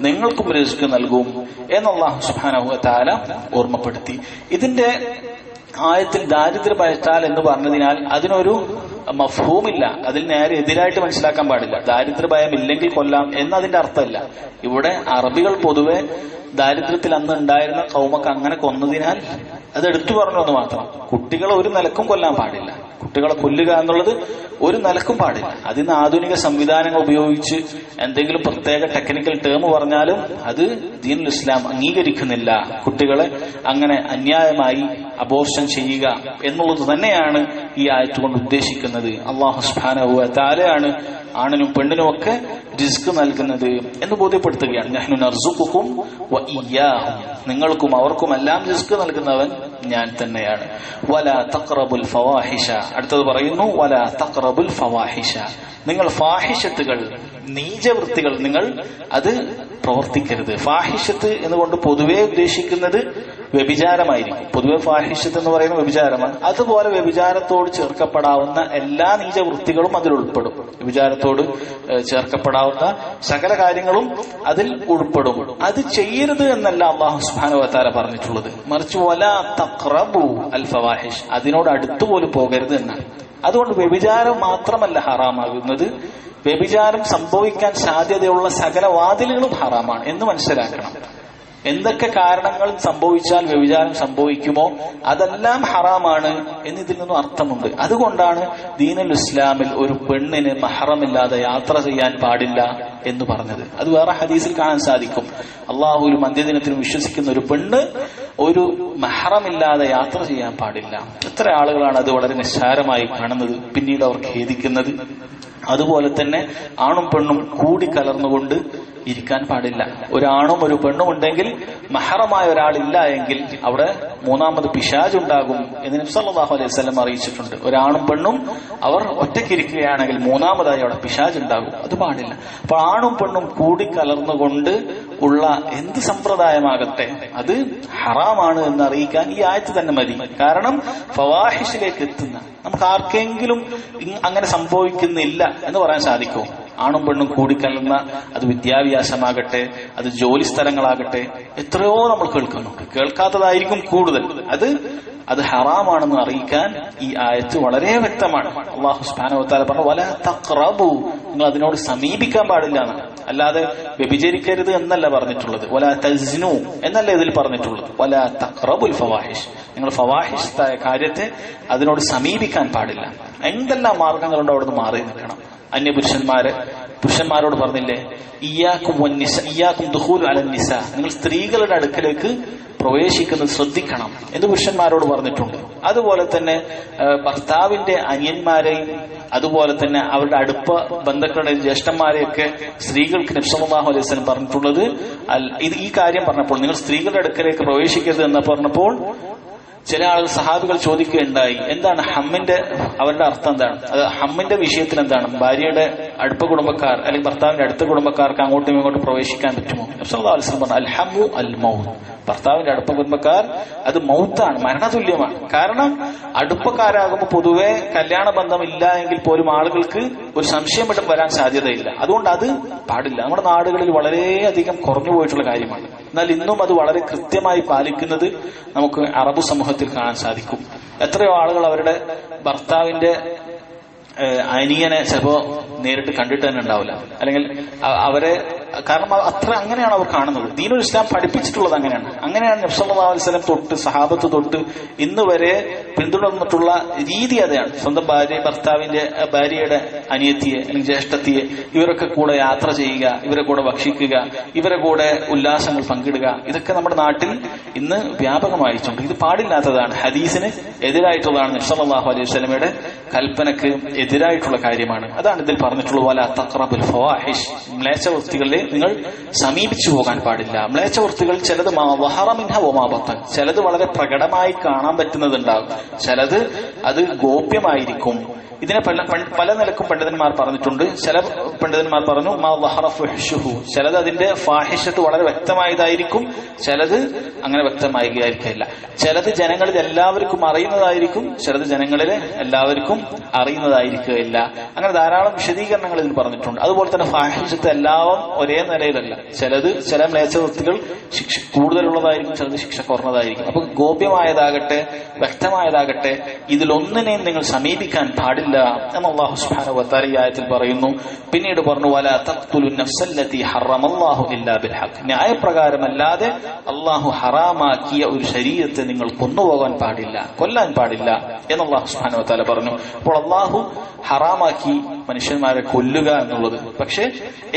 നിങ്ങൾക്കും റിസ്ക് നൽകും എന്ന് അല്ലാഹു സുബ്ഹാനഹു വ തആല ഓർമ്മപ്പെടുത്തി. ഇതിന്റെ ആയത്തിൽ ദാരിദ്ര്യ ഭയത്താൽ എന്ന് പറഞ്ഞതിനാൽ അതിനൊരു മഫ്ഹൂമില്ല, അതിൽ നേരെ എതിരായിട്ട് മനസ്സിലാക്കാൻ പാടില്ല. ദാരിദ്ര്യ ഭയം ഇല്ലെങ്കിൽ കൊല്ലാം എന്നതിന്റെ അർത്ഥമല്ല. ഇവിടെ അറബികൾ പൊതുവെ ദാരിദ്ര്യത്തിൽ അന്ന് ഉണ്ടായിരുന്ന കൗമക്ക് അങ്ങനെ കൊന്നതിനാൽ അത് എടുത്തു പറഞ്ഞു എന്ന് മാത്രം. കുട്ടികളെ ഒരു നിലക്കും കൊല്ലാൻ പാടില്ല. കുട്ടികളെ കൊല്ലുക എന്നുള്ളത് ഒരു നിലക്കും പാടില്ല. അതിന് ആധുനിക സംവിധാനങ്ങൾ ഉപയോഗിച്ച് എന്തെങ്കിലും പ്രത്യേക ടെക്നിക്കൽ ടേം പറഞ്ഞാലും അത് ദീനുൽ ഇസ്ലാം അംഗീകരിക്കുന്നില്ല. കുട്ടികളെ അങ്ങനെ അന്യായമായി അബോർഷൻ ചെയ്യുക എന്നുള്ളത് തന്നെയാണ് ഈ ആയത്ത് കൊണ്ട് ഉദ്ദേശിക്കുന്നത്. അല്ലാഹു സുബ്ഹാനഹു വ തആലയാണ് ആണിനും പെണ്ണിനും ഒക്കെ റിസ്ക് നൽകുന്നത് എന്ന് ബോധ്യപ്പെടുത്തുകയാണ്. നഹ്നു നർസുഖുകും വ ഇയ്യാഹും, നിങ്ങൾക്കും അവർക്കുമെല്ലാം റിസ്ക് നൽകുന്നവൻ ഞാൻ തന്നെയാണ്. വലാ തഖറബുൽ ഫവാഹിഷ, അടുത്തത് പറയുന്നു വലാ തഖറബുൽ ഫവാഹിഷ, നിങ്ങൾ ഫാഹിഷത്തുകൾ, നീചവൃത്തികൾ നിങ്ങൾ അത് പ്രവർത്തിക്കരുത്. ഫാഹിഷത്ത് എന്നുകൊണ്ട് പൊതുവെ ഉദ്ദേശിക്കുന്നത് വ്യഭിചാരമായിരിക്കും. പൊതുവെ ഫാഹിഷത്ത് എന്ന് പറയുന്നത് വ്യഭിചാരമാണ്. അതുപോലെ വ്യഭിചാരത്തോട് ചേർക്കപ്പെടാവുന്ന എല്ലാ നീചവൃത്തികളും അതിൽ ഉൾപ്പെടും. വ്യഭിചാരത്തോട് ചേർക്കപ്പെടാവുന്ന സകല കാര്യങ്ങളും അതിൽ ഉൾപ്പെടും. അത് ചെയ്യരുത് എന്നല്ല അല്ലാഹു സുബ്ഹാനഹു വ തആല പറഞ്ഞിട്ടുള്ളത്, മറിച്ച് വലാ തഖറബു അൽ ഫവാഹിഷ്, അതിനോട് അടുത്തുപോലും പോകരുത് എന്നാണ്. അതുകൊണ്ട് വ്യഭിചാരം മാത്രമല്ല ഹറാമാകുന്നത്, വ്യഭിചാരം സംഭവിക്കാൻ സാധ്യതയുള്ള സകല വാതിലുകളും ഹറാമാണ് എന്ന് മനസ്സിലാക്കണം. എന്തൊക്കെ കാരണങ്ങൾ സംഭവിച്ചാൽ വ്യഭിചാരം സംഭവിക്കുമോ അതെല്ലാം ഹറാമാണ് എന്നിതിൽ നിന്നും അർത്ഥമുണ്ട്. അതുകൊണ്ടാണ് ദീനുൽ ഇസ്ലാമിൽ ഒരു പെണ്ണിന് മഹറമില്ലാതെ യാത്ര ചെയ്യാൻ പാടില്ല എന്ന് പറഞ്ഞത്. അത് വേറെ ഹദീസിൽ കാണാൻ സാധിക്കും. അള്ളാഹുവിലും അന്ത്യദിനത്തിലും വിശ്വസിക്കുന്ന ഒരു പെണ്ണ് ഒരു മഹറമില്ലാതെ യാത്ര ചെയ്യാൻ പാടില്ല. എത്ര ആളുകളാണ് അത് വളരെ നിസ്സാരമായി കാണുന്നത്, പിന്നീട് അവർ ഖേദിക്കുന്നത്. അതുപോലെ തന്നെ ആണും പെണ്ണും കൂടിക്കലർന്നുകൊണ്ട് ഇരിക്കാൻ പാടില്ല. ഒരാണും ഒരു പെണ്ണും ഉണ്ടെങ്കിൽ മഹറമായ ഒരാളില്ല എങ്കിൽ അവിടെ മൂന്നാമത് പിശാച് ഉണ്ടാകും എന്ന് നബി സല്ലല്ലാഹു അലൈഹി വസല്ലം അറിയിച്ചിട്ടുണ്ട്. ഒരാണും പെണ്ണും അവർ ഒറ്റയ്ക്കിരിക്കുകയാണെങ്കിൽ മൂന്നാമതായി അവിടെ പിശാച് ഉണ്ടാകും. അത് പാടില്ല. അപ്പോൾ ആണും പെണ്ണും കൂടിക്കലർന്നുകൊണ്ട് ഉള്ള എന്ത് സമ്പ്രദായമാകട്ടെ അത് ഹറാമാണ് എന്ന് അറിയിക്കാൻ ഈ ആയത്ത് തന്നെ മതി. കാരണം ഫവാഹിഷിലേക്ക് എത്തുന്ന നമുക്ക് ആർക്കെങ്കിലും അങ്ങനെ സംഭവിക്കുന്നില്ല എന്ന് പറയാൻ സാധിക്കുമോ? ആണും പെണ്ണും കൂടിക്കലർന്ന, അത് വിദ്യാഭ്യാസമാകട്ടെ, അത് ജോലി സ്ഥലങ്ങളാകട്ടെ, എത്രയോ നമ്മൾ കേൾക്കുന്നുണ്ട്. കേൾക്കാത്തതായിരിക്കും കൂടുതൽ. അത് ഹറാമാണെന്ന് അറിയിക്കാൻ ഈ ആയത്ത് വളരെ വ്യക്തമാണ്. അല്ലാഹു സുബ്ഹാനഹു വ തആല പറഞ്ഞു വലാ തഖറബു, നിങ്ങൾ അതിനോട് സമീപിക്കാൻ പാടില്ല എന്നാണ്. അല്ലാതെ വ്യഭിചരിക്കരുത് എന്നല്ല പറഞ്ഞിട്ടുള്ളത്. വലാ തസ്നു എന്നല്ല ഇതിൽ പറഞ്ഞിട്ടുള്ളത്. വലാ തഖറബുൽ ഫവാഹിഷ്, നിങ്ങൾ ഫവാഹിഷായ കാര്യത്തെ അതിനോട് സമീപിക്കാൻ പാടില്ല. എന്തെല്ലാം മാർഗങ്ങളുണ്ടോ അവിടുന്ന് മാറി നിൽക്കണം. പുരുഷന്മാരോട് പറഞ്ഞില്ലേ ഇയ്യാക്കും ദുഖൂലു അലൻ നിസാ, നിങ്ങൾ സ്ത്രീകളുടെ അടുക്കലേക്ക് പ്രവേശിക്കുന്നത് ശ്രദ്ധിക്കണം എന്ന് പുരുഷന്മാരോട് പറഞ്ഞിട്ടുണ്ട്. അതുപോലെ തന്നെ ഭർത്താവിന്റെ അനിയന്മാരെയും അതുപോലെ തന്നെ അവരുടെ അടുപ്പ ബന്ധുക്കളുടെ ജ്യേഷ്ഠന്മാരെയൊക്കെ സ്ത്രീകൾക്ക് നബി സല്ലല്ലാഹു അലൈഹി വസല്ലം പറഞ്ഞിട്ടുള്ളത് ഈ കാര്യം പറഞ്ഞപ്പോൾ, നിങ്ങൾ സ്ത്രീകളുടെ അടുക്കലേക്ക് പ്രവേശിക്കരുത് എന്ന് പറഞ്ഞപ്പോൾ ചില ആളുകൾ സഹാബികൾ ചോദിക്കുകയുണ്ടായി, എന്താണ് ഹമ്മിന്റെ, അവരുടെ അർത്ഥം എന്താണ്? അത് ഹമ്മിന്റെ വിഷയത്തിൽ എന്താണ്? ഭാര്യയുടെ അടുത്ത കുടുംബക്കാർ അല്ലെങ്കിൽ ഭർത്താവിന്റെ അടുത്ത കുടുംബക്കാർക്ക് അങ്ങോട്ടും ഇങ്ങോട്ടും പ്രവേശിക്കാൻ പറ്റുമോ? നബി സല്ലല്ലാഹു അലൈഹി വസല്ലം പറഞ്ഞു അൽ ഹമ്മു അൽ മൗത്ത്, ഭർത്താവിന്റെ അടുത്ത കുടുംബക്കാർ അത് മൗത്താണ്, മരണതുല്യമാണ്. കാരണം അടുപ്പക്കാരാകുമ്പോൾ പൊതുവെ കല്യാണ ബന്ധമില്ല എങ്കിൽ പോലും ആളുകൾക്ക് ഒരു സംശയം വരാൻ സാധ്യതയില്ല. അതുകൊണ്ട് അത് പാടില്ല. നമ്മുടെ നാടുകളിൽ വളരെയധികം കുറഞ്ഞു പോയിട്ടുള്ള കാര്യമാണ്. എന്നാൽ ഇന്നും അത് വളരെ കൃത്യമായി പാലിക്കുന്നത് നമുക്ക് അറബ് സമൂഹത്തിൽ കാണാൻ സാധിക്കും. എത്രയോ ആളുകൾ അവരുടെ ഭർത്താവിന്റെ അനിയനെ ചിലപ്പോ നേരിട്ട് കണ്ടിട്ട് തന്നെ ഉണ്ടാവില്ല, അല്ലെങ്കിൽ അവരെ, കാരണം അത്ര അങ്ങനെയാണ് അവർ കാണുന്നത്. ദീനുൽ ഇസ്ലാം പഠിപ്പിച്ചിട്ടുള്ളത് അങ്ങനെയാണ്. നബി സല്ലല്ലാഹു അലൈഹി വസല്ലം തൊട്ട് സഹാബത്ത് തൊട്ട് ഇന്ന് വരെ പിന്തുടർന്നിട്ടുള്ള രീതി അതാണ്. സ്വന്തം ഭർത്താവിന്റെ ഭാര്യയുടെ അനിയത്തിയെ അല്ലെങ്കിൽ ജ്യേഷ്ഠത്തിയെ ഇവരൊക്കെ കൂടെ യാത്ര ചെയ്യുക, ഇവരെ കൂടെ ഭക്ഷിക്കുക, ഇവരെ കൂടെ ഉല്ലാസങ്ങൾ പങ്കിടുക, ഇതൊക്കെ നമ്മുടെ നാട്ടിൽ ഇന്ന് വ്യാപകമായിട്ടുണ്ട്. ഇത് പാടില്ലാത്തതാണ്, ഹദീസിന് എതിരായിട്ടുള്ളതാണ്, നബി സല്ലല്ലാഹു അലൈഹി വസല്ലമയുടെ കൽപ്പനക്ക് എതിരായിട്ടുള്ള കാര്യമാണ്. അതാണ് ഇതിൽ പറഞ്ഞിട്ടുള്ളത് വലാ തഖറബുൽ ഫവാഹിഷ്, മ്ലേച്ഛവൃത്തികളെ നിങ്ങൾ സമീപിച്ചു പോകാൻ പാടില്ല. മ്ലേച്ഛവൃത്തികൾ ചിലത് ചിലത് വളരെ പ്രകടമായി കാണാൻ പറ്റുന്നതുണ്ടാകും, ചിലത് അത് ഗോപ്യമായിരിക്കും. ഇതിനെ പല നിലക്കും പണ്ഡിതന്മാർ പറഞ്ഞിട്ടുണ്ട്. ചില പണ്ഡിതന്മാർ പറഞ്ഞു ചിലത് അതിന്റെ ഫാഹിഷത്ത് വളരെ വ്യക്തമായതായിരിക്കും, ചിലത് അങ്ങനെ വ്യക്തമായിരിക്കില്ല. ചിലത് ജനങ്ങളിൽ എല്ലാവർക്കും അറിയുന്നതായിരിക്കും, ചിലത് ജനങ്ങളിൽ എല്ലാവർക്കും അറിയുന്നതായിരിക്കില്ല. അങ്ങനെ ധാരാളം വിശദീകരണങ്ങൾ ഇതിൽ പറഞ്ഞിട്ടുണ്ട്. അതുപോലെ തന്നെ ഫാഹിഷത്ത് എല്ലാം ഒരേ നിലയിലല്ല. ചില മ്ലേച്ഛവൃത്തികൾ ശിക്ഷ കൂടുതലുള്ളതായിരിക്കും, ചിലത് ശിക്ഷ കുറഞ്ഞതായിരിക്കും. അപ്പൊ ഗോപ്യമായതാകട്ടെ വ്യക്തമായതാകട്ടെ ഇതിലൊന്നിനെയും നിങ്ങൾ സമീപിക്കാൻ പാടില്ല പാടില്ല എന്ന് അല്ലാഹു സുബ്ഹാനഹു വ തആല ഈ ആയത്തിൽ പറയുന്നു. പിന്നീട് പറഞ്ഞു വലാ തഖ്തുലുൻ നഫ്സല്ലതി ഹറമല്ലാഹു ഇല്ലാ ബിൽ ഹഖ്, ന്യായപ്രകാരമല്ലാതെ അല്ലാഹു ഹറാമാക്കിയ ഒരു ശരീരത്തെ നിങ്ങൾ കൊന്നുപോകാൻ പാടില്ല, കൊല്ലാൻ പാടില്ല എന്ന് അല്ലാഹു സുബ്ഹാനഹു വ തആല പറഞ്ഞു. അപ്പോൾ അല്ലാഹു ഹറാമാക്കി മനുഷ്യന്മാരെ കൊല്ലുക എന്നുള്ളത്, പക്ഷെ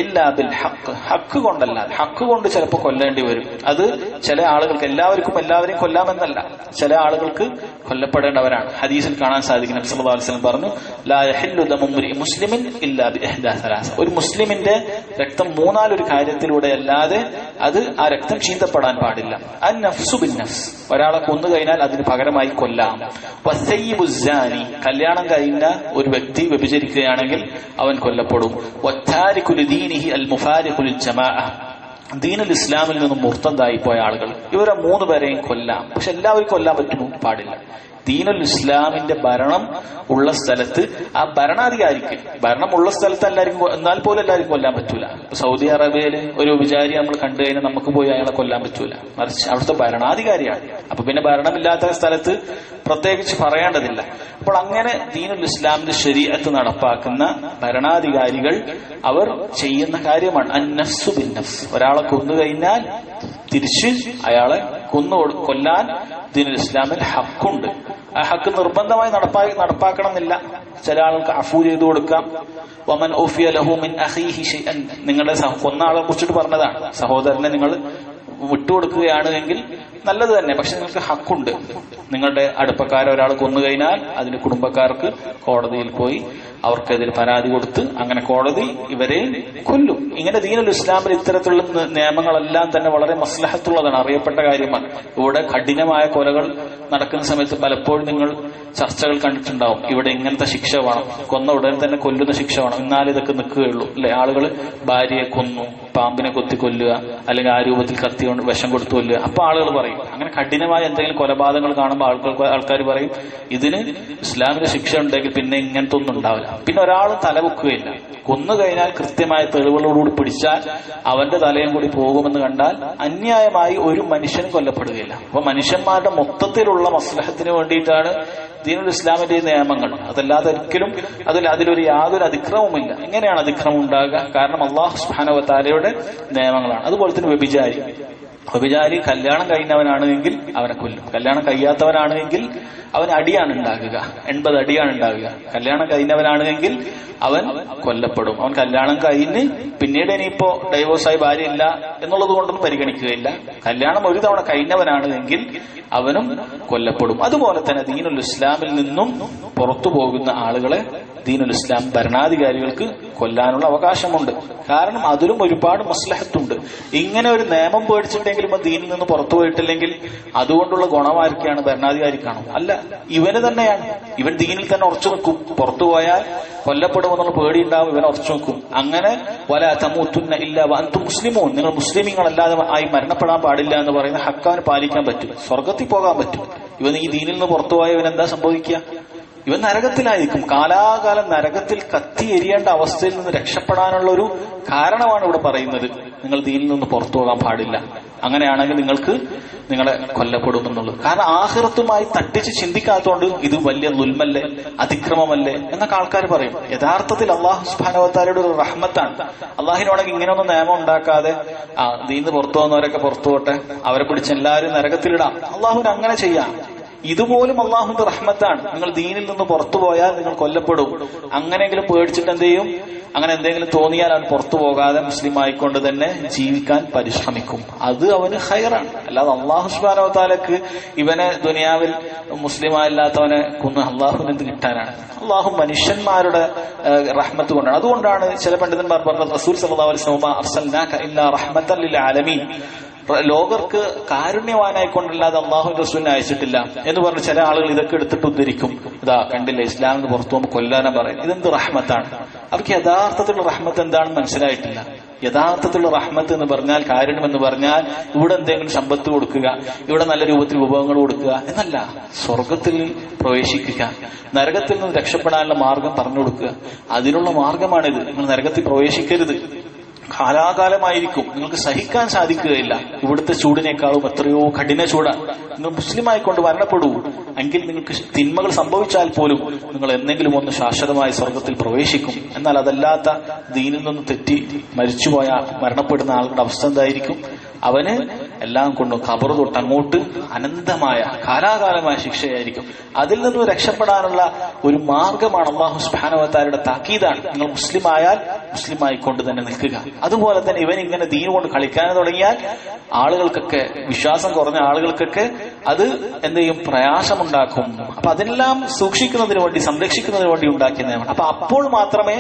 ഇല്ലാ ബിൽ ഹഖ്, ഹക്ക് കൊണ്ടല്ല. ഹക്ക് കൊണ്ട് ചിലപ്പോൾ കൊല്ലേണ്ടി വരും. അത് ചില ആളുകൾക്ക്, എല്ലാവരെയും കൊല്ലാമെന്നല്ല, ചില ആളുകൾക്ക് കൊല്ലപ്പെടേണ്ടവരാണ്. ഹദീസിൽ കാണാൻ സാധിക്കും നബി സല്ലല്ലാഹു അലൈഹി വസല്ലം പറഞ്ഞു ലാ യഹില്ലു ദമു മുസ്ലിമിൻ ഇല്ലാ ബി ഇഹ്ദാ സലാസ, ഒരു മുസ്ലിമിന്റെ രക്തം മൂന്നാലൊരു കാര്യത്തിലൂടെ അല്ലാതെ അത് ആ രക്തം ചീന്തപ്പെടാൻ പാടില്ല. അൻ നഫ്സു ബിൻ നഫ്സ്, ഒരാളെ കൊന്നു കഴിഞ്ഞാൽ അതിന് പകരമായി കൊല്ലാം. വസയ്യിബു സാനി, കല്യാണം കഴിഞ്ഞ ഒരു വ്യക്തി വ്യഭിചരിക്കുകയാണെങ്കിൽ അവൻ കൊല്ലപ്പെടും. വത്താരിഖു ലിദീനിഹി അൽ മുഫാരിഖു ലിൽ ജമാഅ, ദീനുൽ ഇസ്ലാമിൽ നിന്നും മുർത്തദായി പോയ ആളുകൾ, ഇവരെ 3 പേരെയും കൊല്ലാം. പക്ഷെ എല്ലാവരും കൊല്ലാൻ പറ്റുമോ? പാടില്ല. ദീനുൽ ഇസ്ലാമിന്റെ ഭരണം ഉള്ള സ്ഥലത്ത് ആ ഭരണാധികാരിക്ക്, ഭരണം ഉള്ള സ്ഥലത്ത് എല്ലാവർക്കും, എന്നാൽ പോലും എല്ലാവർക്കും കൊല്ലാൻ പറ്റൂല. സൗദി അറേബ്യയിൽ ഒരു വിചാരി നമ്മൾ കണ്ടു കഴിഞ്ഞാൽ നമുക്ക് പോയി അയാളെ കൊല്ലാൻ പറ്റൂല, മറിച്ച് അവിടുത്തെ ഭരണാധികാരിയാണ്. അപ്പൊ പിന്നെ ഭരണമില്ലാത്ത സ്ഥലത്ത് പ്രത്യേകിച്ച് പറയേണ്ടതില്ല. അപ്പോൾ അങ്ങനെ ദീനുൽ ഇസ്ലാമിന്റെ ശരീഅത്ത് നടപ്പാക്കുന്ന ഭരണാധികാരികൾ അവർ ചെയ്യുന്ന കാര്യമാണ് അന്നഫ്സു ബിൻ നഫ്സ്. ഒരാളെ കൊന്നു കഴിഞ്ഞാൽ തിരിച്ച് അയാളെ കൊല്ലാൻ ദീനുൽ ഇസ്ലാമിൽ ഹക്കുണ്ട്. ആ ഹക്ക് നിർബന്ധമായി നടപ്പാക്കണം എന്നില്ല. ചില ആൾക്ക് അഫൂ ചെയ്തു കൊടുക്കാം. വമൻ ഉഫിയ ലഹു മിൻ അഖീഹി ശൈഅൻ, നിങ്ങളുടെ കൊന്ന ആളെ കുറിച്ചിട്ട് പറഞ്ഞതാണ്, സഹോദരനെ നിങ്ങൾ വിട്ടുകൊടുക്കുകയാണ് എങ്കിൽ നല്ലത് തന്നെ. പക്ഷെ നിങ്ങൾക്ക് ഹക്കുണ്ട്. നിങ്ങളുടെ അടുപ്പക്കാരെ ഒരാൾ കൊന്നു കഴിഞ്ഞാൽ അതിന് കുടുംബക്കാർക്ക് കോടതിയിൽ പോയി അവർക്കെതിരെ പരാതി കൊടുത്ത് അങ്ങനെ കോടതി ഇവരെ കൊല്ലും. ഇങ്ങനെ ദീനുൽ ഇസ്ലാമിൽ ഇത്തരത്തിലുള്ള നിയമങ്ങളെല്ലാം തന്നെ വളരെ മസ്ലഹത്തുള്ളതാണ്, അറിയപ്പെട്ട കാര്യമാണ്. ഇവിടെ കഠിനമായ കൊലകൾ നടക്കുന്ന സമയത്ത് പലപ്പോഴും നിങ്ങൾ ചർച്ചകൾ കണ്ടിട്ടുണ്ടാവും. ഇവിടെ ഇങ്ങനത്തെ ശിക്ഷ വേണം, കൊന്ന ഉടനെ തന്നെ കൊല്ലുന്ന ശിക്ഷ വേണം, എന്നാലും ഇതൊക്കെ നിൽക്കുകയുള്ളൂ അല്ലെ. ആളുകൾ ഭാര്യയെ കൊന്നു, പാമ്പിനെ കൊത്തി കൊല്ലുക, അല്ലെങ്കിൽ ആ രൂപത്തിൽ കത്തി കൊണ്ട് വിഷം കൊടുത്തു കൊല്ലുക. അപ്പൊ ആളുകൾ പറയും, അങ്ങനെ കഠിനമായ എന്തെങ്കിലും കൊലപാതകങ്ങൾ കാണുമ്പോൾ ആൾക്കാർ പറയും ഇതിന് ഇസ്ലാമിന്റെ ശിക്ഷ ഉണ്ടെങ്കിൽ പിന്നെ ഇങ്ങനത്തെ ഒന്നും ഉണ്ടാവില്ല. പിന്നെ ഒരാൾ തലവെക്കുകയില്ല. കൊന്നു കഴിഞ്ഞാൽ കൃത്യമായ തെളിവുകളോടുകൂടി പിടിച്ചാൽ അവന്റെ തലയും കൂടി പോകുമെന്ന് കണ്ടാൽ അന്യായമായി ഒരു മനുഷ്യനും കൊല്ലപ്പെടുകയില്ല. അപ്പൊ മനുഷ്യന്മാരുടെ മൊത്തത്തിലുള്ള മസ്ലഹത്തിന് വേണ്ടിയിട്ടാണ് ദീനുൽ ഇസ്ലാമിന്റെ നിയമങ്ങൾ. അതല്ലാതെ ഒരിക്കലും അതിലൊരു യാതൊരു അതിക്രമവുമില്ല. എങ്ങനെയാണ് അതിക്രമം ഉണ്ടാകുക? കാരണം അല്ലാഹു സുബ്ഹാനഹു വ തആലയുടെ നിയമങ്ങളാണ്. അതുപോലെ തന്നെ വ്യഭിചാരി കല്യാണം കഴിഞ്ഞവനാണെങ്കിൽ അവനെ കൊല്ലും. കല്യാണം കഴിയാത്തവനാണെങ്കിൽ അവൻ അടിയാണ് ഉണ്ടാകുക, 80 അടിയാണ് ഉണ്ടാകുക. കല്യാണം കഴിഞ്ഞവനാണെങ്കിൽ അവൻ കൊല്ലപ്പെടും. അവൻ കല്യാണം കഴിഞ്ഞ് പിന്നീട് ഇനിയിപ്പോ ഡൈവോഴ്സായി ഭാര്യ ഇല്ല എന്നുള്ളത് കൊണ്ടൊന്നും പരിഗണിക്കുകയില്ല. കല്യാണം ഒരു തവണ കഴിഞ്ഞവനാണെങ്കിൽ അവനും കൊല്ലപ്പെടും. അതുപോലെ തന്നെ ദീനുൽ ഇസ്ലാമിൽ നിന്നും പുറത്തു പോകുന്ന ആളുകളെ ദീനുൽ ഇസ്ലാം ഭരണാധികാരികൾക്ക് കൊല്ലാനുള്ള അവകാശമുണ്ട്. കാരണം അതിലും ഒരുപാട് മസ്ലഹത്തുണ്ട്. ഇങ്ങനെ ഒരു നിയമം പേടിച്ചിട്ടെങ്കിലും ദീനിൽ നിന്ന് പുറത്തു പോയിട്ടില്ലെങ്കിൽ അതുകൊണ്ടുള്ള ഗുണമാർക്കാണ്? ഭരണാധികാരിക്കാണോ? അല്ല, ഇവന് തന്നെയാണ്. ഇവൻ ദീനിൽ തന്നെ ഉറച്ചു നിൽക്കും. പുറത്തു പോയാൽ കൊല്ലപ്പെടുമെന്നുള്ള പേടി ഉണ്ടാവും, ഇവൻ ഉറച്ചു നിൽക്കും. അങ്ങനെ വലാ തമൂതുന്ന ഇല്ലാ വഅൻതും മുസ്ലിമൂൻ, നിങ്ങൾ മുസ്ലിമീങ്ങളല്ലാതെ ആയി മരണപ്പെടാൻ പാടില്ല എന്ന് പറയുന്ന ഹക്കവന് പാലിക്കാൻ പറ്റും, സ്വർഗത്തിൽ പോകാൻ പറ്റും. ഇവൻ ഈ ദീനിൽ നിന്ന് പുറത്തു പോയ ഇവൻ എന്താ സംഭവിക്കുക? ഇവൻ നരകത്തിലായിരിക്കും. കാലാകാലം നരകത്തിൽ കത്തി എരിയേണ്ട അവസ്ഥയിൽ നിന്ന് രക്ഷപ്പെടാനുള്ള ഒരു കാരണമാണ് ഇവിടെ പറയുന്നത്. നിങ്ങൾ ദീനിൽ നിന്ന് പുറത്തു പോകാൻ പാടില്ല, അങ്ങനെയാണെങ്കിൽ നിങ്ങളെ കൊല്ലപ്പെടുമെന്നുള്ളത്. കാരണം ആഖിറത്തുമായി തട്ടിച്ച് ചിന്തിക്കാത്തതുകൊണ്ട് ഇത് വലിയ ദുൽമല്ലേ, അതിക്രമമല്ലേ എന്നൊക്കെ ആൾക്കാർ പറയും. യഥാർത്ഥത്തിൽ അല്ലാഹു സുബ്ഹാനഹു വ തആലയുടെ ഒരു റഹ്മത്താണ്. അള്ളാഹിനോടെങ്കിൽ ഇങ്ങനെയൊന്നും നിയമം ഉണ്ടാക്കാതെ ദീനിൽ പുറത്തു പോകുന്നവരൊക്കെ പുറത്തു പോട്ടെ, അവരെ പിടിച്ച് എല്ലാവരും നരകത്തിലിടാം. അള്ളാഹുവിന് അങ്ങനെ ചെയ്യാം. ഇതുപോലും അള്ളാഹുവിന്റെ റഹ്മത്താണ്. നിങ്ങൾ ദീനിൽ നിന്ന് പുറത്തു പോയാൽ നിങ്ങൾ കൊല്ലപ്പെടും. അങ്ങനെയെങ്കിലും പേടിച്ചിട്ട് എന്ത് ചെയ്യും? അങ്ങനെ എന്തെങ്കിലും തോന്നിയാൽ അവൻ പുറത്തു പോകാതെ മുസ്ലിം ആയിക്കൊണ്ട് തന്നെ ജീവിക്കാൻ പരിശ്രമിക്കും. അത് അവന് ഖൈറാണ്. അല്ലാതെ അല്ലാഹു സുബ്ഹാനഹു വ തആലക്ക് ഇവനെ ദുനിയാവിൽ മുസ്ലിമല്ലാത്തവനെ കൊന്ന് അള്ളാഹുവിന് എന്ത് കിട്ടാനാണ്? അള്ളാഹു മനുഷ്യന്മാരുടെ റഹ്മത്ത് കൊണ്ടാണ്. അതുകൊണ്ടാണ് ചില പണ്ഡിതന്മാർ പറഞ്ഞത് റസൂൽ സല്ലല്ലാഹു അലൈഹി വസല്ലം അർസൽനാക ഇല്ലാ റഹ്മത്തൻ ലിൽ ആലമീൻ, ലോകർക്ക് കാരുണ്യവാനായിക്കൊണ്ടല്ലാതെ അള്ളാഹു റസൂലിനെ അയച്ചിട്ടില്ല എന്ന് പറഞ്ഞ് ചില ആളുകൾ ഇതൊക്കെ എടുത്തിട്ട് ഉദ്ധരിക്കും. ഇതാ കണ്ടില്ല, ഇസ്ലാമിന് പുറത്തു പോകുമ്പോൾ കൊല്ലാനാ പറയും. ഇതെന്ത് റഹ്മത്താണ്? അവർക്ക് യഥാർത്ഥത്തിലുള്ള റഹ്മത്ത് എന്താണെന്ന് മനസ്സിലായിട്ടില്ല. യഥാർത്ഥത്തിലുള്ള റഹ്മത്ത് എന്ന് പറഞ്ഞാൽ, കാരുണ്യം എന്ന് പറഞ്ഞാൽ ഇവിടെ എന്തെങ്കിലും സമ്പത്ത് കൊടുക്കുക, ഇവിടെ നല്ല രൂപത്തിൽ വിഭവങ്ങൾ കൊടുക്കുക എന്നല്ല. സ്വർഗത്തിൽ പ്രവേശിക്കുക, നരകത്തിൽ നിന്ന് രക്ഷപ്പെടാനുള്ള മാർഗം പറഞ്ഞു കൊടുക്കുക. അതിനുള്ള മാർഗമാണിത്. നിങ്ങൾ നരകത്തിൽ പ്രവേശിക്കരുത്, കാലാകാലമായിരിക്കും, നിങ്ങൾക്ക് സഹിക്കാൻ സാധിക്കുകയില്ല. ഇവിടുത്തെ ചൂടിനേക്കാളും എത്രയോ കഠിന ചൂടാണ്. നിങ്ങൾ മുസ്ലിമായിക്കൊണ്ട് മരണപ്പെടൂ, എങ്കിൽ നിങ്ങൾക്ക് തിന്മകൾ സംഭവിച്ചാൽ പോലും നിങ്ങൾ എന്തെങ്കിലും ഒന്ന് ശാശ്വതമായി സ്വർഗത്തിൽ പ്രവേശിക്കും. എന്നാൽ അതല്ലാത്ത ദീനിൽ നിന്ന് തെറ്റി മരിച്ചുപോയ മരണപ്പെടുന്ന ആളുകളുടെ അവസ്ഥ എന്തായിരിക്കും? അവന് എല്ലാം കൊണ്ടും ഖബർ തൊട്ട് അങ്ങോട്ട് അനന്തമായ കാലാകാലമായ ശിക്ഷയായിരിക്കും. അതിൽ നിന്ന് രക്ഷപ്പെടാനുള്ള ഒരു മാർഗമാണ് അല്ലാഹു സുബ്ഹാനഹു വ തആലയുടെ താക്കീതാണ്. നിങ്ങൾ മുസ്ലിമായാൽ മുസ്ലിമായിക്കൊണ്ട് തന്നെ നിൽക്കുക. അതുപോലെ തന്നെ ഇവൻ ഇങ്ങനെ ദീൻ കൊണ്ട് കളിക്കാൻ തുടങ്ങിയാൽ ആളുകൾക്കൊക്കെ, വിശ്വാസം കുറഞ്ഞ ആളുകൾക്കൊക്കെ അത് എന്ത് ചെയ്യും? പ്രയാസമുണ്ടാക്കും. അപ്പൊ അതെല്ലാം സൂക്ഷിക്കുന്നതിന് വേണ്ടി, സംരക്ഷിക്കുന്നതിന് വേണ്ടി ഉണ്ടാക്കിയ നിയമമാണ്. അപ്പൊ അപ്പോൾ മാത്രമേ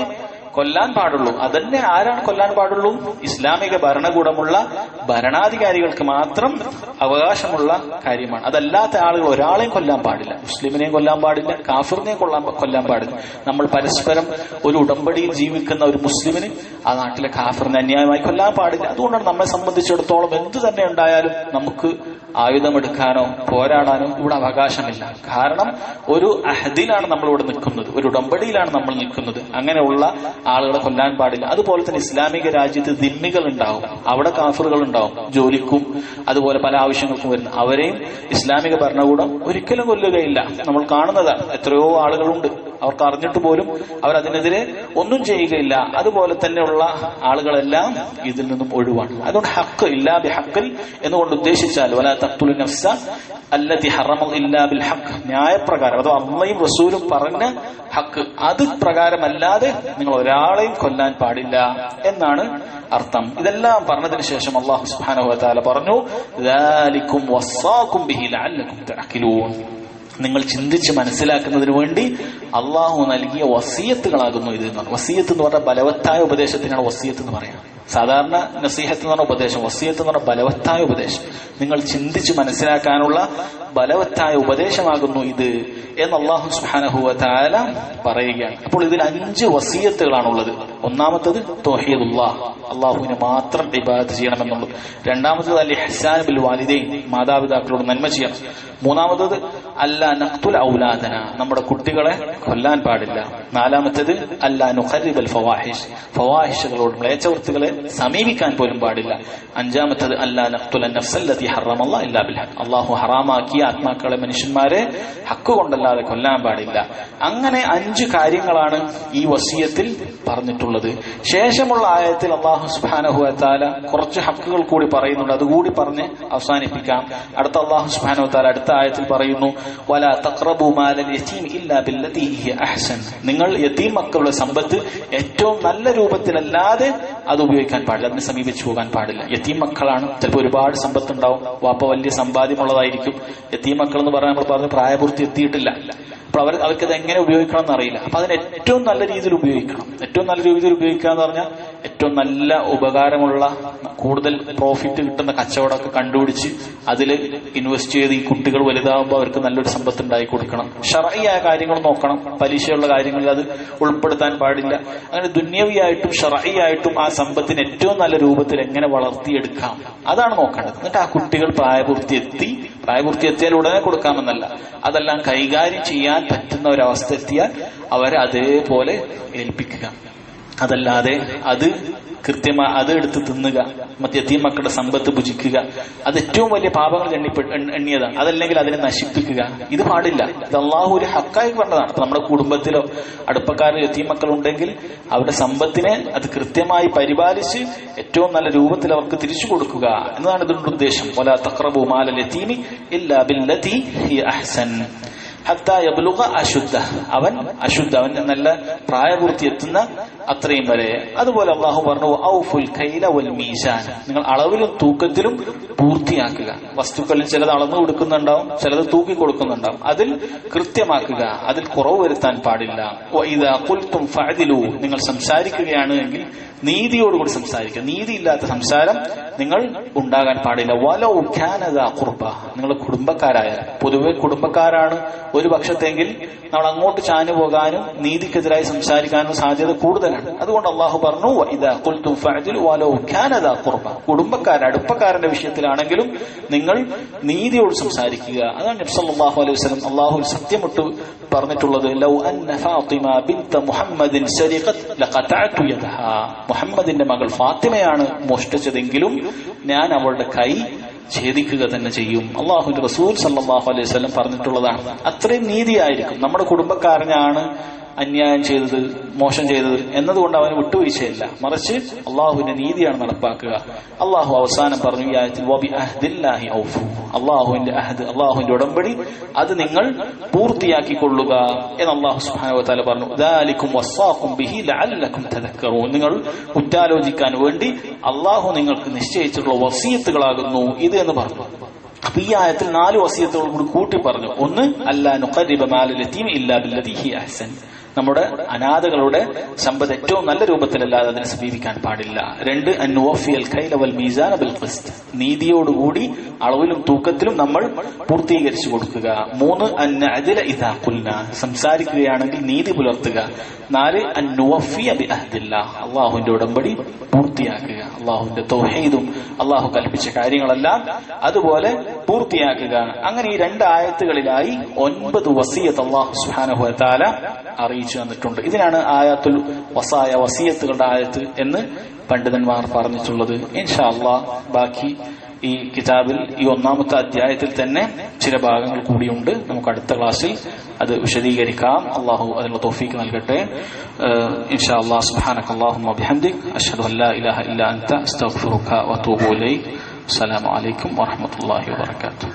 കൊല്ലാൻ പാടുള്ളൂ. അതന്നെ ആരാണ് കൊല്ലാൻ പാടുള്ളൂ? ഇസ്ലാമിക ഭരണകൂടമുള്ള ഭരണാധികാരികൾക്ക് മാത്രം അവകാശമുള്ള കാര്യമാണ്. അതല്ലാത്ത ആളുകൾ ഒരാളെയും കൊല്ലാൻ പാടില്ല. മുസ്ലിമിനെയും കൊല്ലാൻ പാടില്ല, കാഫിറിനെയും കൊല്ലാൻ പാടില്ല. നമ്മൾ പരസ്പരം ഒരു ഉടമ്പടിയിൽ ജീവിക്കുന്ന ഒരു മുസ്ലിമിന് ആ നാട്ടിലെ കാഫിറിനെ അന്യായമായി കൊല്ലാൻ പാടില്ല. അതുകൊണ്ടാണ് നമ്മെ സംബന്ധിച്ചിടത്തോളം എന്തു തന്നെ ഉണ്ടായാലും നമുക്ക് ആയുധമെടുക്കാനോ പോരാടാനോ ഇവിടെ അവകാശമില്ല. കാരണം ഒരു അഹദിലാണ് നമ്മളിവിടെ നിൽക്കുന്നത്, ഒരു ഉടമ്പടിയിലാണ് നമ്മൾ നിൽക്കുന്നത്. അങ്ങനെയുള്ള ആളുകളെ കൊല്ലാൻ പാടില്ല. അതുപോലെ തന്നെ ഇസ്ലാമിക രാജ്യത്ത് ദിമ്മികൾ ഉണ്ടാവും, അവിടെ കാഫിറുകൾ ഉണ്ടാവും, ജോലിക്കും അതുപോലെ പല ആവശ്യങ്ങൾക്കും വരുന്ന അവരെയും ഇസ്ലാമിക ഭരണകൂടം ഒരിക്കലും കൊല്ലുകയില്ല. നമ്മൾ കാണുന്നതാണ്, എത്രയോ ആളുകളുണ്ട് അവർക്ക് അറിഞ്ഞിട്ട് പോലും അവരതിനെതിരെ ഒന്നും ചെയ്യുകയില്ല. അതുപോലെ തന്നെയുള്ള ആളുകളെല്ലാം ഇതിൽ നിന്നും ഒഴിവാണ്. അതുകൊണ്ട് ഹക്ക് ഇല്ലാ ബി ഹഖിൽ എന്നുകൊണ്ട് ഉദ്ദേശിച്ചാൽ വലാ തഖ്തുലു നഫ്സ അല്ലതി ഹറമ ഇല്ലാ ബിൽ ഹഖ്, ന്യായപ്രകാരം, അതോ അള്ളയും റസൂലും പറഞ്ഞ ഹക്ക്, അത് പ്രകാരമല്ലാതെ നിങ്ങൾ ഒരാളെയും കൊല്ലാൻ പാടില്ല എന്നാണ് അർത്ഥം. ഇതെല്ലാം പറഞ്ഞതിന് ശേഷം അല്ലാഹു സുബ്ഹാനഹു വ തആല പറഞ്ഞു, ദാലികും വസ്സാകും ബിഹി ലഅല്ലകും തഅഖിലൂൻ, നിങ്ങൾ ചിന്തിച്ച് മനസ്സിലാക്കുന്നതിന് വേണ്ടി അള്ളാഹു നൽകിയ വസിയത്തുകളാകുന്നു ഇത് എന്ന് പറഞ്ഞു. വസിയത്ത് എന്ന് പറഞ്ഞാൽ ബലവത്തായ ഉപദേശത്തിനാണ് വസിയത്ത് എന്ന് പറയാം. സാധാരണ നസീഹത്ത് എന്ന് പറഞ്ഞ ഉപദേശം, വസിയത്ത് എന്ന് പറഞ്ഞ ബലവത്തായ ഉപദേശം, നിങ്ങൾ ചിന്തിച്ച് മനസ്സിലാക്കാനുള്ള ബലവത്തായ ഉപദേശമാകുന്നു ഇത് എന്ന് അല്ലാഹു സുബ്ഹാനഹു വ തആല പറയുകയാണ്. അപ്പോൾ ഇതിൽ 5 വസിയത്തുകളാണുള്ളത്. ഒന്നാമത്തത് തൗഹീദുല്ലാഹ്, അള്ളാഹുവിനെ മാത്രം ഇബാദത്ത് ചെയ്യണമെന്നുള്ളത്. രണ്ടാമത്തത് അൽ ഇഹ്സാൻ ബിൽ വാലിദൈൻ, മാതാപിതാക്കളോട് നന്മ ചെയ്യണം. മൂന്നാമത്തത് അല്ലാ നഖ്തുൽ ഔലാദന, നമ്മുടെ കുട്ടികളെ കൊല്ലാൻ പാടില്ല. നാലാമത്തത് അല്ലാ നുഖർരിബൽ ഫവാഹിഷ്, ഫവാഹിഷുകളോട് മ്ലേച്ഛവൃത്തികളെ സമീപിക്കാൻ പോലും പാടില്ല. അഞ്ചാമത്തത് അല്ലാ നഖ്തുൽ നഫ്സല്ലതി ഹറമല്ലാഹു ഇല്ലാ ബിൽ ഹഖ്, അള്ളാഹു ഹറാമാക്കിയ ആത്മാക്കളെ, മനുഷ്യന്മാരെ ഹക്ക് കൊണ്ടല്ലാതെ കൊല്ലാൻ പാടില്ല. അങ്ങനെ 5 കാര്യങ്ങളാണ് ഈ വസിയത്തിൽ പറഞ്ഞിട്ടുള്ളത്. ശേഷമുള്ള ആയത്തിൽ അല്ലാഹു സുബ്ഹാനഹു വ തആല കുറച്ച് ഹക്കുകൾ കൂടി പറയുന്നുണ്ട്, അതുകൂടി പറഞ്ഞ് അവസാനിപ്പിക്കാം. അടുത്ത അല്ലാഹു സുബ്ഹാനഹു വ തആല അടുത്ത ആയത്തിൽ പറയുന്നു, വലാ തഖ്റബു മാലൽ യതീം ഇല്ലാ ബില്ലതി ഹിയ അഹ്സൻ, നിങ്ങൾ യതീം മക്കളുടെ സമ്പത്ത് ഏറ്റവും നല്ല രൂപത്തിലല്ലാതെ അത് ഉപയോഗിക്കാൻ പാടില്ല, അതിനെ സമീപിച്ചു പോകാൻ പാടില്ല. യതീം മക്കളാണ്, ചിലപ്പോൾ ഒരുപാട് സമ്പത്ത് ഉണ്ടാവും, വാപ്പ വലിയ സമ്പാദ്യമുള്ളതായിരിക്കും. യതീം മക്കൾ എന്ന് പറഞ്ഞാൽ നമ്മൾ പറഞ്ഞ പ്രായപൂർത്തി എത്തിയിട്ടില്ല. അപ്പോൾ അവർക്കത് എങ്ങനെ ഉപയോഗിക്കണം എന്നറിയില്ല. അപ്പൊ അതിന് ഏറ്റവും നല്ല രീതിയിൽ ഉപയോഗിക്കണം. ഏറ്റവും നല്ല രീതിയിൽ ഉപയോഗിക്കുക എന്ന് പറഞ്ഞാൽ ഏറ്റവും നല്ല ഉപകാരമുള്ള, കൂടുതൽ പ്രോഫിറ്റ് കിട്ടുന്ന കച്ചവടമൊക്കെ കണ്ടുപിടിച്ച് അതിൽ ഇൻവെസ്റ്റ് ചെയ്ത് ഈ കുട്ടികൾ വലുതാകുമ്പോൾ അവർക്ക് നല്ലൊരു സമ്പത്ത് ഉണ്ടാക്കി കൊടുക്കണം. ശർഈയായ കാര്യങ്ങൾ നോക്കണം, പലിശയുള്ള കാര്യങ്ങളിൽ അത് ഉൾപ്പെടുത്താൻ പാടില്ല. അങ്ങനെ ദുന്യവിയായിട്ടും ശർഈയായിട്ടും ആ സമ്പത്തിന് ഏറ്റവും നല്ല രൂപത്തിൽ എങ്ങനെ വളർത്തിയെടുക്കാം അതാണ് നോക്കേണ്ടത്. എന്നിട്ട് ആ കുട്ടികൾ പ്രായപൂർത്തി എത്തിയാൽ ഉടനെ കൊടുക്കാമെന്നല്ല, അതെല്ലാം കൈകാര്യം ചെയ്യാൻ പറ്റുന്ന ഒരവസ്ഥ എത്തിയാൽ അവരെ അതേപോലെ ഏൽപ്പിക്കുക. അതല്ലാതെ അത് കൃത്യമായി അത് എടുത്ത് തിന്നുക, മറ്റ് യതീം മക്കളുടെ സമ്പത്ത് ഭുജിക്കുക, അത് ഏറ്റവും വലിയ പാപങ്ങൾ എണ്ണിയതാണ്. അതല്ലെങ്കിൽ അതിനെ നശിപ്പിക്കുക, ഇത് പാടില്ല. ഇത് അള്ളാഹു ഒരു ഹക്കായി പറഞ്ഞതാണ്. നമ്മുടെ കുടുംബത്തിലോ അടുപ്പക്കാരിലോ യതീം മക്കൾ ഉണ്ടെങ്കിൽ അവരുടെ സമ്പത്തിനെ അത് കൃത്യമായി പരിപാലിച്ച് ഏറ്റവും നല്ല രൂപത്തിൽ അവർക്ക് തിരിച്ചു കൊടുക്കുക എന്നതാണ് ഇതിന്റെ ഉദ്ദേശം. വലാ തഖ്റബു മാലൽ യതീമി ഇല്ലാ ബില്ലതി ഹിയ അഹ്സൻ ഹത്താ യബ്ലുഗ അശുദ്ധ, അവൻ നല്ല പ്രായപൂർത്തി എത്തുന്ന അത്രയും വരെ. അതുപോലെ അള്ളാഹു പറഞ്ഞു, ഔഫുൽ കൈല വൽ മീസാൻ, നിങ്ങൾ അളവിലും തൂക്കത്തിലും പൂർത്തിയാക്കുക. വസ്തുക്കളിൽ ചിലത് അളന്നു കൊടുക്കുന്നുണ്ടാവും, ചിലത് തൂക്കി കൊടുക്കുന്നുണ്ടാവും, അതിൽ കൃത്യമാക്കുക, അതിൽ കുറവ് വരുത്താൻ പാടില്ല. വഇദാ ഖുൽതും ഫഅദിലു, നിങ്ങൾ സംസാരിക്കുകയാണ് എങ്കിൽ നീതിയോടുകൂടി സംസാരിക്കുക. നീതിയില്ലാത്ത സംസാരം നിങ്ങൾ ഉണ്ടാകാൻ പാടില്ല. വലൗ കാന ദാ ഖുർബ, നിങ്ങൾ കുടുംബക്കാരായ, പൊതുവെ കുടുംബക്കാരാണ് ഒരു പക്ഷത്തെങ്കിൽ നമ്മൾ അങ്ങോട്ട് ചാഞ്ഞു പോകാനും നീതിക്കെതിരായി സംസാരിക്കാനും സാധ്യത കൂടുതലാണ്. കൂടുതലാണ്. അതുകൊണ്ട് അള്ളാഹു പറഞ്ഞു ഇദാ ഖുൽതും ഫഅദിലു വലൗ കാന ദാ ഖുർബ, അടുപ്പക്കാരുടെ വിഷയത്തിലാണെങ്കിലും നിങ്ങൾ നീതിയോട് സംസാരിക്കുക. അതാണ് നബി സല്ലല്ലാഹു അലൈഹി വസല്ലം അള്ളാഹു സത്യമിട്ട് പറഞ്ഞിട്ടുള്ളത്, ലൗ അന്ന ഫാത്തിമ ബിൻത മുഹമ്മദിൻ സരിഖത് ലഖതഅതു യദഹാ, മുഹമ്മദിന്റെ മകൾ ഫാത്തിമയാണ് മോഷ്ടിച്ചതെങ്കിലും ഞാൻ അവളുടെ കൈ ഛേദിക്കുക തന്നെ ചെയ്യും. അള്ളാഹുവിന്റെ റസൂൽ സല്ലല്ലാഹു അലൈഹി വസല്ലം പറഞ്ഞിട്ടുള്ളതാണ്. അത്രയും നീതിയായിരിക്കും. നമ്മുടെ കുടുംബക്കാരനാണ് അന്യായം ചെയ്തത്, മോശം ചെയ്തത് എന്നതുകൊണ്ട് അവന് വിട്ടുവീഴ്ചയില്ല, മറിച്ച് അള്ളാഹുവിന്റെ നീതിയാണ് നടപ്പാക്കുക. അള്ളാഹു അവസാനം പറഞ്ഞു ഈ ആയത്തിൽ വബി അഹ്ദില്ലാഹി ഔഫു, അള്ളാഹുവിന്റെ അഹദ്, അള്ളാഹുവിന്റെ ഉടമ്പടി അത് നിങ്ങൾ പൂർത്തിയാക്കിക്കൊള്ളുക എന്ന് അള്ളാഹു സുബ്ഹാനഹു വ തആല പറഞ്ഞു. ദാലികും വസ്സാഖും ബിഹി ലഅല്ലകും തദക്കറൂൻ, നിങ്ങൾ ഉറ്റാലോചിക്കാൻ വേണ്ടി അള്ളാഹു നിങ്ങൾക്ക് നിശ്ചയിച്ചിട്ടുള്ള വസിയത്തുകളാകുന്നു ഇത് എന്ന് പറഞ്ഞു. അപ്പൊ ഈ ആയത്തിൽ 4 വസിയത്തുകൾ കൂടി കൂട്ടി പറഞ്ഞു. ഒന്ന്, അല്ലാ നുഖരിബ മാലൽ യതീം ഇല്ലാ ബില്ലദീ ഹിയ അഹ്സൻ, നമ്മുടെ അനാഥകളുടെ സമ്പത്ത് ഏറ്റവും നല്ല രൂപത്തിലല്ലാതെ അതിനെ സമീപിക്കാൻ പാടില്ല. 2, അൻവഫിയൽ കൈല വൽ മീസാന ബിൽ ഖിസ്ത്, നീതിയോടുകൂടി അളവിലും തൂക്കത്തിലും നമ്മൾ പൂർത്തീകരിച്ചു കൊടുക്കുക. 3, അൻഅദില ഇദാ ഖുൽന, സംസാരിക്കുകയാണെങ്കിൽ നീതി പുലർത്തുക. 4, അൻവഫിയ ബി അഹ്ദില്ലാഹ്, അല്ലാഹുവിന്റെ ഉടമ്പടി പൂർത്തിയാക്കുക. അല്ലാഹുവിന്റെ തൗഹീദും അല്ലാഹു കൽപ്പിച്ച കാര്യങ്ങളെല്ലാം അതുപോലെ പൂർത്തിയാക്കുക. അങ്ങനെ ഈ 2 ആയത്തുകളിലായി 9 വസിയത്ത് അല്ലാഹു സുബ്ഹാനഹു വ തആല അറിയിച്ചു തന്നിട്ടുണ്ട്. ഇതിനാണ് ആയത്തുൽ വസായ, വസിയത്തുകളുടെ ആയത്ത് എന്ന് പണ്ഡിതന്മാർ പറഞ്ഞിട്ടുള്ളത്. ഇൻഷാ അല്ലാഹ് ബാക്കി ഈ കിതാബിൽ ഈ 1-ാമത്തെ അധ്യായത്തിൽ തന്നെ ചില ഭാഗങ്ങൾ കൂടിയുണ്ട്. നമുക്ക് അടുത്ത ക്ലാസ്സിൽ അത് വിശദീകരിക്കാം. അല്ലാഹു അതിനുള്ള തൗഫീഖ് നൽകട്ടെ. ഇൻഷാ അല്ലാഹ് സുബ്ഹാനകല്ലാഹുമ്മ ബിഹംദിക് അശ്ഹദു അൻ ലാ ഇലാഹ ഇല്ലാ അൻത അസ്തഗ്ഫിറുക വഅതൂബു ഇലൈക്. അസ്സലാമു അലൈക്കും വറഹ്മത്തുള്ളാഹി വബറകാതുഹു.